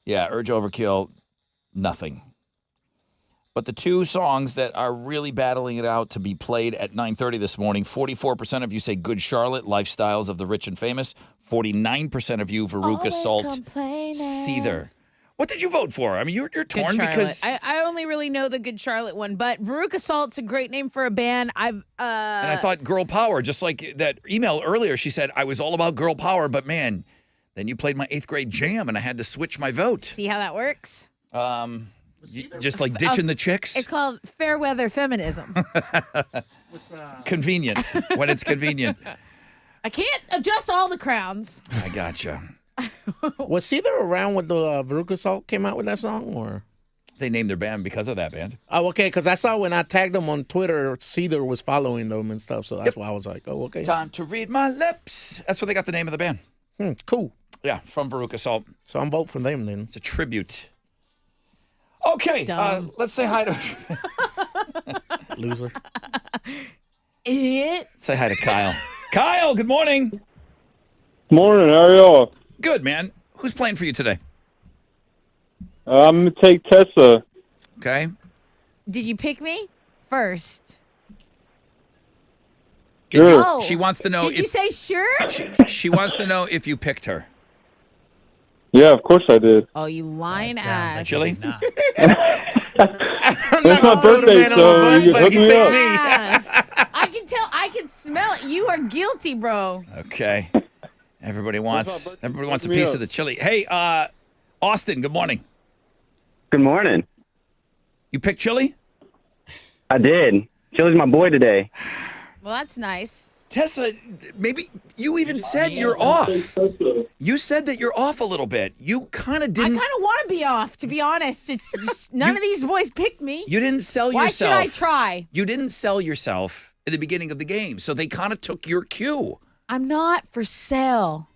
S1: Yeah, urge overkill, nothing. But the two songs that are really battling it out to be played at 9:30 this morning, 44% of you say Good Charlotte, Lifestyles of the Rich and Famous. 49% of you, Veruca Salt, Seether. What did you vote for? I mean, you're torn because
S2: I only really know the Good Charlotte one, but Veruca Salt's a great name for a band.
S1: And I thought girl power, just like that email earlier, she said I was all about girl power, but man, then you played my 8th grade jam and I had to switch my vote.
S2: See how that works?
S1: Just like ditching the chicks.
S2: It's called fair weather feminism.
S1: Convenient when it's convenient.
S2: I can't adjust all the crowns.
S1: I gotcha.
S11: Was Seether around when the Veruca Salt came out with that song, or
S1: they named their band because of that band?
S11: Oh, okay. Because I saw when I tagged them on Twitter, Seether was following them and stuff. So that's why I was like, oh, okay.
S1: Time to read my lips. That's where they got the name of the band.
S11: Cool.
S1: Yeah, from Veruca Salt.
S11: So I'm voting for them then.
S1: It's a tribute. Okay, let's say hi to
S11: loser.
S2: Idiot.
S1: Say hi to Kyle. Kyle, good morning.
S12: Morning, how are y'all?
S1: Good, man. Who's playing for you today?
S12: I'm going to take Tessa.
S1: Okay.
S2: Did you pick me first?
S12: Sure.
S2: Oh,
S1: she wants to know
S2: Did you say sure?
S1: She wants to know if you picked her.
S12: Yeah, of course I did.
S2: Oh, you lying ass.
S1: Chili?
S12: It's my birthday, so you can hook me up.
S2: Ass. I can smell it. You are guilty, bro.
S1: Okay. Everybody wants a
S12: me
S1: piece
S12: up.
S1: of the chili. Hey, Austin, good morning.
S10: Good morning.
S1: You picked chili?
S10: I did. Chili's my boy today.
S2: Well, that's nice.
S1: Tessa, maybe you even said you're off. You said that you're off a little bit. You kind of
S2: I
S1: didn't.
S2: kind of want to be off, to be honest. It's just, none of these boys picked me.
S1: You didn't sell
S2: Why
S1: yourself.
S2: should I try?
S1: You didn't sell yourself at the beginning of the game, so they kind of took your cue.
S2: I'm not for sale.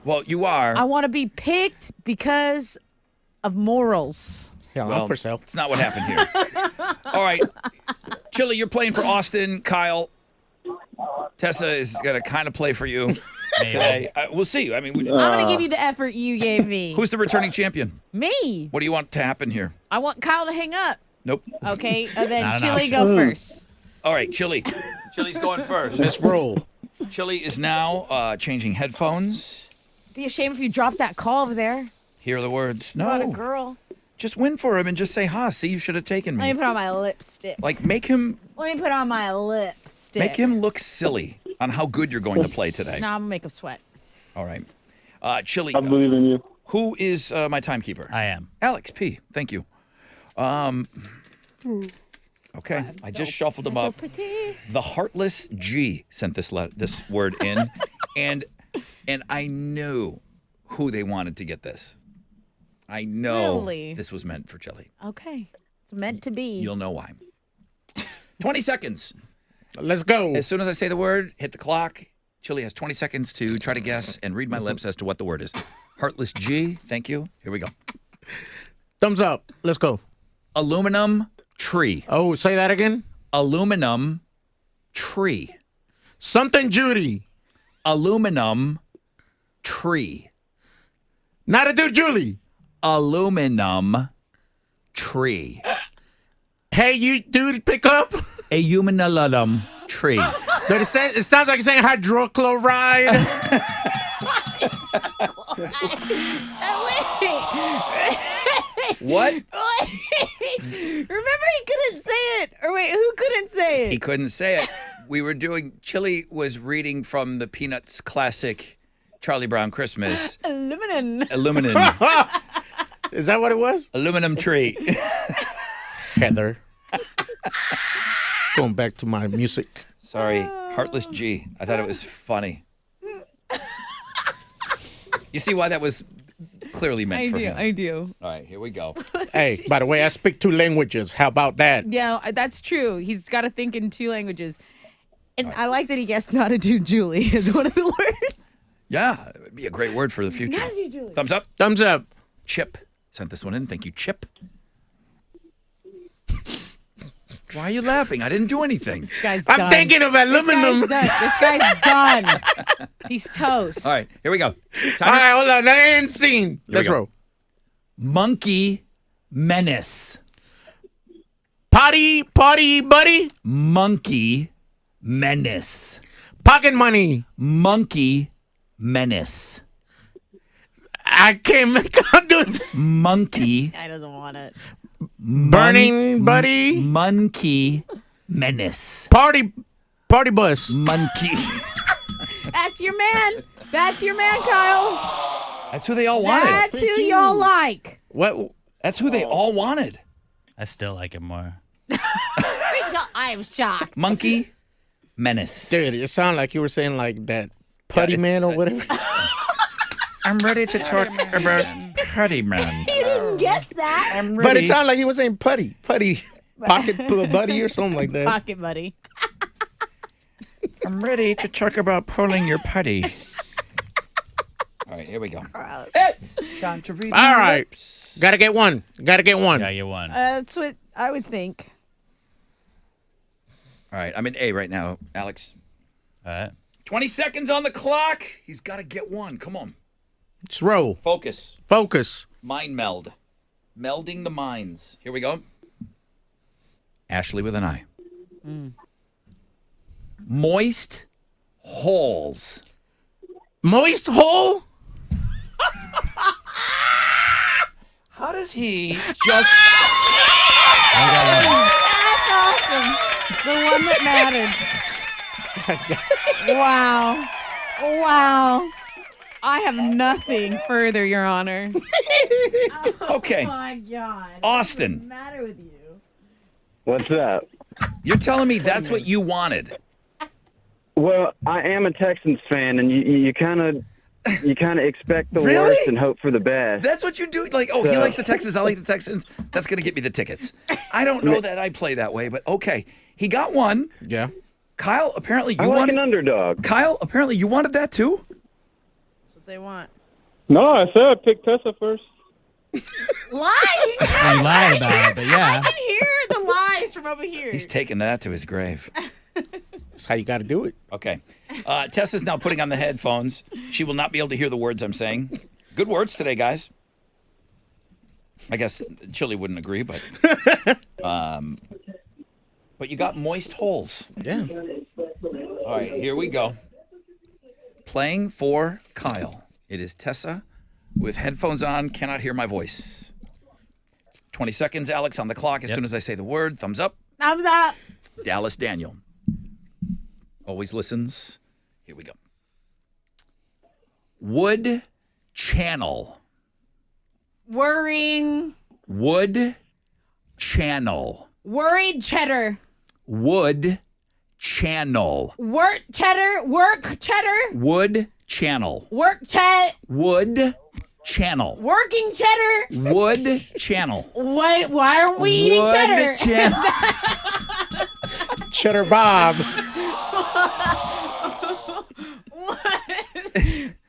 S1: Well, you are.
S2: I want to be picked because of morals.
S11: Yeah,
S1: Well,
S11: I'm for sale.
S1: It's not what happened here. All right. Chili, you're playing for Austin. Kyle, Tessa is going to kind of play for you today. We'll see. I mean,
S2: I'm going to give you the effort you gave me.
S1: who's the returning champion?
S2: Me.
S1: What do you want to happen here?
S2: I want Kyle to hang up.
S1: Nope.
S2: Okay, and then
S3: Not an
S2: Chili
S3: option.
S2: go first.
S1: All right, Chili. Chili's going first.
S11: Let's roll.
S1: Chili is now changing headphones.
S2: Be a shame if you dropped that call over there.
S1: Hear the words.
S2: What a
S1: No.
S2: girl.
S1: Just win for him and just say, ha, see, you should have taken
S2: Let me
S1: me.
S2: put on my lipstick.
S1: Like, make him
S2: Lipstick.
S1: look silly on how good you're going to play today.
S2: No, I'm going to make him sweat.
S1: All right. Chili,
S12: I believe in you.
S1: who is my timekeeper?
S3: I am.
S1: Alex P. Thank you. Okay, I just shuffled them
S2: So
S1: up.
S2: pretty.
S1: The Heartless G sent this word in, and I knew who they wanted to get this. I know
S2: Really?
S1: this was meant for Chili.
S2: Okay. It's meant to be.
S1: You'll know why. 20 seconds.
S11: Let's go.
S1: As soon as I say the word, hit the clock. Chili has 20 seconds to try to guess and read my lips as to what the word is. Heartless G, thank you. Here we go.
S11: Thumbs up. Let's go.
S1: Aluminum tree.
S11: Oh, say that again.
S1: Aluminum tree.
S11: Something Judy.
S1: Aluminum tree.
S11: Not a dude, Julie.
S1: Aluminum tree.
S11: Hey, you dude, pick up.
S1: Aluminum tree.
S11: But it sounds like you're saying hydrochloride.
S1: What?
S2: Remember he couldn't say it. Or wait, who couldn't say it?
S1: He couldn't say it. We were doing, Chili was reading from the Peanuts classic Charlie Brown Christmas.
S2: Aluminum.
S1: Aluminum.
S11: Is that what it was?
S1: Aluminum tree.
S11: Heather. Going back to my music.
S1: Sorry, Heartless G. I thought it was funny. You see why that was clearly meant for him.
S2: I do.
S1: All right, here we go.
S11: Hey, by the way, I speak 2 languages. How about that?
S2: Yeah, that's true. He's got to think in 2 languages. And I like that he guessed not a dude, Julie, is one of the words.
S1: Yeah, it would be a great word for the future.
S2: Not a dude, Julie.
S1: Thumbs up.
S11: Thumbs up.
S1: Chip sent this one in. Thank you, Chip. Why are you laughing? I didn't do anything.
S2: This guy's
S11: I'm
S2: done.
S11: thinking of aluminum.
S2: This guy's done. He's toast.
S1: All right, here we go.
S11: All right, hold on. That ain't seen. Let's
S1: go.
S11: roll.
S1: Monkey menace.
S11: Potty, buddy.
S1: Monkey menace.
S11: Pocket money.
S1: Monkey menace.
S11: I can't make out do it.
S1: Monkey.
S2: Guy doesn't want it.
S11: Burning buddy.
S1: Monkey menace.
S11: Party bus.
S1: Monkey.
S2: That's your man. That's your man, Kyle.
S1: That's who they all wanted.
S2: That's who y'all like.
S11: What?
S1: That's who they all wanted.
S3: I still like it more.
S2: I'm shocked.
S1: Monkey menace.
S11: Dude, it sounded like you were saying like that putty man or whatever.
S1: I'm ready to talk about Putty Man.
S2: You didn't guess that.
S1: I'm ready.
S11: But it sounded like he was saying putty. Pocket buddy or something like that.
S2: Pocket buddy.
S1: I'm ready to talk about pulling your putty. All right, here we go. It's time to read.
S11: All right. Gotta get one.
S3: Yeah, you won.
S2: That's what I would think.
S1: All right, I'm in A right now, Alex.
S3: All right.
S1: 20 seconds on the clock. He's got to get one. Come on.
S11: Let's roll.
S1: Focus.
S11: Focus.
S1: Mind meld. Melding the minds. Here we go. Ashley with an I. Moist holes.
S11: Moist hole?
S1: How does he just...
S9: That's awesome. The one that mattered. Wow. Wow. I have nothing further, Your Honor.
S1: Okay.
S9: Oh, my God.
S1: Austin.
S9: What's the matter with you?
S10: What's up?
S1: You're telling me that's what you wanted?
S10: Well, I am a Texans fan, and you kind of expect the
S1: Really?
S10: worst and hope for the best.
S1: That's what you do? Like, he likes the Texans, I like the Texans. That's going to get me the tickets. I don't know that I play that way, but okay. He got one.
S11: Yeah.
S1: Kyle, apparently you
S10: I like
S1: wanted...
S10: an underdog.
S1: Kyle, apparently you wanted that too?
S9: That's what they want.
S12: No, I said I picked Tessa first.
S9: Lying?
S3: You lied about it, but yeah.
S9: I can hear the lies from over here.
S1: He's taking that to his grave.
S11: That's how you got to do it.
S1: Okay. Tessa's now putting on the headphones. She will not be able to hear the words I'm saying. Good words today, guys. I guess Chili wouldn't agree, but you got moist holes.
S11: Yeah.
S1: All right, here we go. Playing for Kyle. It is Tessa with headphones on, cannot hear my voice. 20 seconds, Alex, on the clock. As soon as I say the word, thumbs up.
S9: Thumbs up.
S1: Dallas Daniel. Always listens. Here we go. Wood channel.
S9: Worrying.
S1: Wood channel.
S9: Worried cheddar.
S1: Wood channel.
S9: Work cheddar. Work cheddar.
S1: Wood channel.
S9: Work chat.
S1: Wood channel.
S9: Working cheddar.
S1: Wood channel.
S9: What? Why aren't we eating
S1: Wood
S9: cheddar?
S1: channel.
S11: Cheddar Bob.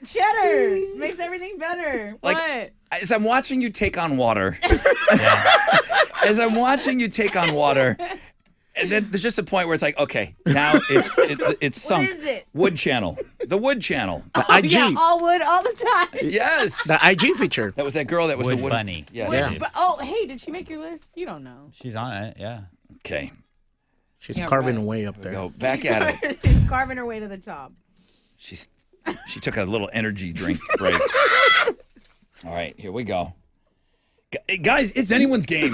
S9: Cheddar makes everything better.
S1: Like,
S9: what?
S1: As I'm watching you take on water, and then there's just a point where it's like, okay, now it's sunk.
S9: What is it?
S1: Wood channel. The wood channel.
S11: The IG.
S9: Yeah, all wood all the time.
S1: Yes.
S11: The IG feature.
S1: That was that girl that was
S3: Wood
S1: the wood
S3: bunny.
S1: Yeah.
S11: Yeah.
S9: But, oh, hey, did she make your list? You don't know.
S3: She's on it, yeah.
S1: Okay.
S11: She's
S9: Yeah,
S11: carving
S9: right.
S11: away up there.
S1: Go back at it.
S9: Carving her way to the top.
S1: She took a little energy drink break. All right, here we go. Guys, it's anyone's game.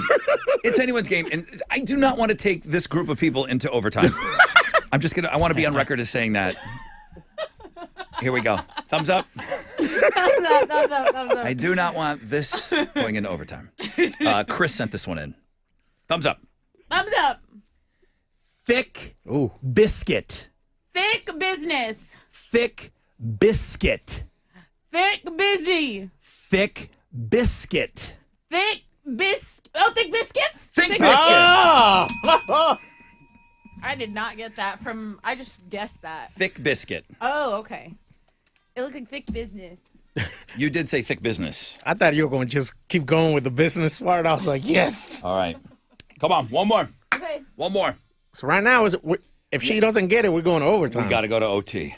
S1: It's anyone's game. And I do not want to take this group of people into overtime. I want to be on record as saying that. Here we go. Thumbs up.
S9: Thumbs up, thumbs up, thumbs up.
S1: I do not want this going into overtime. Chris sent this one in. Thumbs up.
S9: Thumbs up.
S1: Thick
S11: Ooh.
S1: biscuit.
S9: Thick business.
S1: Thick biscuit.
S9: Thick busy.
S1: Thick biscuit.
S9: Thick biscuits?
S1: Thick biscuit.
S11: Ah!
S9: I did not get that from, I just guessed that.
S1: Thick biscuit.
S9: Oh, okay. It looked like thick business.
S1: You did say thick business.
S11: I thought you were going to just keep going with the business part. I was like, yes.
S1: All right. Come on. One more.
S9: Okay.
S1: One more.
S11: So right now, if she doesn't get it, we're going to overtime.
S1: We got to go to OT.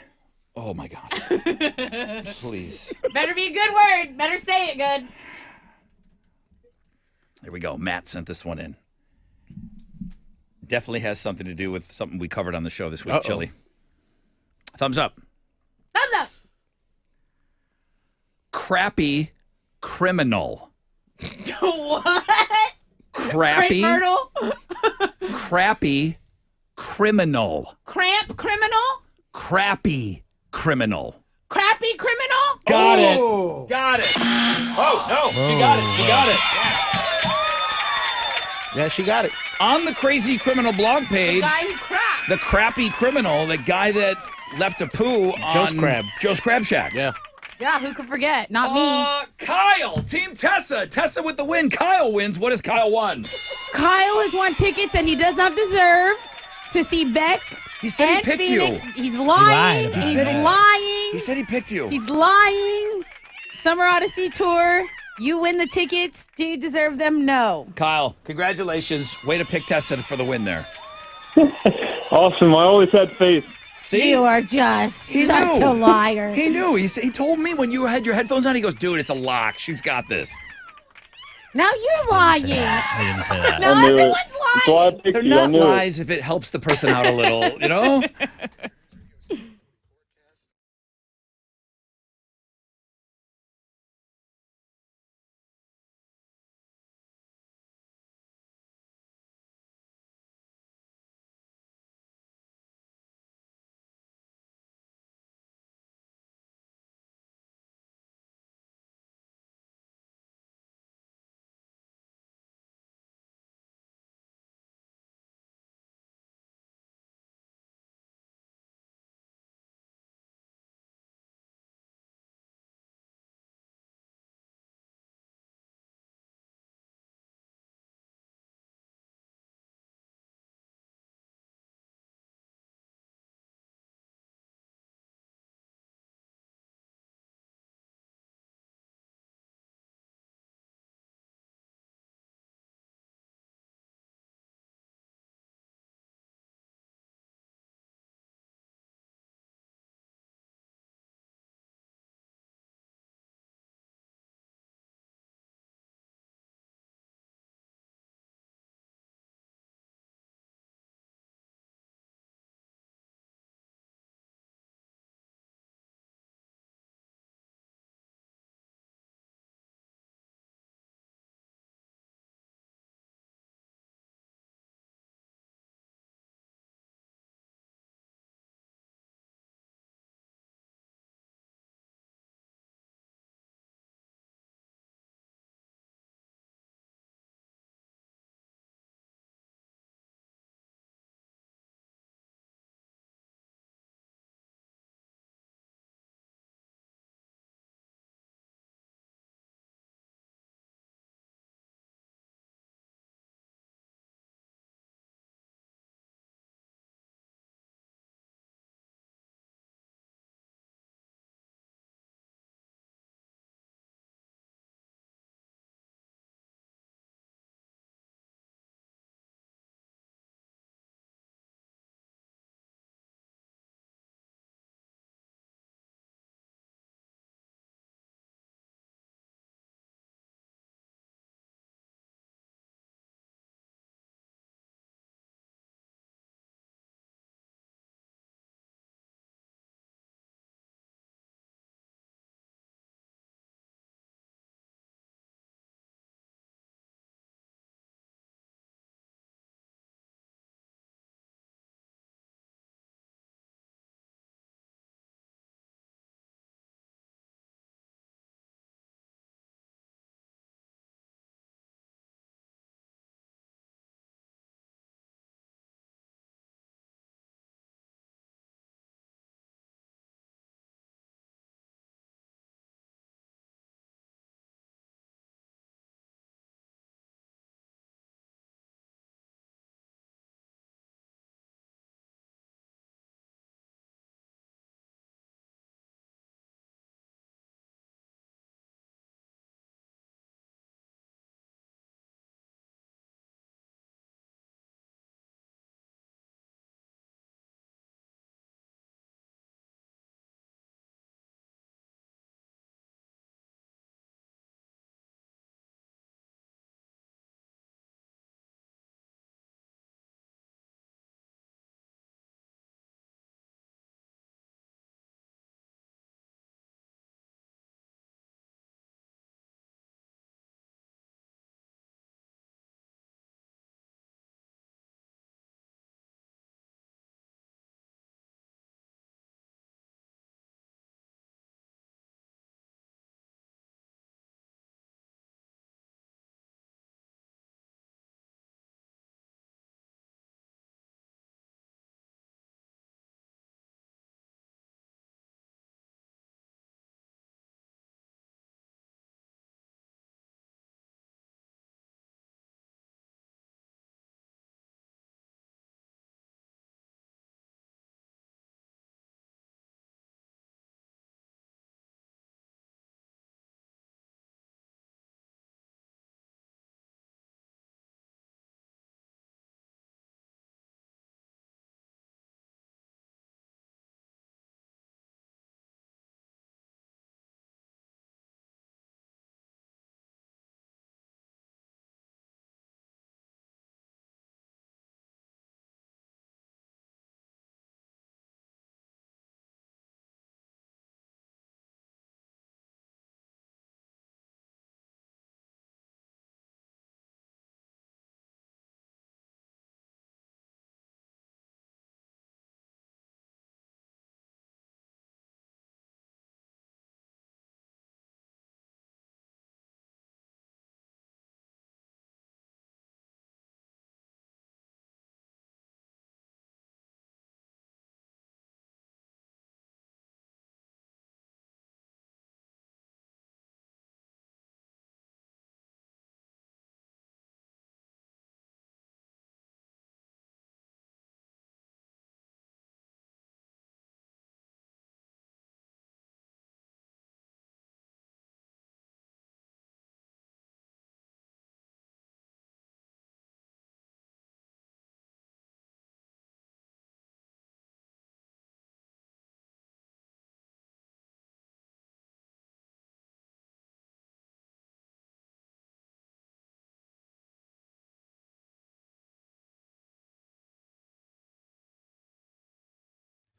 S1: Oh, my God. Please.
S9: Better be a good word. Better say it good.
S1: Here we go. Matt sent this one in. Definitely has something to do with something we covered on the show this week, Chili. Thumbs up.
S9: Thumbs up.
S1: Crappy criminal.
S9: What?
S1: Crappy.
S9: Myrtle?
S1: Crappy criminal.
S9: Cramp criminal?
S1: Crappy criminal.
S9: Crappy criminal?
S1: Got it. Got it. Oh, no. She got it. She got it.
S11: Yeah, she got it.
S1: On the Crazy Criminal blog page,
S9: The guy who crapped.
S1: the crappy criminal, the guy that left a poo on Joe's Crab Shack.
S11: Yeah.
S9: Yeah, who could forget? Not me.
S1: Kyle, Team Tessa. Tessa with the win. Kyle wins. What has Kyle won?
S9: Kyle has won tickets that he does not deserve to see Beck.
S1: He said he
S9: and
S1: picked
S9: Phoenix.
S1: you.
S9: He's lying.
S3: He
S9: He's
S1: said he-
S9: lying.
S1: He said he picked you.
S9: He's lying. Summer Odyssey Tour. You win the tickets. Do you deserve them? No.
S1: Kyle, congratulations. Way to pick Tessa for the win there.
S12: Awesome. I always had faith.
S1: See?
S9: You are just
S1: He
S9: such
S1: knew.
S9: a liar.
S1: He knew. He told me when you had your headphones on, he goes, dude, it's a lock. She's got this.
S9: Now you're lying.
S3: I didn't say that.
S9: Now
S12: I knew it.
S9: everyone's
S12: That's why I
S9: lying.
S12: picked
S1: They're
S12: you. I
S1: not
S12: knew it.
S1: lies if it helps the person out a little, you know?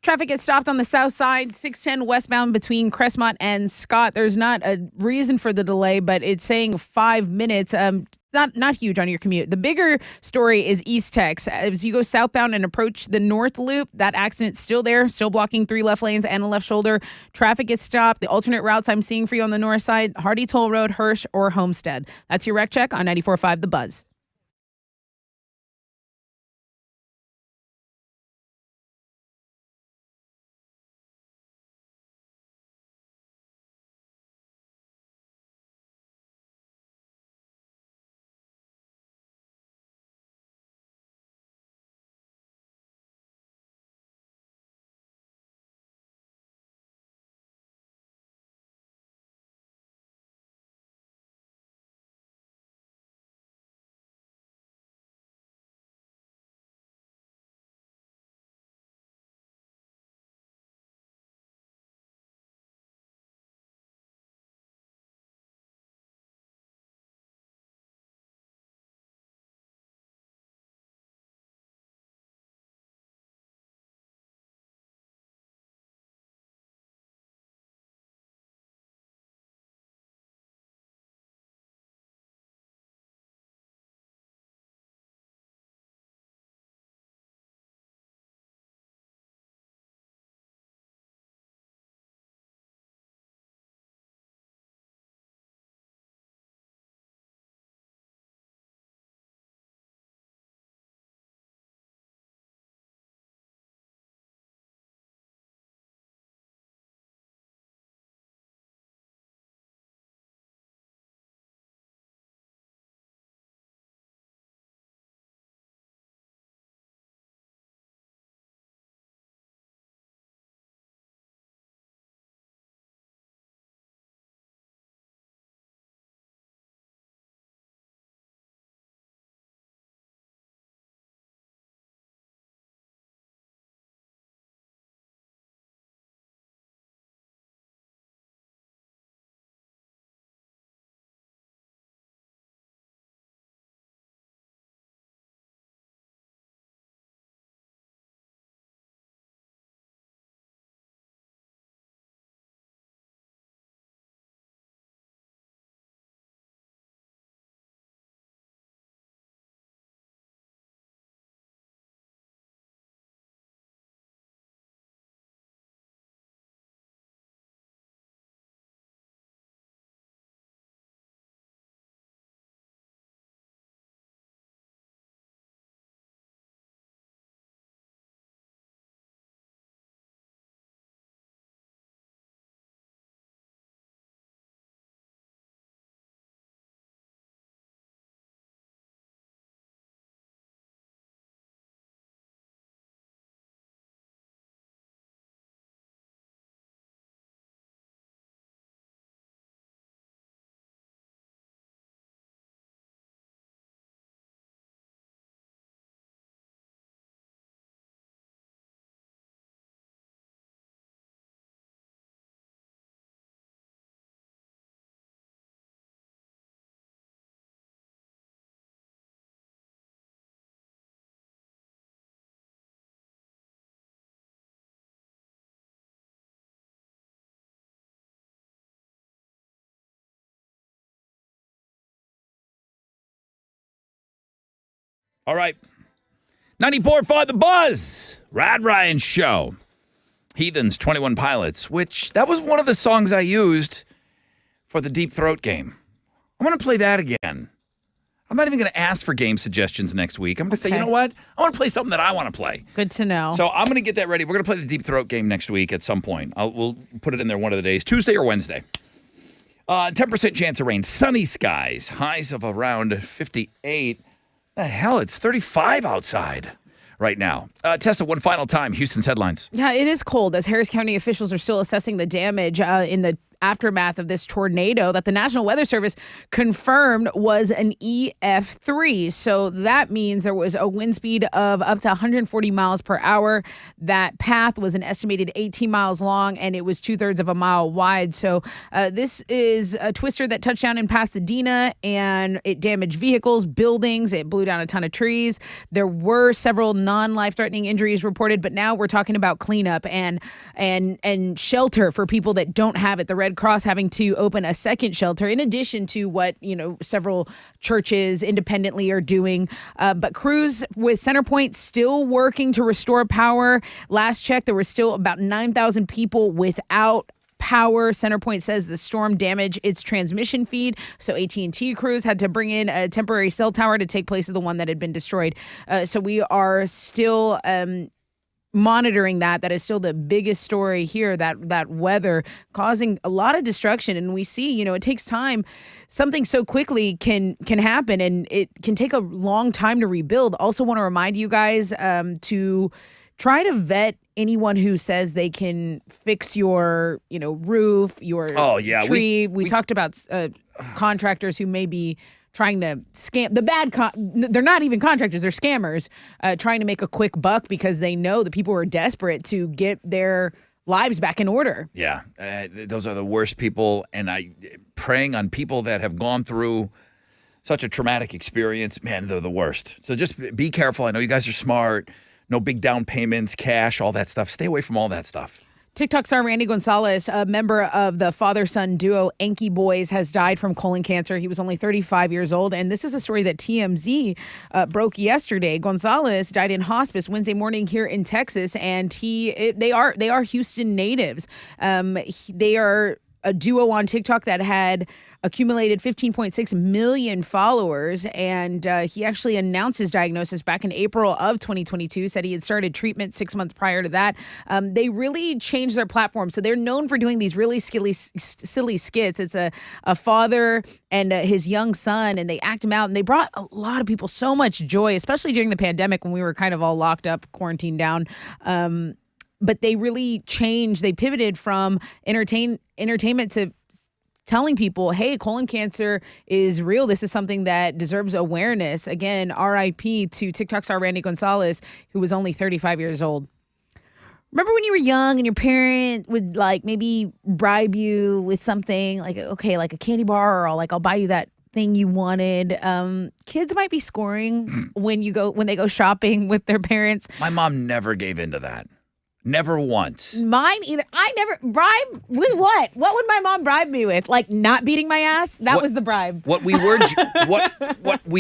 S2: Traffic is stopped on the south side, 610 westbound between Crestmont and Scott. There's not a reason for the delay, but it's saying 5 minutes. Not huge on your commute. The bigger story is East Tex. As you go southbound and approach the North Loop, that accident's still there, still blocking 3 left lanes and a left shoulder. Traffic is stopped. The alternate routes I'm seeing for you on the north side, Hardy Toll Road, Hirsch, or Homestead. That's your wreck check on 94.5 The Buzz.
S1: All right. 94.5 The Buzz. Rad Ryan Show. Heathens, 21 Pilots, which that was one of the songs I used for the Deep Throat game. I'm going to play that again. I'm not even going to ask for game suggestions next week. I'm going to say, you know what? I want to play something that I want to play.
S2: Good to know.
S1: So I'm going to get that ready. We're going to play the Deep Throat game next week at some point. We'll put it in there one of the days, Tuesday or Wednesday. 10% chance of rain, sunny skies, highs of around 58. The hell, it's 35 outside right now. Tessa, one final time, Houston's headlines.
S2: Yeah, it is cold as Harris County officials are still assessing the damage in the aftermath of this tornado that the National Weather Service confirmed was an EF3. So that means there was a wind speed of up to 140 miles per hour. That path was an estimated 18 miles long, and it was 2/3 of a mile wide. So this is a twister that touched down in Pasadena, and it damaged vehicles, buildings. It blew down a ton of trees. There were several non-life-threatening injuries reported, but now we're talking about cleanup and shelter for people that don't have it. The Red Cross having to open a second shelter in addition to what, several churches independently are doing. But crews with CenterPoint still working to restore power. Last check, there were still about 9,000 people without power. CenterPoint says the storm damaged its transmission feed, so AT&T crews had to bring in a temporary cell tower to take place of the one that had been destroyed. So we are still monitoring that. That is still the biggest story here, that weather causing a lot of destruction. And we see, it takes time. Something so quickly can happen, and it can take a long time to rebuild. Also want to remind you guys to try to vet anyone who says they can fix your, roof, your tree. We talked about contractors who may be trying to scam they're not even contractors, they're scammers, trying to make a quick buck because they know that people are desperate to get their lives back in order.
S1: Yeah, those are the worst people, and preying on people that have gone through such a traumatic experience, man, they're the worst. So just be careful. I know you guys are smart. No big down payments, cash, all that stuff. Stay away from all that stuff.
S2: TikTok star Randy Gonzalez, a member of the father-son duo Enki Boys, has died from colon cancer. He was only 35 years old, and this is a story that TMZ broke yesterday. Gonzalez died in hospice Wednesday morning here in Texas, and they are Houston natives. They are a duo on TikTok that had accumulated 15.6 million followers, and he actually announced his diagnosis back in April of 2022, said he had started treatment 6 months prior to that. They really changed their platform, so they're known for doing these really silly skits. It's a father and his young son, and they act them out, and they brought a lot of people so much joy, especially during the pandemic when we were kind of all locked up, quarantined down. But they really changed. They pivoted from entertainment to telling people, hey, colon cancer is real. This is something that deserves awareness. Again, RIP to TikTok star Randy Gonzalez, who was only 35 years old. Remember when you were young and your parent would maybe bribe you with something like a candy bar, or I'll buy you that thing you wanted. Kids might be scoring when they go shopping with their parents.
S1: My mom never gave into that. Never once.
S2: Mine either. I never bribe with what? What would my mom bribe me with? Like not beating my ass? That was the bribe.
S1: What we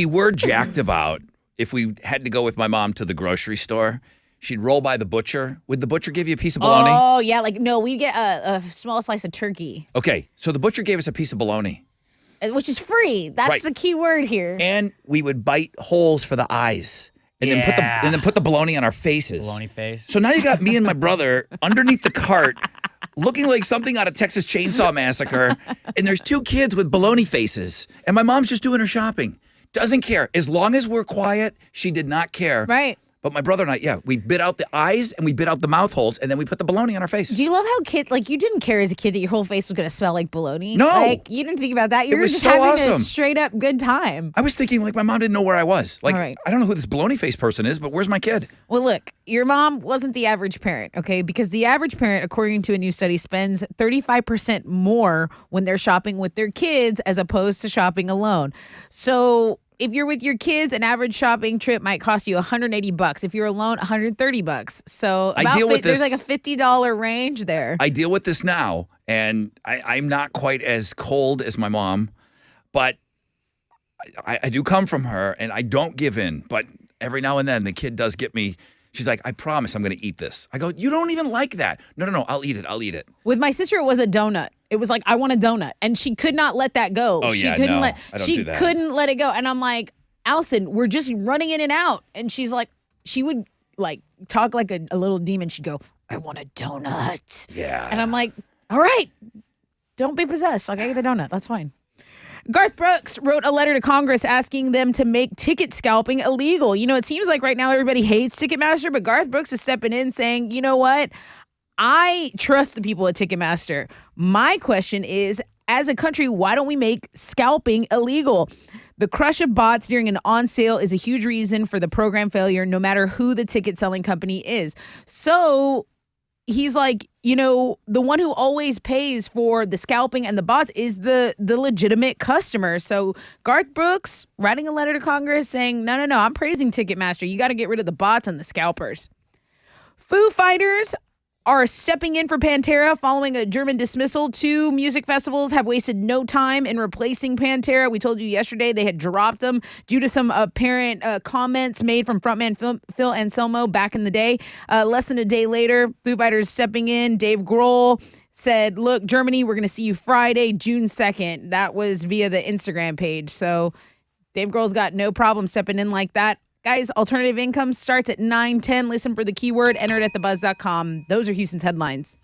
S1: were jacked about, if we had to go with my mom to the grocery store, she'd roll by the butcher. Would the butcher give you a piece of bologna?
S2: Oh yeah, no, we'd get a small slice of turkey.
S1: Okay, so the butcher gave us a piece of bologna,
S2: which is free. That's
S1: right.
S2: The key word here.
S1: And we would bite holes for the eyes. And then put the bologna on our faces.
S3: Bologna face.
S1: So now you got me and my brother underneath the cart, looking like something out of Texas Chainsaw Massacre, and there's two kids with bologna faces, and my mom's just doing her shopping. Doesn't care. As long as we're quiet, she did not care.
S2: Right.
S1: But my brother and I, we bit out the eyes and we bit out the mouth holes, and then we put the bologna on our face.
S2: Do you love how you didn't care as a kid that your whole face was going to smell like bologna?
S1: No.
S2: You didn't think about that. You were
S1: was
S2: just
S1: so
S2: having
S1: awesome.
S2: a straight up good time.
S1: I was thinking my mom didn't know where I was.
S2: All right.
S1: I don't know who this bologna face person is, but where's my kid?
S2: Well, look, your mom wasn't the average parent, okay? Because the average parent, according to a new study, spends 35% more when they're shopping with their kids as opposed to shopping alone. So if you're with your kids, an average shopping trip might cost you $180. If you're alone, $130. So there's like a $50 range there.
S1: I deal with this now, and I'm not quite as cold as my mom, but I do come from her, and I don't give in. But every now and then, the kid does get me. She's like, I promise I'm going to eat this. I go, you don't even like that. No, I'll eat it. With
S2: my sister, it was a donut. It was like, I want a donut. And she could not let that go.
S1: Oh, yeah,
S2: I don't
S1: do that.
S2: Couldn't let it go. And I'm like, Allison, we're just running in and out. And she's like, she would talk like a little demon. She'd go, I want a donut.
S1: Yeah.
S2: And I'm like, all right, don't be possessed. I'll get you the donut. That's fine. Garth Brooks wrote a letter to Congress asking them to make ticket scalping illegal. It seems like right now everybody hates Ticketmaster, but Garth Brooks is stepping in saying, you know what? I trust the people at Ticketmaster. My question is, as a country, why don't we make scalping illegal? The crush of bots during an on sale is a huge reason for the program failure, no matter who the ticket selling company is. So he's like, the one who always pays for the scalping and the bots is the legitimate customer. So Garth Brooks writing a letter to Congress saying, no, I'm praising Ticketmaster. You got to get rid of the bots and the scalpers. Foo Fighters are stepping in for Pantera following a German dismissal. 2 music festivals have wasted no time in replacing Pantera. We told you yesterday they had dropped them due to some apparent comments made from frontman Phil Anselmo back in the day. Less than a day later, Foo Fighters stepping in. Dave Grohl said, look, Germany, we're going to see you Friday, June 2nd. That was via the Instagram page. So Dave Grohl's got no problem stepping in like that. Guys, alternative income starts at 9:10. Listen for the keyword. Enter it at thebuzz.com. Those are Houston's headlines.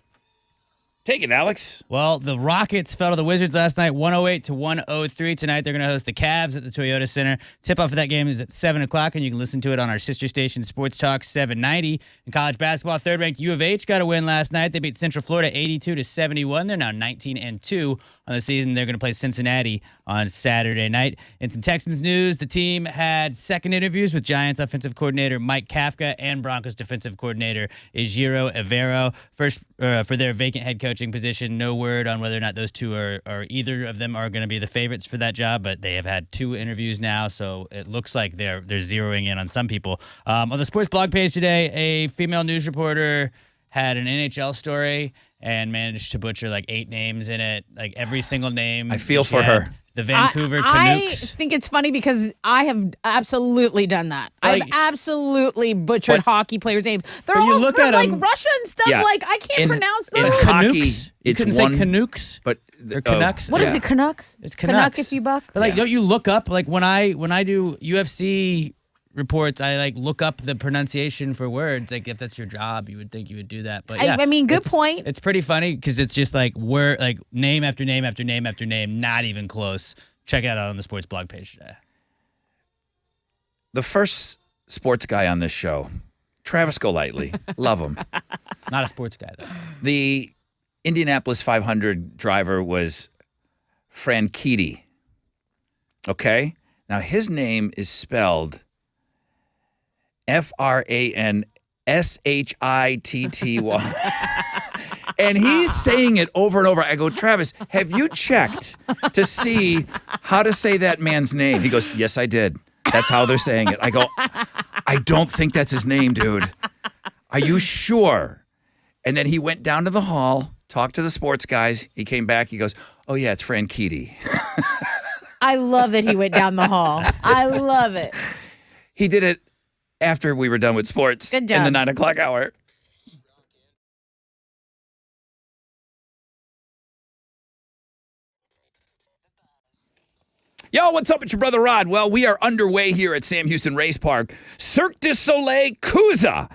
S1: Take it, Alex.
S3: Well, the Rockets fell to the Wizards last night, 108-103. Tonight, they're going to host the Cavs at the Toyota Center. Tip-off of that game is at 7 o'clock, and you can listen to it on our sister station, Sports Talk 790. In college basketball, third-ranked U of H got a win last night. They beat Central Florida 82-71. They're now 19-2 on the season. They're going to play Cincinnati on Saturday night. In some Texans news, the team had second interviews with Giants offensive coordinator Mike Kafka and Broncos defensive coordinator Ejiro Evero. First, for their vacant head coaching position, no word on whether or not those two are either of them are going to be the favorites for that job, but they have had 2 interviews now, so it looks like they're zeroing in on some people. On the sports blog page today, a female news reporter had an NHL story and managed to butcher like 8 names in it, like every single name.
S1: I feel for her.
S3: The Vancouver
S2: I
S3: Canucks.
S2: think it's funny because I have absolutely done that. I've absolutely butchered hockey players' names. They're all
S3: look
S2: from
S3: at
S2: like
S3: 'em-
S2: Russia and stuff.
S1: Yeah.
S2: Like I can't pronounce
S1: In
S2: those.
S1: hockey,
S3: Canucks? You
S1: it's
S3: couldn't
S1: one,
S3: say Canucks?
S1: but
S3: Or Canucks?
S2: What is it, Canucks?
S3: It's
S2: Canuck
S3: Canucks.
S2: if you buck.
S3: But like, don't you look up like when I do UFC reports, I like look up the pronunciation for words. Like if that's your job, you would think you would do that. But yeah,
S2: I mean, good
S3: it's-
S2: point.
S3: It's pretty funny because it's just like word, like name after name after name after name, not even close. Check it out on the sports blog page today.
S1: The first sports guy on this show, Travis Golightly. Love him.
S3: Not a sports guy though.
S1: The Indianapolis 500 driver was Franchitti. Okay? Now his name is spelled Franshitty. And he's saying it over and over. I go, Travis, have you checked to see how to say that man's name? He goes, yes, I did. That's how they're saying it. I go, I don't think that's his name, dude. Are you sure? And then he went down to the hall, talked to the sports guys. He came back. He goes, oh, yeah, it's Franchitti.
S2: I love that he went down the hall. I love it.
S1: He did it after we were done with sports
S2: Good
S1: in
S2: job.
S1: the 9 o'clock hour. Yo, what's up? It's your brother Rod. Well, we are underway here at Sam Houston Race Park. Cirque du Soleil Cusa.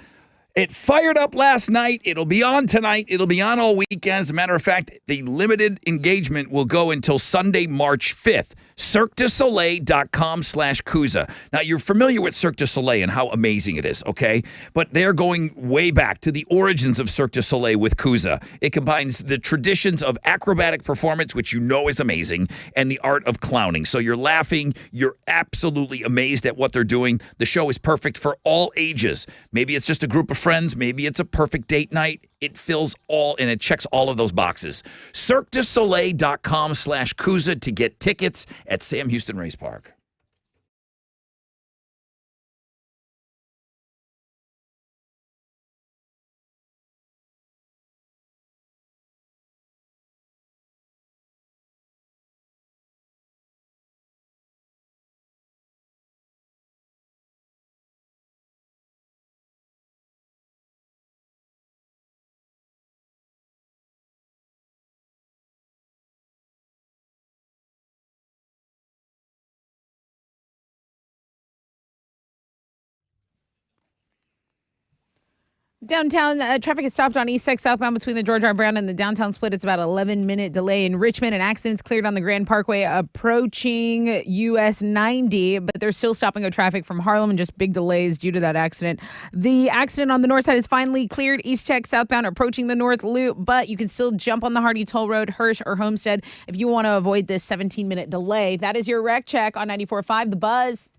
S1: It fired up last night. It'll be on tonight. It'll be on all weekend. As a matter of fact, the limited engagement will go until Sunday, March 5th. CirqueDuSoleil.com/Cusa. Now, you're familiar with Cirque du Soleil and how amazing it is, okay? But they're going way back to the origins of Cirque du Soleil with Cusa. It combines the traditions of acrobatic performance, which you know is amazing, and the art of clowning. So you're laughing. You're absolutely amazed at what they're doing. The show is perfect for all ages. Maybe it's just a group of friends. Maybe it's a perfect date night. It fills all, and it checks all of those boxes. CirqueDuSoleil.com/Cusa to get tickets at Sam Houston Race Park.
S2: Downtown traffic is stopped on East 6 southbound between the George R. Brown and the downtown split. It's about 11-minute delay in Richmond. And accidents cleared on the Grand Parkway approaching US 90, but they're still stopping of traffic from Harlem and just big delays due to that accident. The accident on the north side is finally cleared. East Tech southbound approaching the North Loop, but you can still jump on the Hardy Toll Road, Hirsch or Homestead if you want to avoid this 17-minute delay. That is your wreck check on 94.5 The Buzz.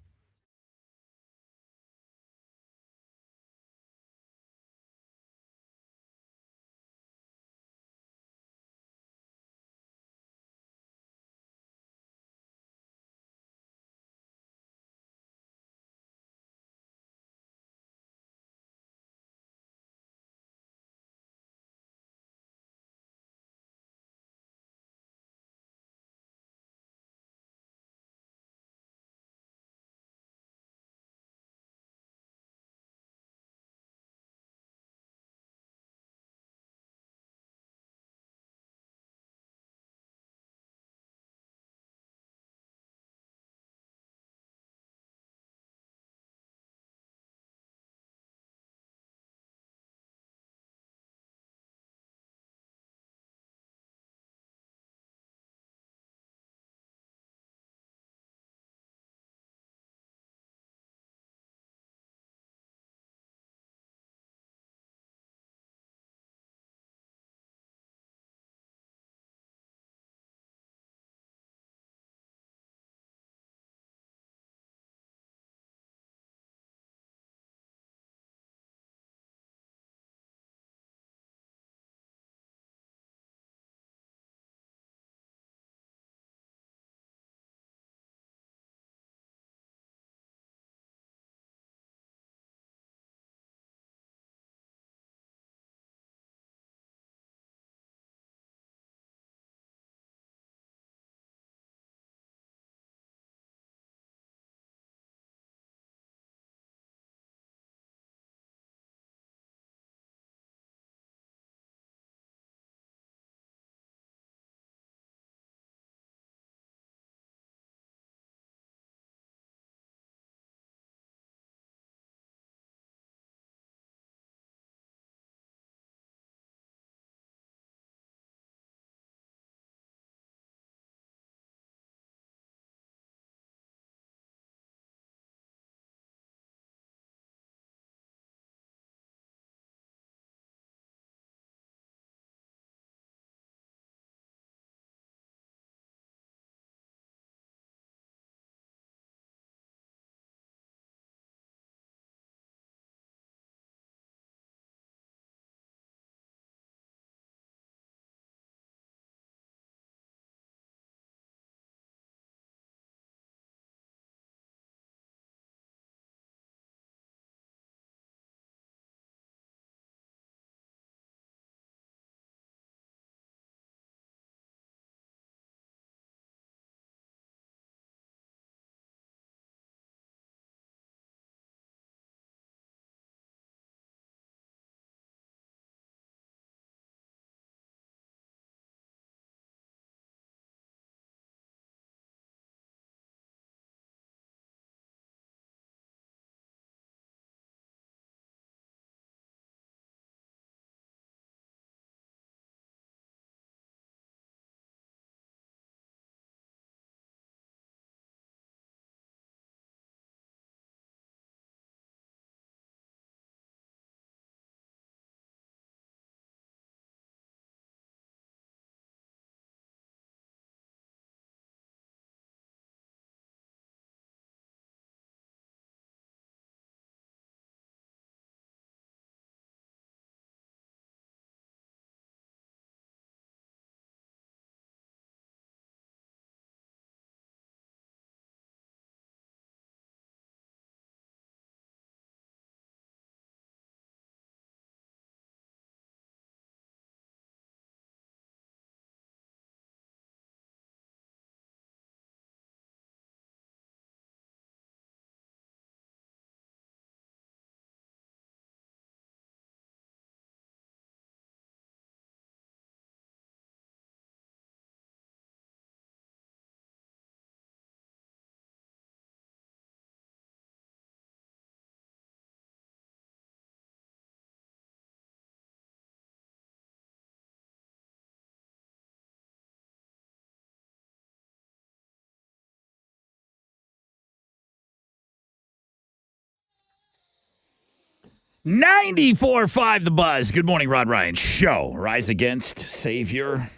S1: 94.5 The Buzz. Good morning, Rod Ryan Show. Rise against Savior.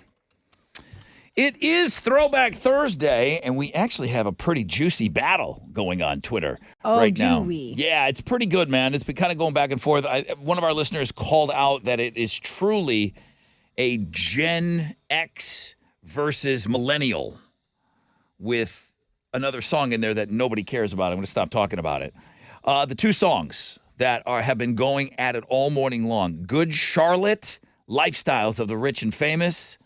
S1: It is Throwback Thursday, and we actually have a pretty juicy battle going on Twitter right now.
S2: Do we?
S1: Yeah, it's pretty good, man. It's been kind of going back and forth. One of our listeners called out that it is truly a Gen X versus millennial with another song in there that nobody cares about. I'm going to stop talking about it. The two songs that have been going at it all morning long. Good Charlotte, Lifestyles of the Rich and Famous,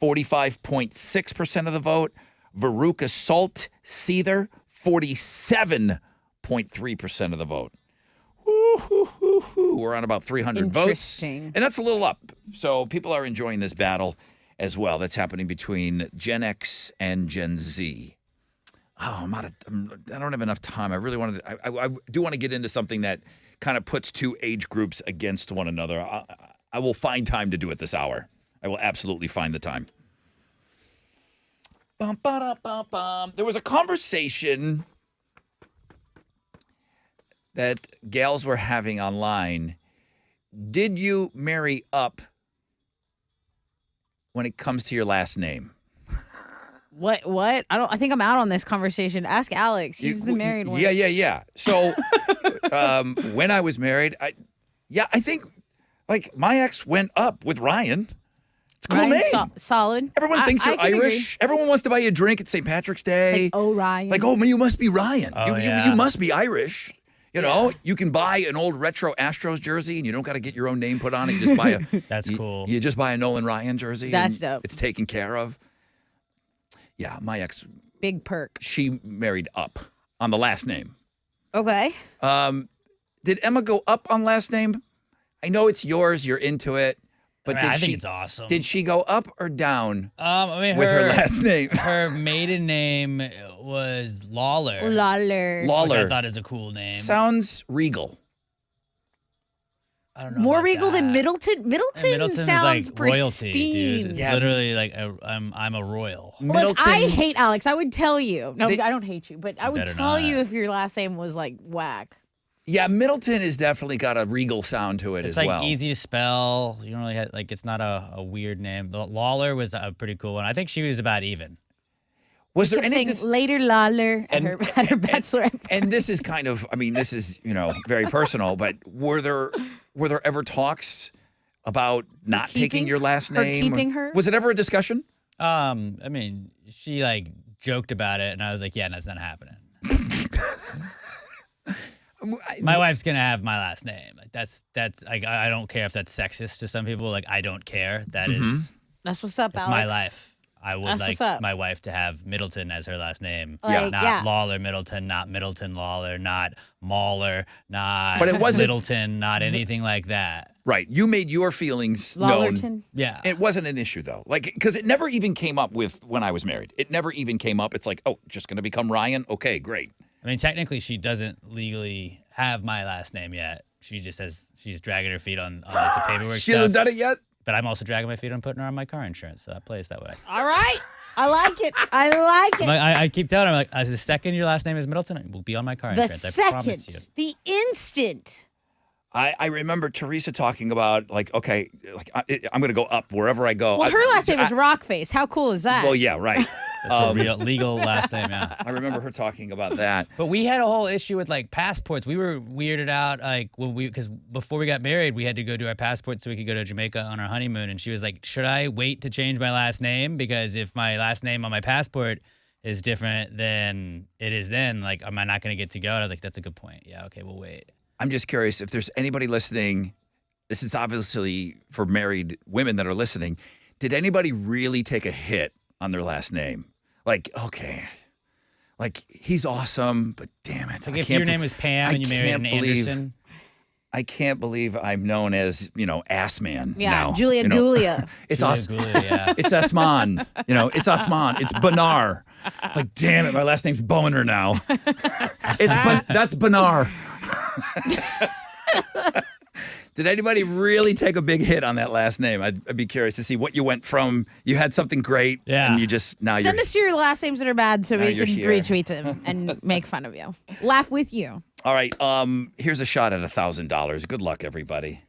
S1: 45.6% of the vote. Veruca Salt, Seether, 47.3% of the vote. We're on about 300 votes. And that's a little up. So people are enjoying this battle as well. That's happening between Gen X and Gen Z. Oh, I don't have enough time. I really wanted to, I do want to get into something that kind of puts two age groups against one another. I will find time to do it this hour. I will absolutely find the time. Bum, ba, da, bum. There was a conversation that gals were having online. Did you marry up when it comes to your last name?
S2: What? I think I'm out on this conversation. Ask Alex. She's the married one.
S1: Yeah. So when I was married, I think like my ex went up with Ryan. It's a cool name.
S2: Solid.
S1: Everyone thinks you're Irish. Agree. Everyone wants to buy you a drink at St. Patrick's Day.
S2: Like, oh, Ryan.
S1: Like, oh, you must be Ryan.
S3: Oh,
S1: you must be Irish. You know, you can buy an old retro Astros jersey and you don't got to get your own name put on it. You just buy
S3: That's cool.
S1: You just buy a Nolan Ryan jersey.
S2: That's dope.
S1: It's taken care of. Yeah, my ex.
S2: Big perk.
S1: She married up on the last name.
S2: Okay.
S1: Did Emma go up on last name? I know it's yours. You're into it. But
S3: I think it's awesome.
S1: Did she go up or down
S3: with
S1: her last name?
S3: Her maiden name was Lawler.
S2: Lawler.
S3: Which I thought is a cool name.
S1: Sounds regal.
S3: I don't know.
S2: More regal than Middleton? Middleton sounds
S3: like royalty,
S2: pristine.
S3: dude. It's literally like I'm a royal.
S2: Look, I hate Alex. I would tell you. No, I don't hate you, but I would tell you if your last name was like whack.
S1: Yeah, Middleton has definitely got a regal sound to it as well.
S3: It's like easy to spell. You don't really have, like, it's not a weird name. But Lawler was a pretty cool one. I think she was about even.
S1: Was there any
S2: later Lawler at her bachelorette?
S1: And this is kind of, this is, very personal, but were there ever talks about not taking your last name?
S2: Keeping her?
S1: Was it ever a discussion?
S3: She like joked about it and I was like, yeah, that's not happening. My wife's gonna have my last name. Like that's like I don't care if that's sexist to some people. Like I don't care. That's
S2: what's up,
S3: Alex. It's my life. I would like my wife to have Middleton as her last name. Not Lawler Middleton, not Middleton Lawler, not Mauler, not Middleton, not anything like that.
S1: Right. You made your feelings known.
S3: Yeah.
S1: It wasn't an issue though. Like, because it never even came up with when I was married. It never even came up. It's like, oh, just gonna become Ryan? Okay, great.
S3: I mean, technically, she doesn't legally have my last name yet. She just she's dragging her feet on like, the paperwork
S1: She hasn't done it yet?
S3: But I'm also dragging my feet on putting her on my car insurance, so that plays that way.
S2: All right. I like it.
S3: I keep telling her, I'm like, the second your last name is Middleton, it will be on my car insurance. I promise you.
S2: The instant.
S1: I remember Teresa talking about, like, okay, like I'm going to go up wherever I go.
S2: Well, her last name is Rockface. How cool is that?
S1: Well, yeah, right.
S3: That's a real legal last name, yeah.
S1: I remember her talking about that.
S3: But we had a whole issue with, like, passports. We were weirded out, like, because before we got married, we had to go do our passports so we could go to Jamaica on our honeymoon. And she was like, should I wait to change my last name? Because if my last name on my passport is different than it is then, like, am I not going to get to go? And I was like, that's a good point. Yeah, okay, we'll wait.
S1: I'm just curious if there's anybody listening. This is obviously for married women that are listening. Did anybody really take a hit on their last name? Like, okay, like he's awesome, but damn it.
S3: Like if your name is Pam and you married an Anderson.
S1: I can't believe I'm known as, Ass Man.
S2: Yeah,
S1: now,
S2: Julia Gulia.
S1: It's It's Asman. It's Asman. It's Banar. Like, damn it, my last name's Boner now. That's Banar. Did anybody really take a big hit on that last name? I'd be curious to see what you went from. You had something great, and you just
S2: send us your last names that are bad so we can retweet them and make fun of you, laugh with you.
S1: All right. Here's a shot at $1,000. Good luck, everybody.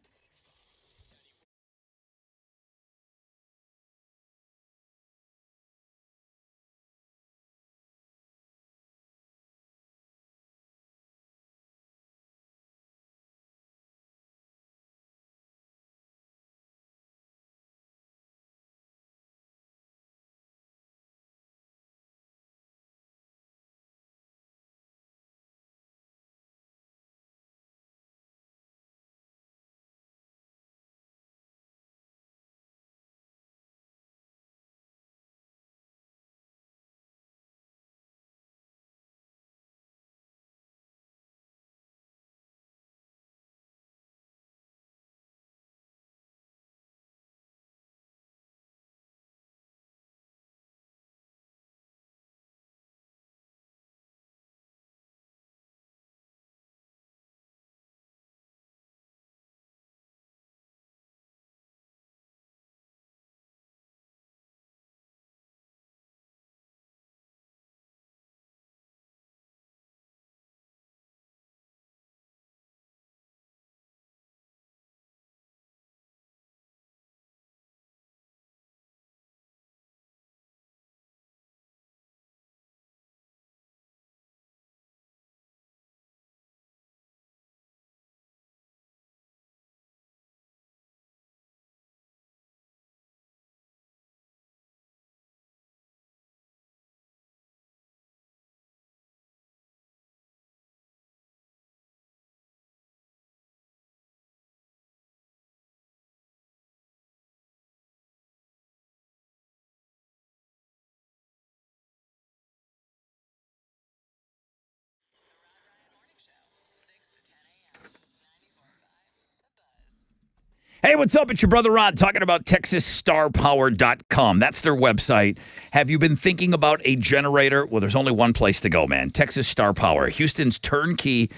S1: Hey, what's up? It's your brother Rod talking about TexasStarPower.com. That's their website. Have you been thinking about a generator? Well, there's only one place to go, man. Texas Star Power, Houston's turnkey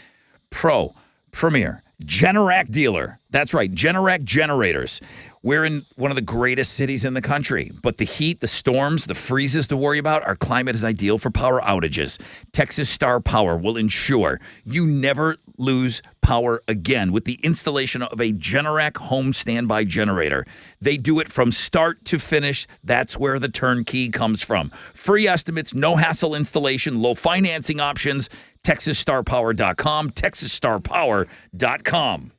S1: premier Generac dealer. That's right, Generac generators. We're in one of the greatest cities in the country, but the heat, the storms, the freezes to worry about, our climate is ideal for power outages. Texas Star Power will ensure you never lose power again with the installation of a Generac home standby generator. They do it from start to finish. That's where the turnkey comes from. Free estimates, no hassle installation, low financing options. TexasStarPower.com, TexasStarPower.com.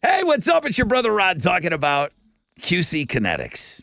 S1: Hey, what's up? It's your brother Rod talking about QC Kinetics.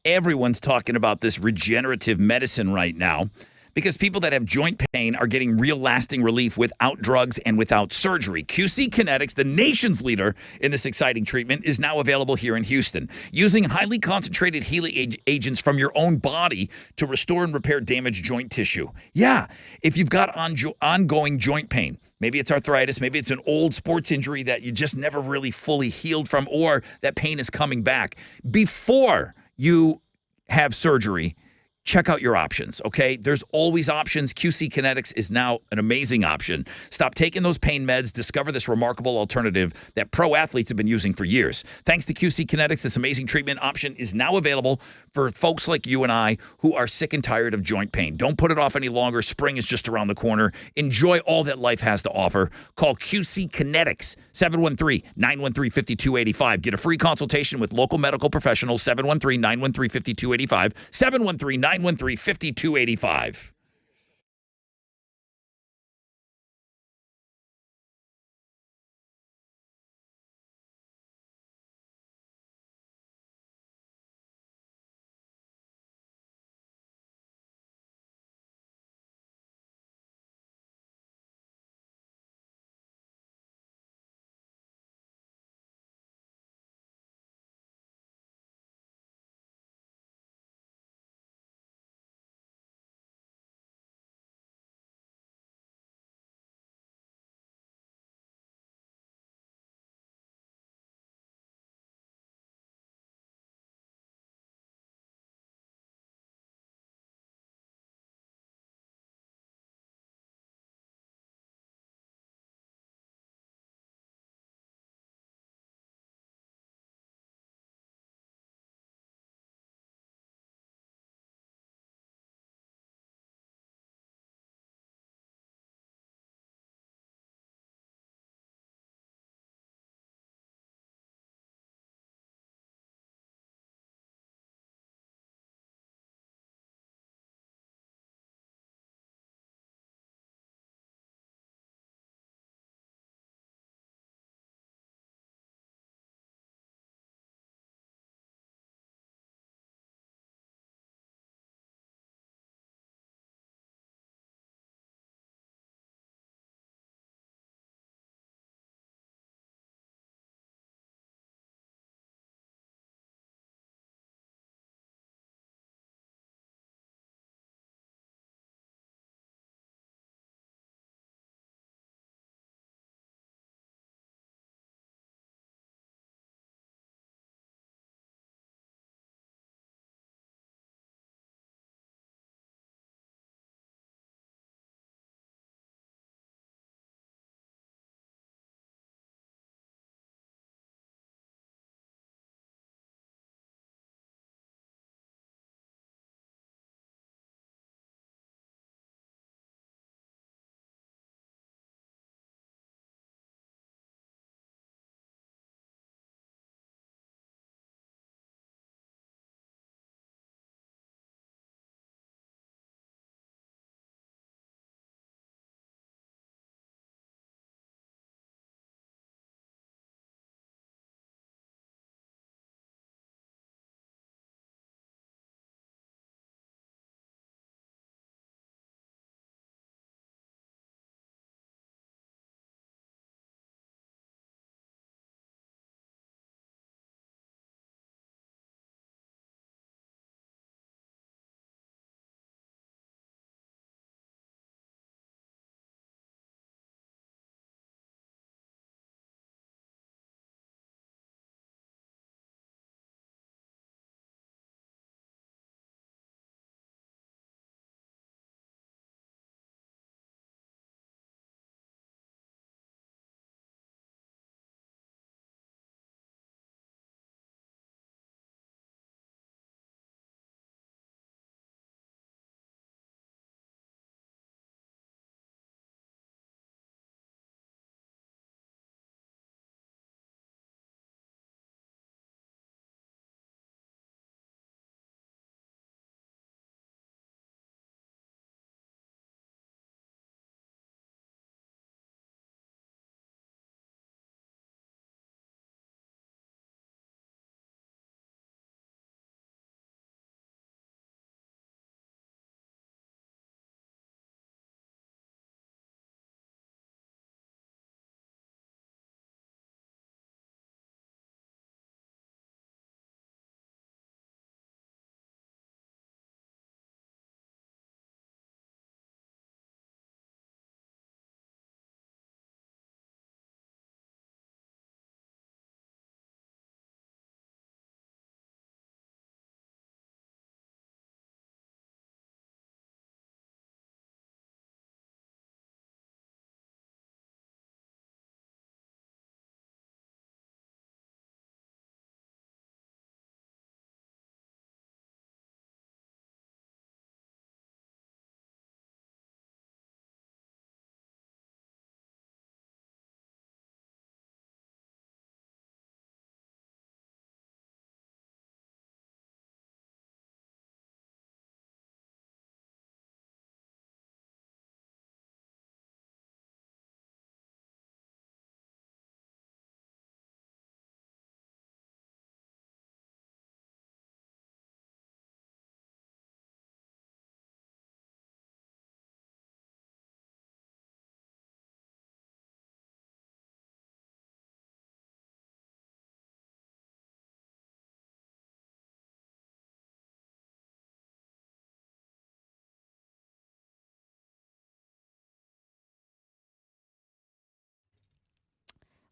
S1: Everyone's talking about this regenerative medicine right now because people that have joint pain are getting real lasting relief without drugs and without surgery. QC Kinetics, the nation's leader in this exciting treatment, is now available here in Houston. Using highly concentrated healing agents from your own body to restore and repair damaged joint tissue. Yeah, if you've got ongoing joint pain, maybe it's arthritis, maybe it's an old sports injury that you just never really fully healed from, or that pain is coming back. Before you have surgery, check out your options, okay? There's always options. QC Kinetics is now an amazing option. Stop taking those pain meds. Discover this remarkable alternative that pro athletes have been using for years. Thanks to QC Kinetics, this amazing treatment option is now available for folks like you and I who are sick and tired of joint pain. Don't put it off any longer. Spring is just around the corner. Enjoy all that life has to offer. Call QC Kinetics, 713-913-5285. Get a free consultation with local medical professionals, 713-913-5285, 713-913-5285.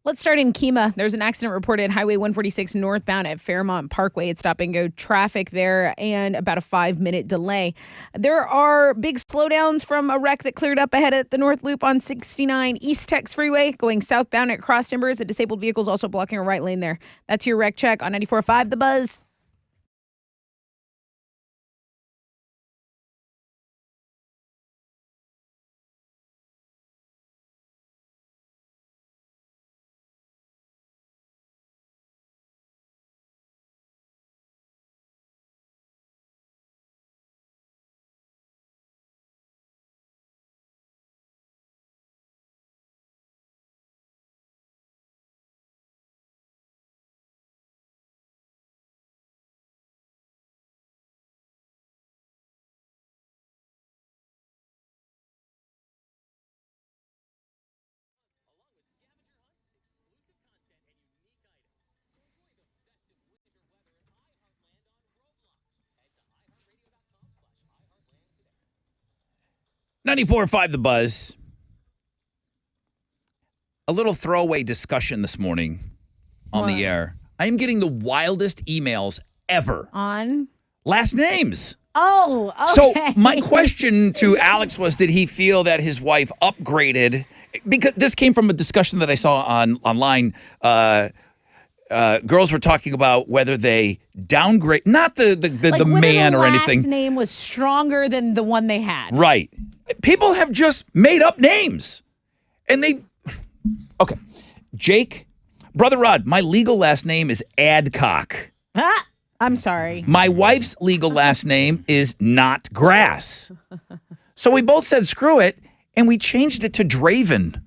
S2: Let's start in Kemah. There's an accident reported Highway 146 northbound at Fairmont Parkway. It's stop and go traffic there and about a 5-minute delay. There are big slowdowns from a wreck that cleared up ahead at the North Loop on 69 East Tex Freeway going southbound at Cross Timbers. A disabled vehicle is also blocking a right lane there. That's your wreck check on 94.5 The Buzz.
S1: .94.5 The Buzz. A little throwaway discussion this morning on the air. I am getting the wildest emails ever.
S2: On?
S1: Last names.
S2: Oh, okay.
S1: So my question to Alex was, did he feel that his wife upgraded? Because this came from a discussion that I saw online. Girls were talking about whether they downgrade, not the man or anything.
S2: Last name was stronger than the one they had.
S1: Right. People have just made up names. And okay. Jake, Brother Rod, my legal last name is Adcock.
S2: I'm sorry.
S1: My wife's legal last name is Not Grass. So we both said, screw it, and we changed it to Draven.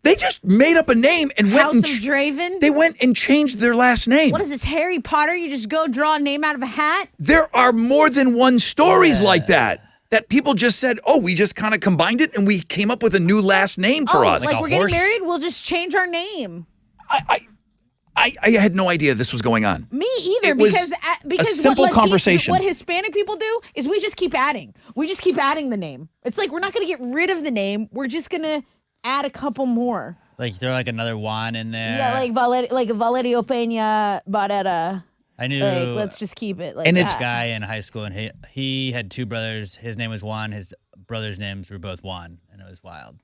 S1: They just made up a name and
S2: House of Draven?
S1: They went and changed their last name.
S2: What is this, Harry Potter? You just go draw a name out of a hat?
S1: There are more than one stories like that people just said, oh, we just kind of combined it and we came up with a new last name for us.
S2: Like we're getting married? We'll just change our name.
S1: I had no idea this was going on.
S2: Me either,
S1: It was
S2: because
S1: a simple
S2: what
S1: conversation.
S2: What Hispanic people do is we just keep adding. We just keep adding the name. It's like we're not going to get rid of the name. We're just going to add a couple more.
S3: Like throw like another Juan in there.
S2: Yeah, like Valerio Peña Barrera.
S3: I knew.
S2: Like, let's just keep it like
S3: and
S2: that.
S3: it's guy in high school, and he had two brothers. His name was Juan. His brothers' names were both Juan, and it was wild.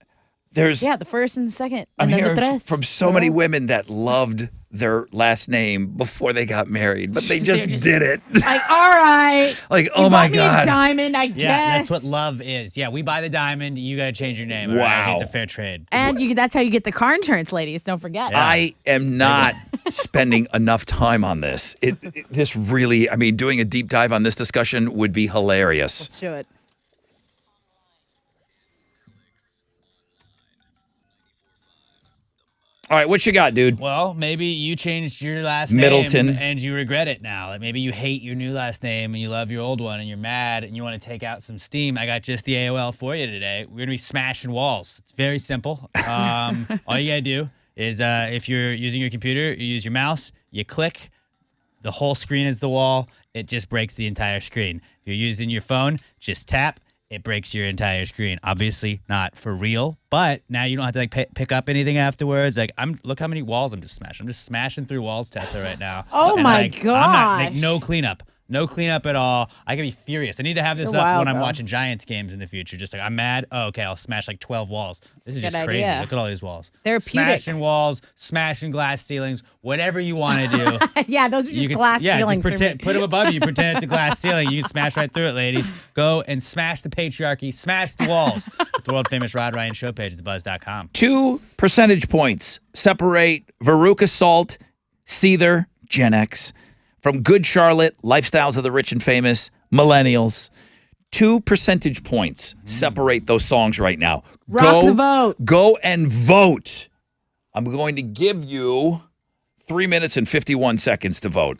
S2: The first and the second.
S1: I'm
S2: and then the
S1: hearing
S2: tres.
S1: from so many women that loved their last name before they got married, but they just did it.
S2: Like, all right.
S1: Like,
S2: You
S1: oh my
S2: bought me
S1: God.
S2: a diamond, I
S3: Yeah,
S2: guess.
S3: that's what love is. Yeah, we buy the diamond. You got to change your name. All right? I think it's a fair trade.
S2: And that's how you get the car insurance, ladies. Don't forget.
S1: I am not spending enough time on this. This really, I mean, doing a deep dive on this discussion would be hilarious.
S2: Let's do it.
S1: All right, what you got, dude?
S3: Well, maybe you changed your last
S1: Middleton.
S3: name and you regret it now. Like maybe you hate your new last name and you love your old one and you're mad and you want to take out some steam. I got just the AOL for you today. We're going to be smashing walls. It's very simple. All you got to do is if you're using your computer, you use your mouse, you click, the whole screen is the wall. It just breaks the entire screen. If you're using your phone, just tap. It breaks your entire screen. Obviously not for real, but now you don't have to like pick up anything afterwards. Like look how many walls I'm just smashing. I'm just smashing through walls, Tessa, right now.
S2: Oh
S3: And,
S2: my
S3: I'm not
S2: gosh.
S3: no cleanup. No cleanup at all. I could be furious. I need to have this
S2: You're
S3: up
S2: wild,
S3: when I'm
S2: bro.
S3: watching Giants games in the future. Just like I'm mad. Oh, okay, I'll smash like 12 walls. This is
S2: a
S3: just
S2: good
S3: crazy.
S2: idea.
S3: Look at all these walls.
S2: Therapeutic.
S3: Smashing walls, smashing glass ceilings, whatever you want to do.
S2: Yeah, those are just
S3: can-
S2: glass
S3: yeah,
S2: ceilings.
S3: just
S2: for me.
S3: put them above you. Pretend it's a glass ceiling. You can smash right through it, ladies. Go and smash the patriarchy. Smash the walls. With the world famous Rod Ryan show page at thebuzz.com.
S1: 2 percentage points separate Veruca Salt, Seether, Gen X, from Good Charlotte, Lifestyles of the Rich and Famous, Millennials. 2 percentage points separate those songs right now.
S2: Rock the vote.
S1: Go and vote. I'm going to give you 3 minutes and 51 seconds to vote.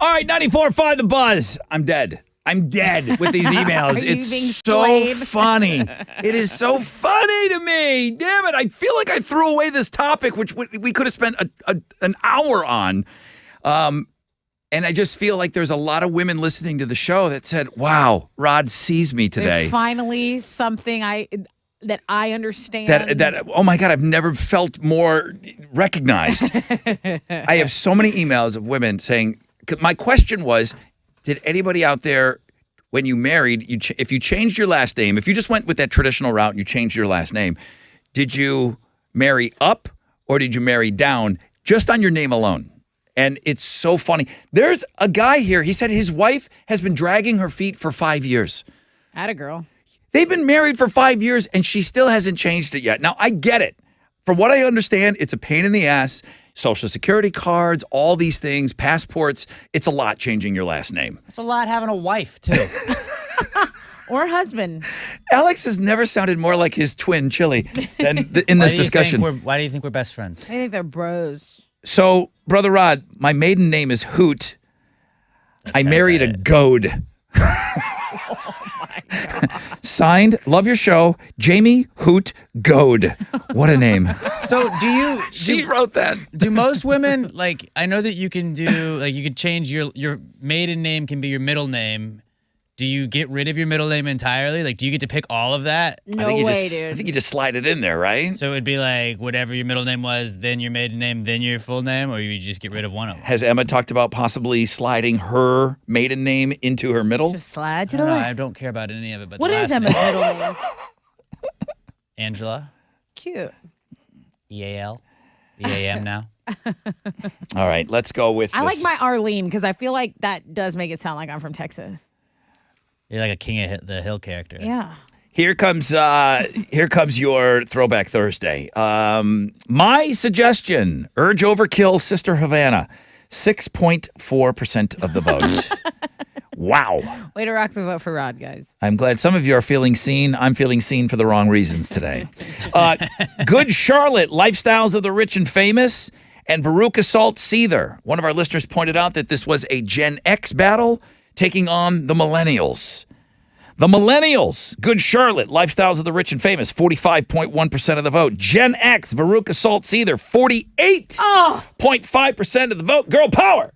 S1: All right, 94.5 The Buzz. I'm dead with these emails.
S2: Are you
S1: It's
S2: being
S1: so
S2: slayed?
S1: funny. It is so funny to me. Damn it. I feel like I threw away this topic, which we could have spent an hour on. And I just feel like there's a lot of women listening to the show that said, wow, Rod sees me today.
S2: There's finally something that I understand.
S1: That oh my God, I've never felt more recognized. I have so many emails of women saying, 'cause my question was, did anybody out there, when you married, if you changed your last name, if you just went with that traditional route and you changed your last name, did you marry up or did you marry down just on your name alone? And it's so funny. There's a guy here, he said his wife has been dragging her feet for 5 years.
S2: Atta girl.
S1: They've been married for 5 years and she still hasn't changed it yet. Now, I get it. From what I understand, it's a pain in the ass. Social security cards, all these things, passports. It's a lot changing your last name.
S3: It's a lot having a wife, too.
S2: Or husband.
S1: Alex has never sounded more like his twin, Chili, than in this discussion.
S3: Why do you think we're best friends?
S2: I think they're bros.
S1: So, Brother Rod, my maiden name is Hoot. I married a goad. Signed, love your show, Jamie Hoot Goad. What a name.
S3: So
S1: She wrote that.
S3: Do most women, like, I know that you can do, like, you could change your maiden name can be your middle name. Do you get rid of your middle name entirely? Like, do you get to pick all of that?
S2: No
S1: I think
S2: way, dude.
S1: I think you just slide it in there, right?
S3: So it'd be like whatever your middle name was, then your maiden name, then your full name, or you just get rid of one of them?
S1: Has Emma talked about possibly sliding her maiden name into her middle?
S2: Just slide to
S3: I
S2: the
S3: don't know,
S2: left.
S3: I don't care about any of it. But
S2: What
S3: the
S2: is
S3: last
S2: Emma's
S3: name.
S2: middle name?
S3: Angela.
S2: Cute.
S3: EAL. EAM now.
S1: All right, let's go with
S2: I like
S1: this.
S2: my Arlene because I feel like that does make it sound like I'm from Texas.
S3: You're like a King of the Hill character.
S2: Yeah.
S1: Here comes your Throwback Thursday. My suggestion: Urge Overkill, Sister Havana, 6.4% of the vote. Wow.
S2: Way to rock the vote for Rod, guys.
S1: I'm glad some of you are feeling seen. I'm feeling seen for the wrong reasons today. Good Charlotte, Lifestyles of the Rich and Famous, and Veruca Salt Seether. One of our listeners pointed out that this was a Gen X battle taking on the Millennials. The Millennials, Good Charlotte, Lifestyles of the Rich and Famous, 45.1% of the vote. Gen X, Veruca Salt Seether, 48.5% of the vote. Girl power.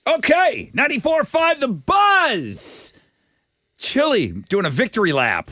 S1: Okay, 94.5 The Buzz. Chili doing a victory lap.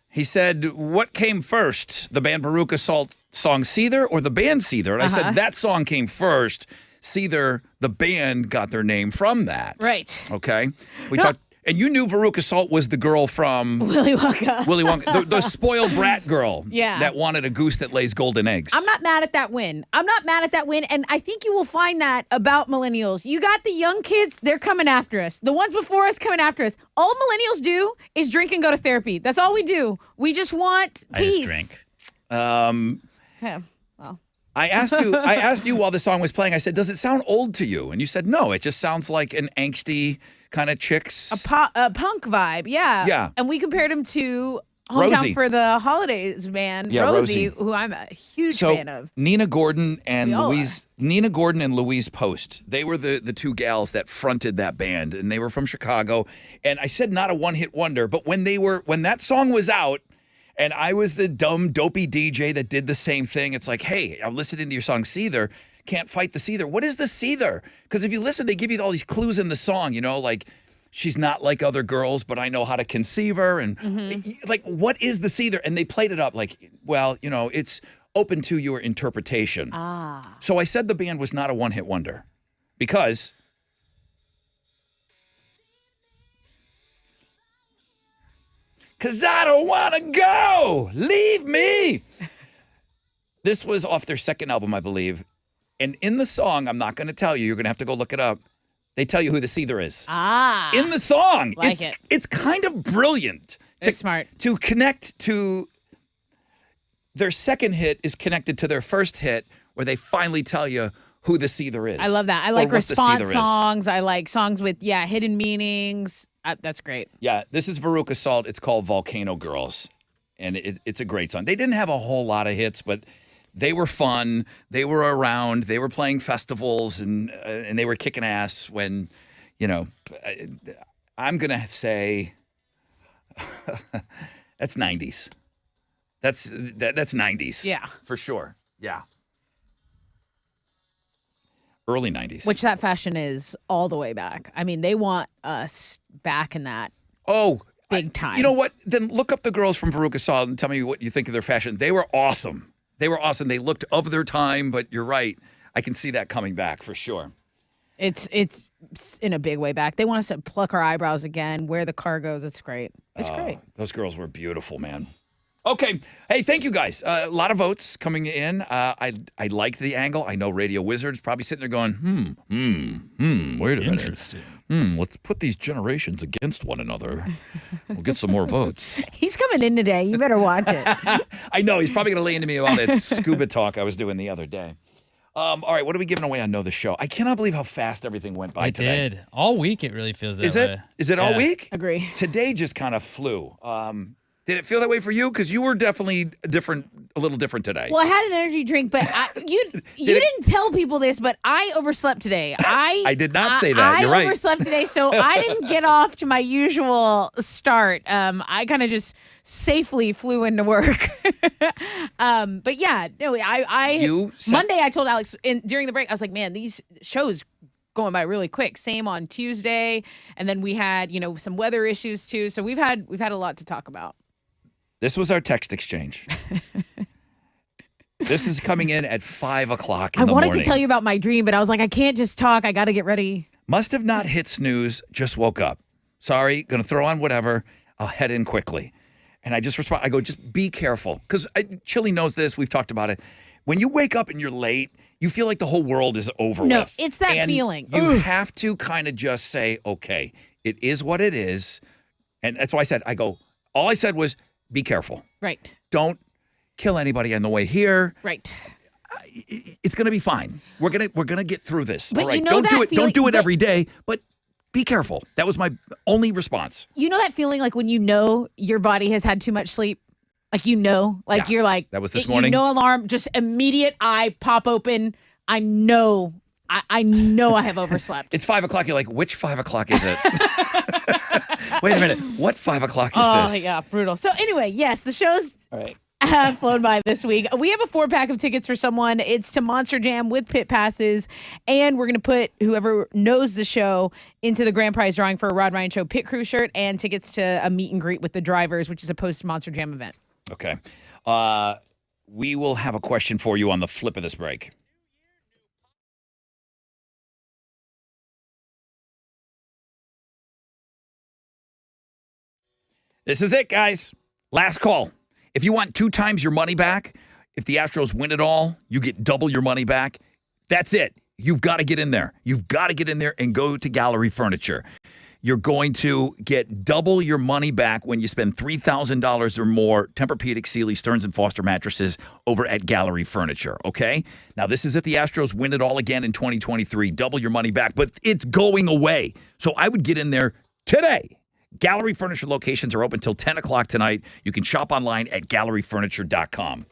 S1: He said, what came first, the band Veruca Salt song Seether or the band Seether? And I said, that song came first. Seether, the band, got their name from that.
S2: Right.
S1: Okay. We talked, and you knew Veruca Salt was the girl from
S2: Willy Wonka.
S1: Willy Wonka, the spoiled brat girl
S2: Yeah.
S1: that wanted a goose that lays golden eggs.
S2: I'm not mad at that win. And I think you will find that about millennials. You got the young kids, they're coming after us. The ones before us coming after us. All millennials do is drink and go to therapy. That's all we do. We just want peace.
S3: I just drink.
S2: Yeah, well.
S1: I asked you while the song was playing, I said, does it sound old to you? And you said, no, it just sounds like an angsty kind of chicks.
S2: A punk vibe, yeah.
S1: Yeah.
S2: And we compared him to
S1: Rosie.
S2: Hometown for the Holidays band,
S1: Yeah, Rosie.
S2: who I'm a huge fan of.
S1: Nina Gordon and
S2: We all
S1: Louise Post, they were the two gals that fronted that band, and they were from Chicago. And I said not a one-hit wonder, but when that song was out, and I was the dumb, dopey DJ that did the same thing. It's like, hey, I'm listening to your song Seether. Can't fight the Seether. What is the Seether? Because if you listen, they give you all these clues in the song, like she's not like other girls, but I know how to conceive her. And like, what is the Seether? And they played it up like, well, it's open to your interpretation. So I said the band was not a one-hit wonder because I don't want to go. Leave me. This was off their second album, I believe. And in the song, I'm not going to tell you. You're going to have to go look it up. They tell you who the Seether is. In the song. It's kind of brilliant.
S2: It's smart.
S1: To connect to their second hit is connected to their first hit where they finally tell you who the Seether is.
S2: I love that. I like response songs. I like songs with, hidden meanings. That's great.
S1: Yeah, this is Veruca Salt. It's called Volcano Girls, and it's a great song. They didn't have a whole lot of hits, but they were fun. They were around. They were playing festivals, and they were kicking ass when, I'm going to say that's 90s. That's 90s.
S2: Yeah.
S1: For sure. Yeah. Early 90s.
S2: Which that fashion is all the way back. I mean, they want us back in that.
S1: Oh,
S2: big time.
S1: You know what? Then look up the girls from Veruca Salt and tell me what you think of their fashion. They were awesome. They looked of their time, but you're right. I can see that coming back for sure.
S2: It's in a big way back. They want us to pluck our eyebrows again, wear the cargos. It's great. It's great.
S1: Those girls were beautiful, man. Okay. Hey, thank you guys. A lot of votes coming in. I like the angle. I know Radio Wizard's probably sitting there going, wait a minute.
S3: Interesting.
S1: Let's put these generations against one another. We'll get some more votes.
S2: He's coming in today. You better watch it.
S1: I know. He's probably going to lay into me about that scuba talk I was doing the other day. All right, what are we giving away on Know the Show? I cannot believe how fast everything went by today.
S3: It did. All week it really feels that way.
S1: Is it all week?
S2: Agree.
S1: Today just kind of flew. Did it feel that way for you? Because you were definitely a little different today.
S2: Well, I had an energy drink, but you didn't tell people this, but I overslept today. I
S1: did not say that. You're right.
S2: I overslept today, so I didn't get off to my usual start. I kind of just safely flew into work. But yeah, no, Monday I told Alex during the break, I was like, man, these shows going by really quick. Same on Tuesday, and then we had some weather issues too. So we've had a lot to talk about.
S1: This was our text exchange. This is coming in at 5 o'clock in the morning.
S2: I wanted to tell you about my dream, but I was like, I can't just talk. I got to get ready.
S1: Must have not hit snooze, just woke up. Sorry, going to throw on whatever. I'll head in quickly. And I just respond. I go, just be careful. Because Chili knows this. We've talked about it. When you wake up and you're late, you feel like the whole world is over with.
S2: No, it's that feeling.
S1: You have to kind of just say, okay, it is what it is. And that's why all I said was, be careful.
S2: Right.
S1: Don't kill anybody on the way here.
S2: Right.
S1: It's going to be fine. We're gonna get through this.
S2: But
S1: all right.
S2: you know
S1: Don't do it every day, but be careful. That was my only response.
S2: You know that feeling like when your body has had too much sleep? You're like,
S1: that was this morning.
S2: No alarm, just immediate eye pop open. I know I have overslept.
S1: It's 5 o'clock. You're like, which 5 o'clock is it? Wait a minute. What 5 o'clock is this?
S2: Oh, yeah, brutal. So anyway, yes, the show's have flown by this week. We have a 4-pack of tickets for someone. It's to Monster Jam with pit passes, and we're going to put whoever knows the show into the grand prize drawing for a Rod Ryan Show pit crew shirt and tickets to a meet and greet with the drivers, which is a post-Monster Jam event.
S1: Okay. We will have a question for you on the flip of this break. This is it, guys. Last call. If you want 2 times your money back, if the Astros win it all, you get double your money back. That's it. You've got to get in there. You've got to get in there and go to Gallery Furniture. You're going to get double your money back when you spend $3,000 or more Tempur-Pedic, Sealy, Stearns & Foster mattresses over at Gallery Furniture, okay? Now, this is if the Astros win it all again in 2023. Double your money back, but it's going away. So I would get in there today. Gallery Furniture locations are open till 10 o'clock tonight. You can shop online at galleryfurniture.com.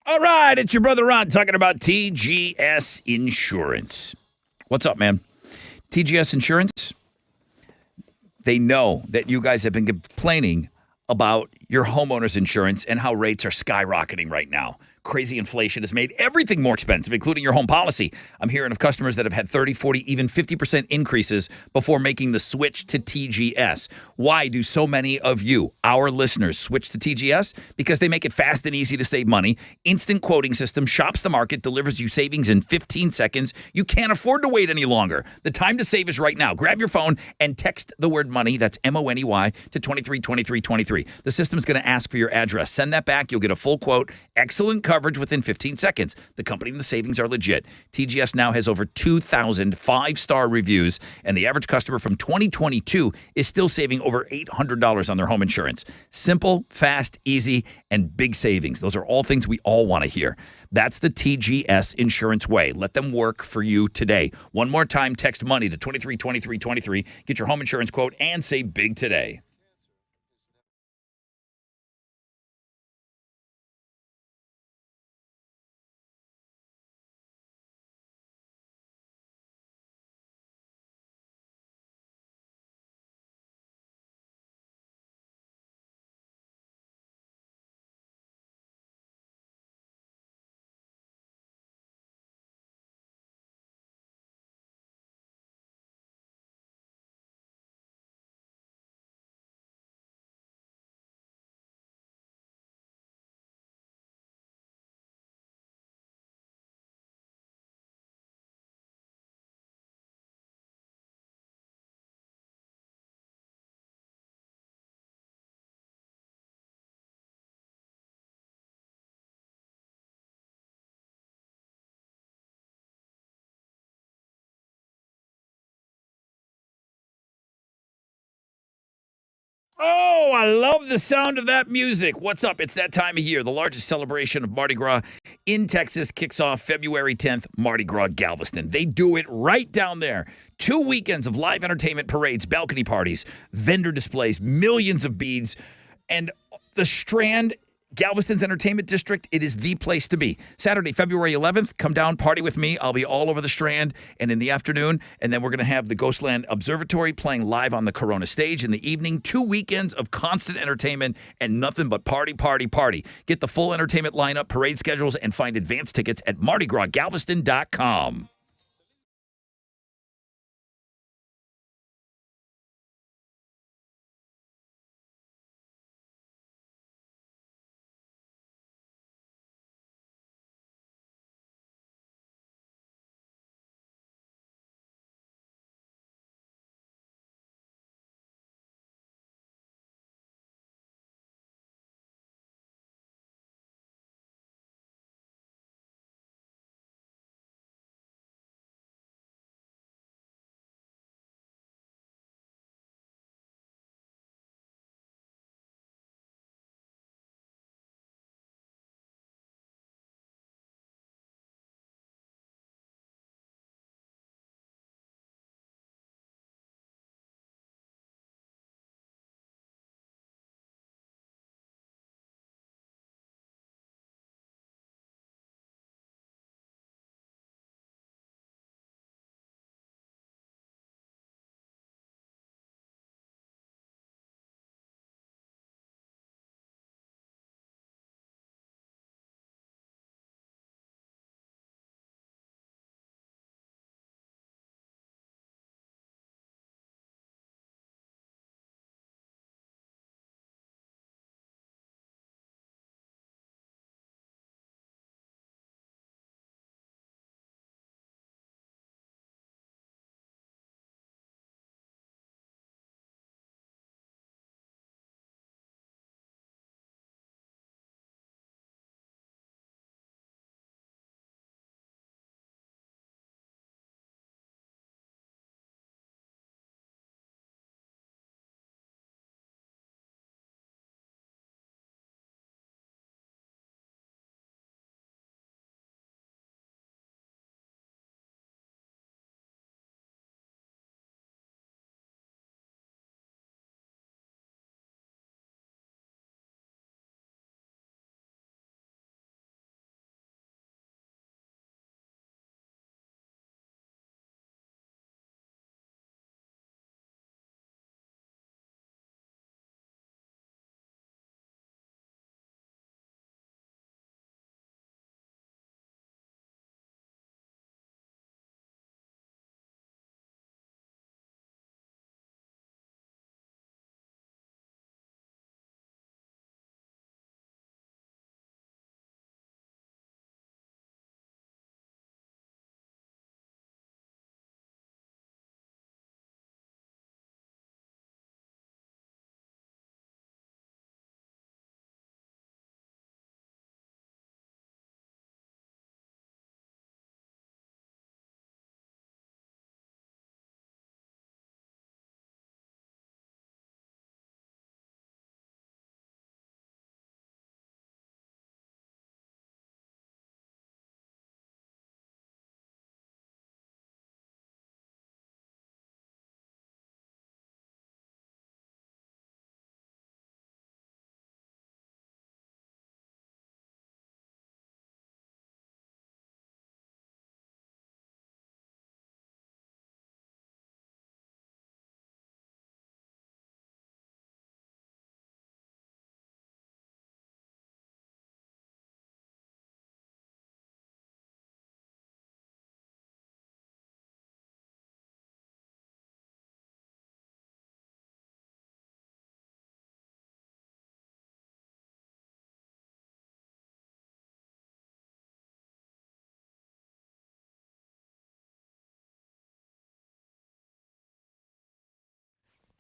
S1: All right, it's your brother Ron talking about TGS Insurance. What's up, man? TGS Insurance, they know that you guys have been complaining about your homeowner's insurance and how rates are skyrocketing right now. Crazy inflation has made everything more expensive, including your home policy. I'm hearing of customers that have had 30, 40, even 50% increases before making the switch to TGS. Why do so many of you, our listeners, switch to TGS? Because they make it fast and easy to save money. Instant quoting system shops the market, delivers you savings in 15 seconds. You can't afford to wait any longer. The time to save is right now. Grab your phone and text the word money, that's MONEY, to 232323. The system's going to ask for your address. Send that back. You'll get a full quote. Excellent coverage within 15 seconds. The company and the savings are legit. TGS now has over 2,000 five-star reviews, and the average customer from 2022 is still saving over $800 on their home insurance. Simple, fast, easy, and big savings. Those are all things we all want to hear. That's the TGS Insurance way. Let them work for you today. One more time, text money to 232323. Get your home insurance quote and save big today. Oh, I love the sound of that music. What's up? It's that time of year. The largest celebration of Mardi Gras in Texas kicks off February 10th, Mardi Gras Galveston. They do it right down there. 2 weekends of live entertainment, parades, balcony parties, vendor displays, millions of beads, and the Strand Galveston's Entertainment District, it is the place to be. Saturday, February 11th, come down, party with me. I'll be all over the Strand and in the afternoon. And then we're going to have the Ghostland Observatory playing live on the Corona stage in the evening. 2 weekends of constant entertainment and nothing but party, party, party. Get the full entertainment lineup, parade schedules, and find advance tickets at MardiGrasGalveston.com.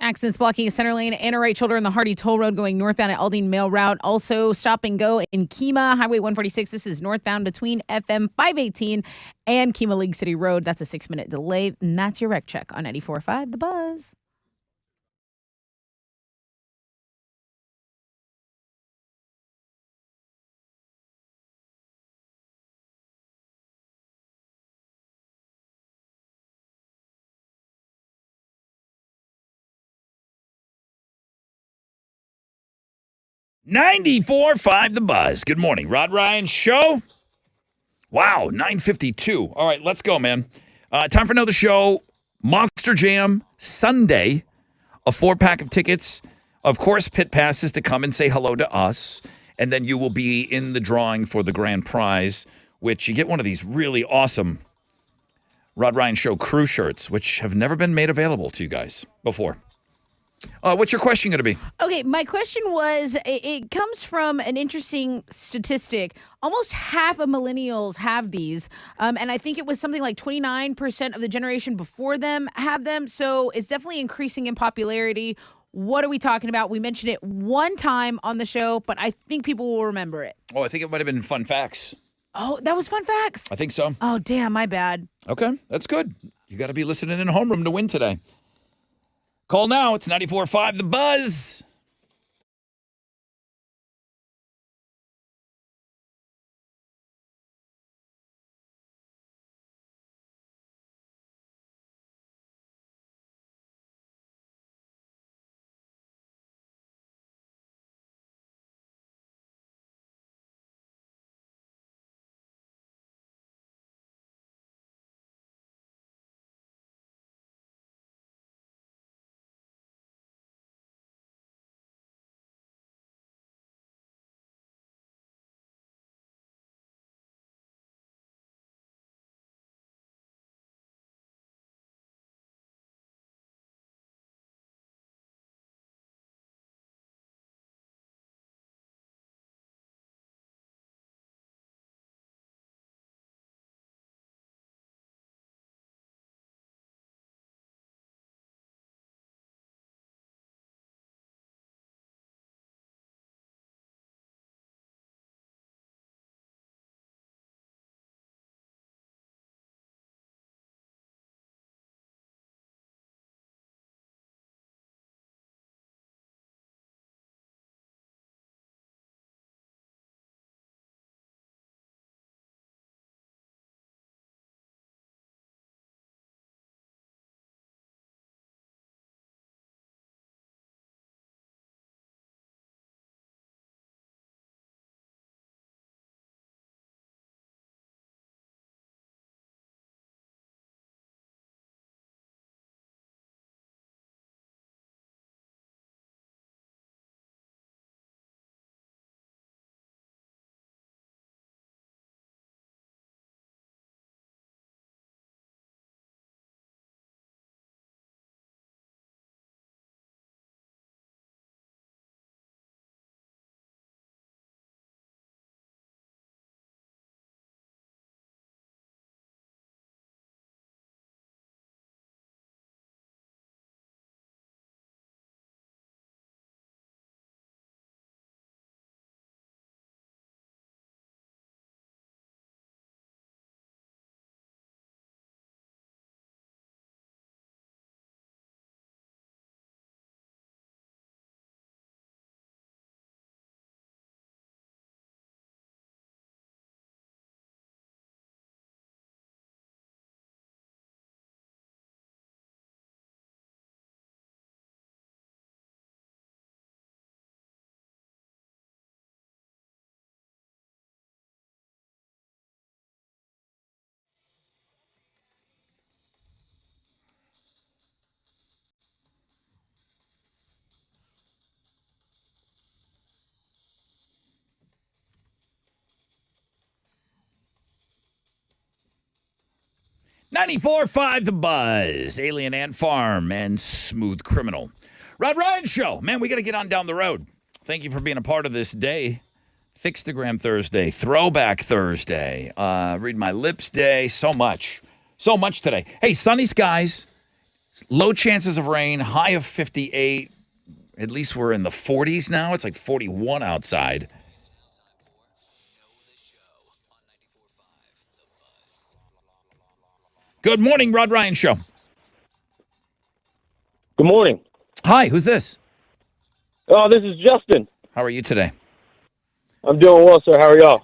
S2: Accidents blocking a center lane and a right shoulder on the Hardy Toll Road going northbound at Aldine Mail Route. Also stop and go in Kemah, Highway 146. This is northbound between FM 518 and Kemah League City Road. That's a 6-minute delay. And that's your wreck check on 94.5 The Buzz.
S1: .94.5 The Buzz. Good morning. Rod Ryan Show. Wow, 9:52. All right, let's go, man. Time for another show. Monster Jam Sunday. A 4-pack of tickets. Of course, pit passes to come and say hello to us. And then you will be in the drawing for the grand prize, which you get one of these really awesome Rod Ryan Show crew shirts, which have never been made available to you guys before. What's your question going to be?
S2: Okay, my question was, it comes from an interesting statistic. Almost half of millennials have these, and I think it was something like 29% of the generation before them have them, so it's definitely increasing in popularity. What are we talking about? We mentioned it one time on the show, but I think people will remember it.
S1: Oh, I think it might have been Fun Facts.
S2: Oh, that was Fun Facts?
S1: I think so.
S2: Oh, damn, my bad.
S1: Okay, that's good. You got to be listening in homeroom to win today. Call now. It's 94.5 The Buzz. .94.5 The Buzz, Alien Ant Farm, and Smooth Criminal. Rod Ryan Show. Man, we got to get on down the road. Thank you for being a part of this day. Fixtagram Thursday, Throwback Thursday, Read My Lips Day. So much today. Hey, sunny skies. Low chances of rain, high of 58. At least we're in the 40s now. It's like 41 outside. Good morning, Rod Ryan Show.
S12: Good morning.
S1: Hi, who's this?
S12: Oh, this is Justin.
S1: How are you today?
S12: I'm doing well, sir. How are y'all?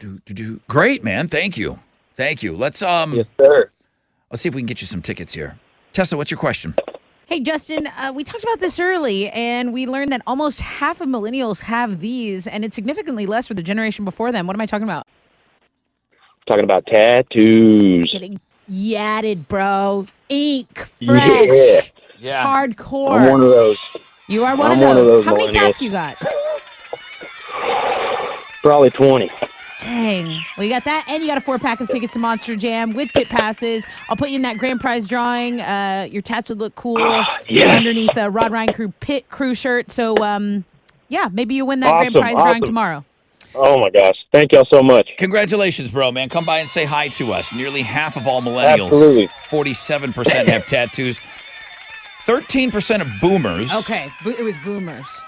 S1: Great, man. Thank you. Thank you. Let's
S12: Yes, sir.
S1: Let's see if we can get you some tickets here. Tessa, what's your question?
S2: Hey, Justin, we talked about this early, and we learned that almost half of millennials have these, and it's significantly less for the generation before them. What am I talking about?
S12: Talking about tattoos.
S2: Getting yatted, bro. Ink, fresh,
S12: Yeah.
S1: Yeah.
S2: hardcore.
S12: I'm one of those.
S2: You are one
S12: I'm
S2: of
S12: one of
S2: those.
S12: those
S2: How many
S12: millennials.
S2: tats you got?
S12: Probably 20.
S2: Dang. Well, you got that, and you got a 4-pack of tickets to Monster Jam with pit passes. I'll put you in that grand prize drawing. Your tats would look cool
S12: yes.
S2: underneath a Rod Ryan Crew pit crew shirt. So, yeah, maybe you win that grand
S12: Awesome,
S2: prize drawing
S12: awesome.
S2: tomorrow.
S12: Oh, my gosh. Thank y'all so much.
S1: Congratulations, bro, man. Come by and say hi to us. Nearly half of all millennials,
S12: Absolutely.
S1: 47% have tattoos, 13% of boomers.
S2: Okay, it was boomers.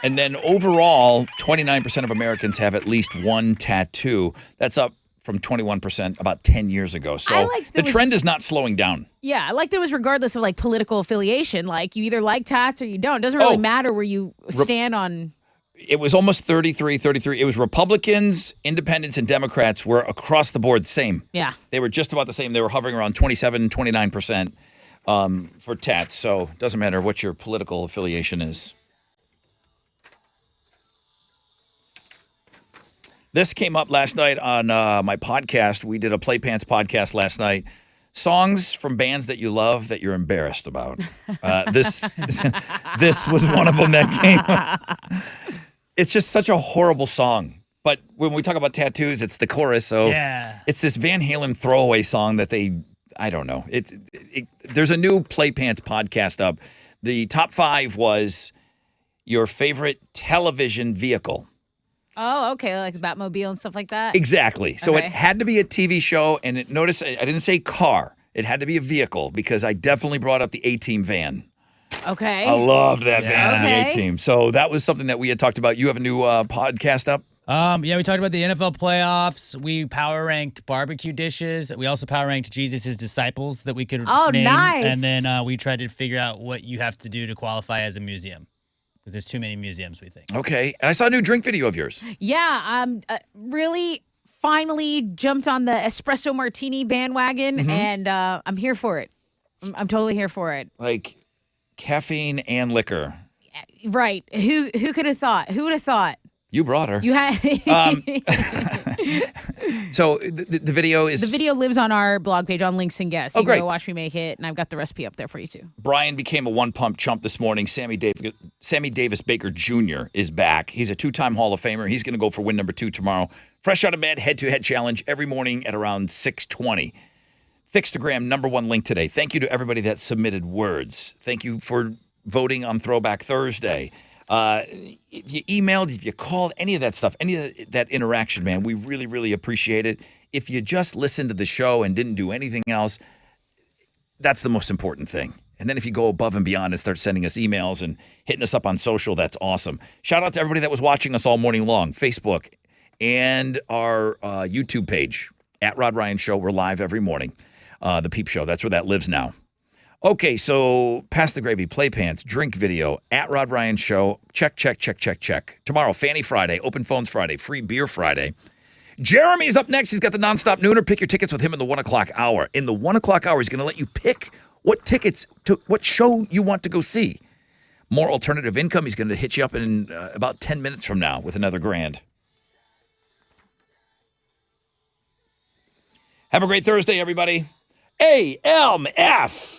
S1: And then overall, 29% of Americans have at least one tattoo. That's up from 21% about 10 years ago. So
S2: I liked
S1: the
S2: there
S1: trend
S2: was-
S1: is not slowing down.
S2: Yeah, I like that was regardless of like political affiliation. Like you either like tats or you don't. It doesn't really matter where you stand on.
S1: It was almost 33. It was Republicans, independents, and Democrats were across the board the same.
S2: Yeah.
S1: They were just about the same. They were hovering around 27, 29% for tats. So it doesn't matter what your political affiliation is. This came up last night on my podcast. We did a Play Pants podcast last night. Songs from bands that you love that you're embarrassed about. This was one of them that came up. It's just such a horrible song. But when we talk about tattoos, it's the chorus. So it's this Van Halen throwaway song that I don't know. There's a new Play Pants podcast up. The top 5 was your favorite television vehicle.
S2: Oh, okay, like the Batmobile and stuff like that.
S1: Exactly. So it
S2: Okay.
S1: had to be a TV show, and notice I didn't say car. It had to be a vehicle because I definitely brought up the A-Team van.
S2: Okay.
S1: I loved that van on the
S2: Okay.
S1: A-Team. So that was something that we had talked about. You have a new podcast up?
S3: Yeah, we talked about the NFL playoffs. We power ranked barbecue dishes. We also power ranked Jesus' disciples that we could name.
S2: nice.
S3: And then we tried to figure out what you have to do to qualify as a museum. Because there's too many museums, we think.
S1: Okay. And I saw a new drink video of yours.
S2: Yeah, really finally jumped on the espresso martini bandwagon, and I'm here for it. I'm totally here for it.
S1: Like caffeine and liquor.
S2: Right. Who could have thought? Who would have thought?
S1: You brought her.
S2: You had
S1: So the video is...
S2: the video lives on our blog page on Links and Guests.
S1: Oh,
S2: You can
S1: great.
S2: go watch me make it, and I've got the recipe up there for you too.
S1: Brian became a one-pump chump this morning. Sammy Davis Baker Jr. is back. He's a 2-time Hall of Famer. He's going to go for win number 2 tomorrow. Fresh out of bed, head-to-head challenge every morning at around 6:20. Thickstagram #1 link today. Thank you to everybody that submitted words. Thank you for voting on Throwback Thursday. If you emailed, if you called, any of that stuff, any of that interaction, man, we really, really appreciate it. If you just listened to the show and didn't do anything else, that's the most important thing. And then if you go above and beyond and start sending us emails and hitting us up on social, that's awesome. Shout out to everybody that was watching us all morning long, Facebook and our YouTube page, at Rod Ryan Show. We're live every morning. The Peep Show, that's where that lives now. Okay, so Pass the Gravy, Play Pants, drink video, at Rod Ryan Show. Check. Tomorrow, Fanny Friday, Open Phones Friday, Free Beer Friday. Jeremy's up next. He's got the Nonstop Nooner. Pick your tickets with him in the 1 o'clock hour. In the 1 o'clock hour, he's going to let you pick what tickets to what show you want to go see. More alternative income. He's going to hit you up in about 10 minutes from now with another grand. Have a great Thursday, everybody. AMF.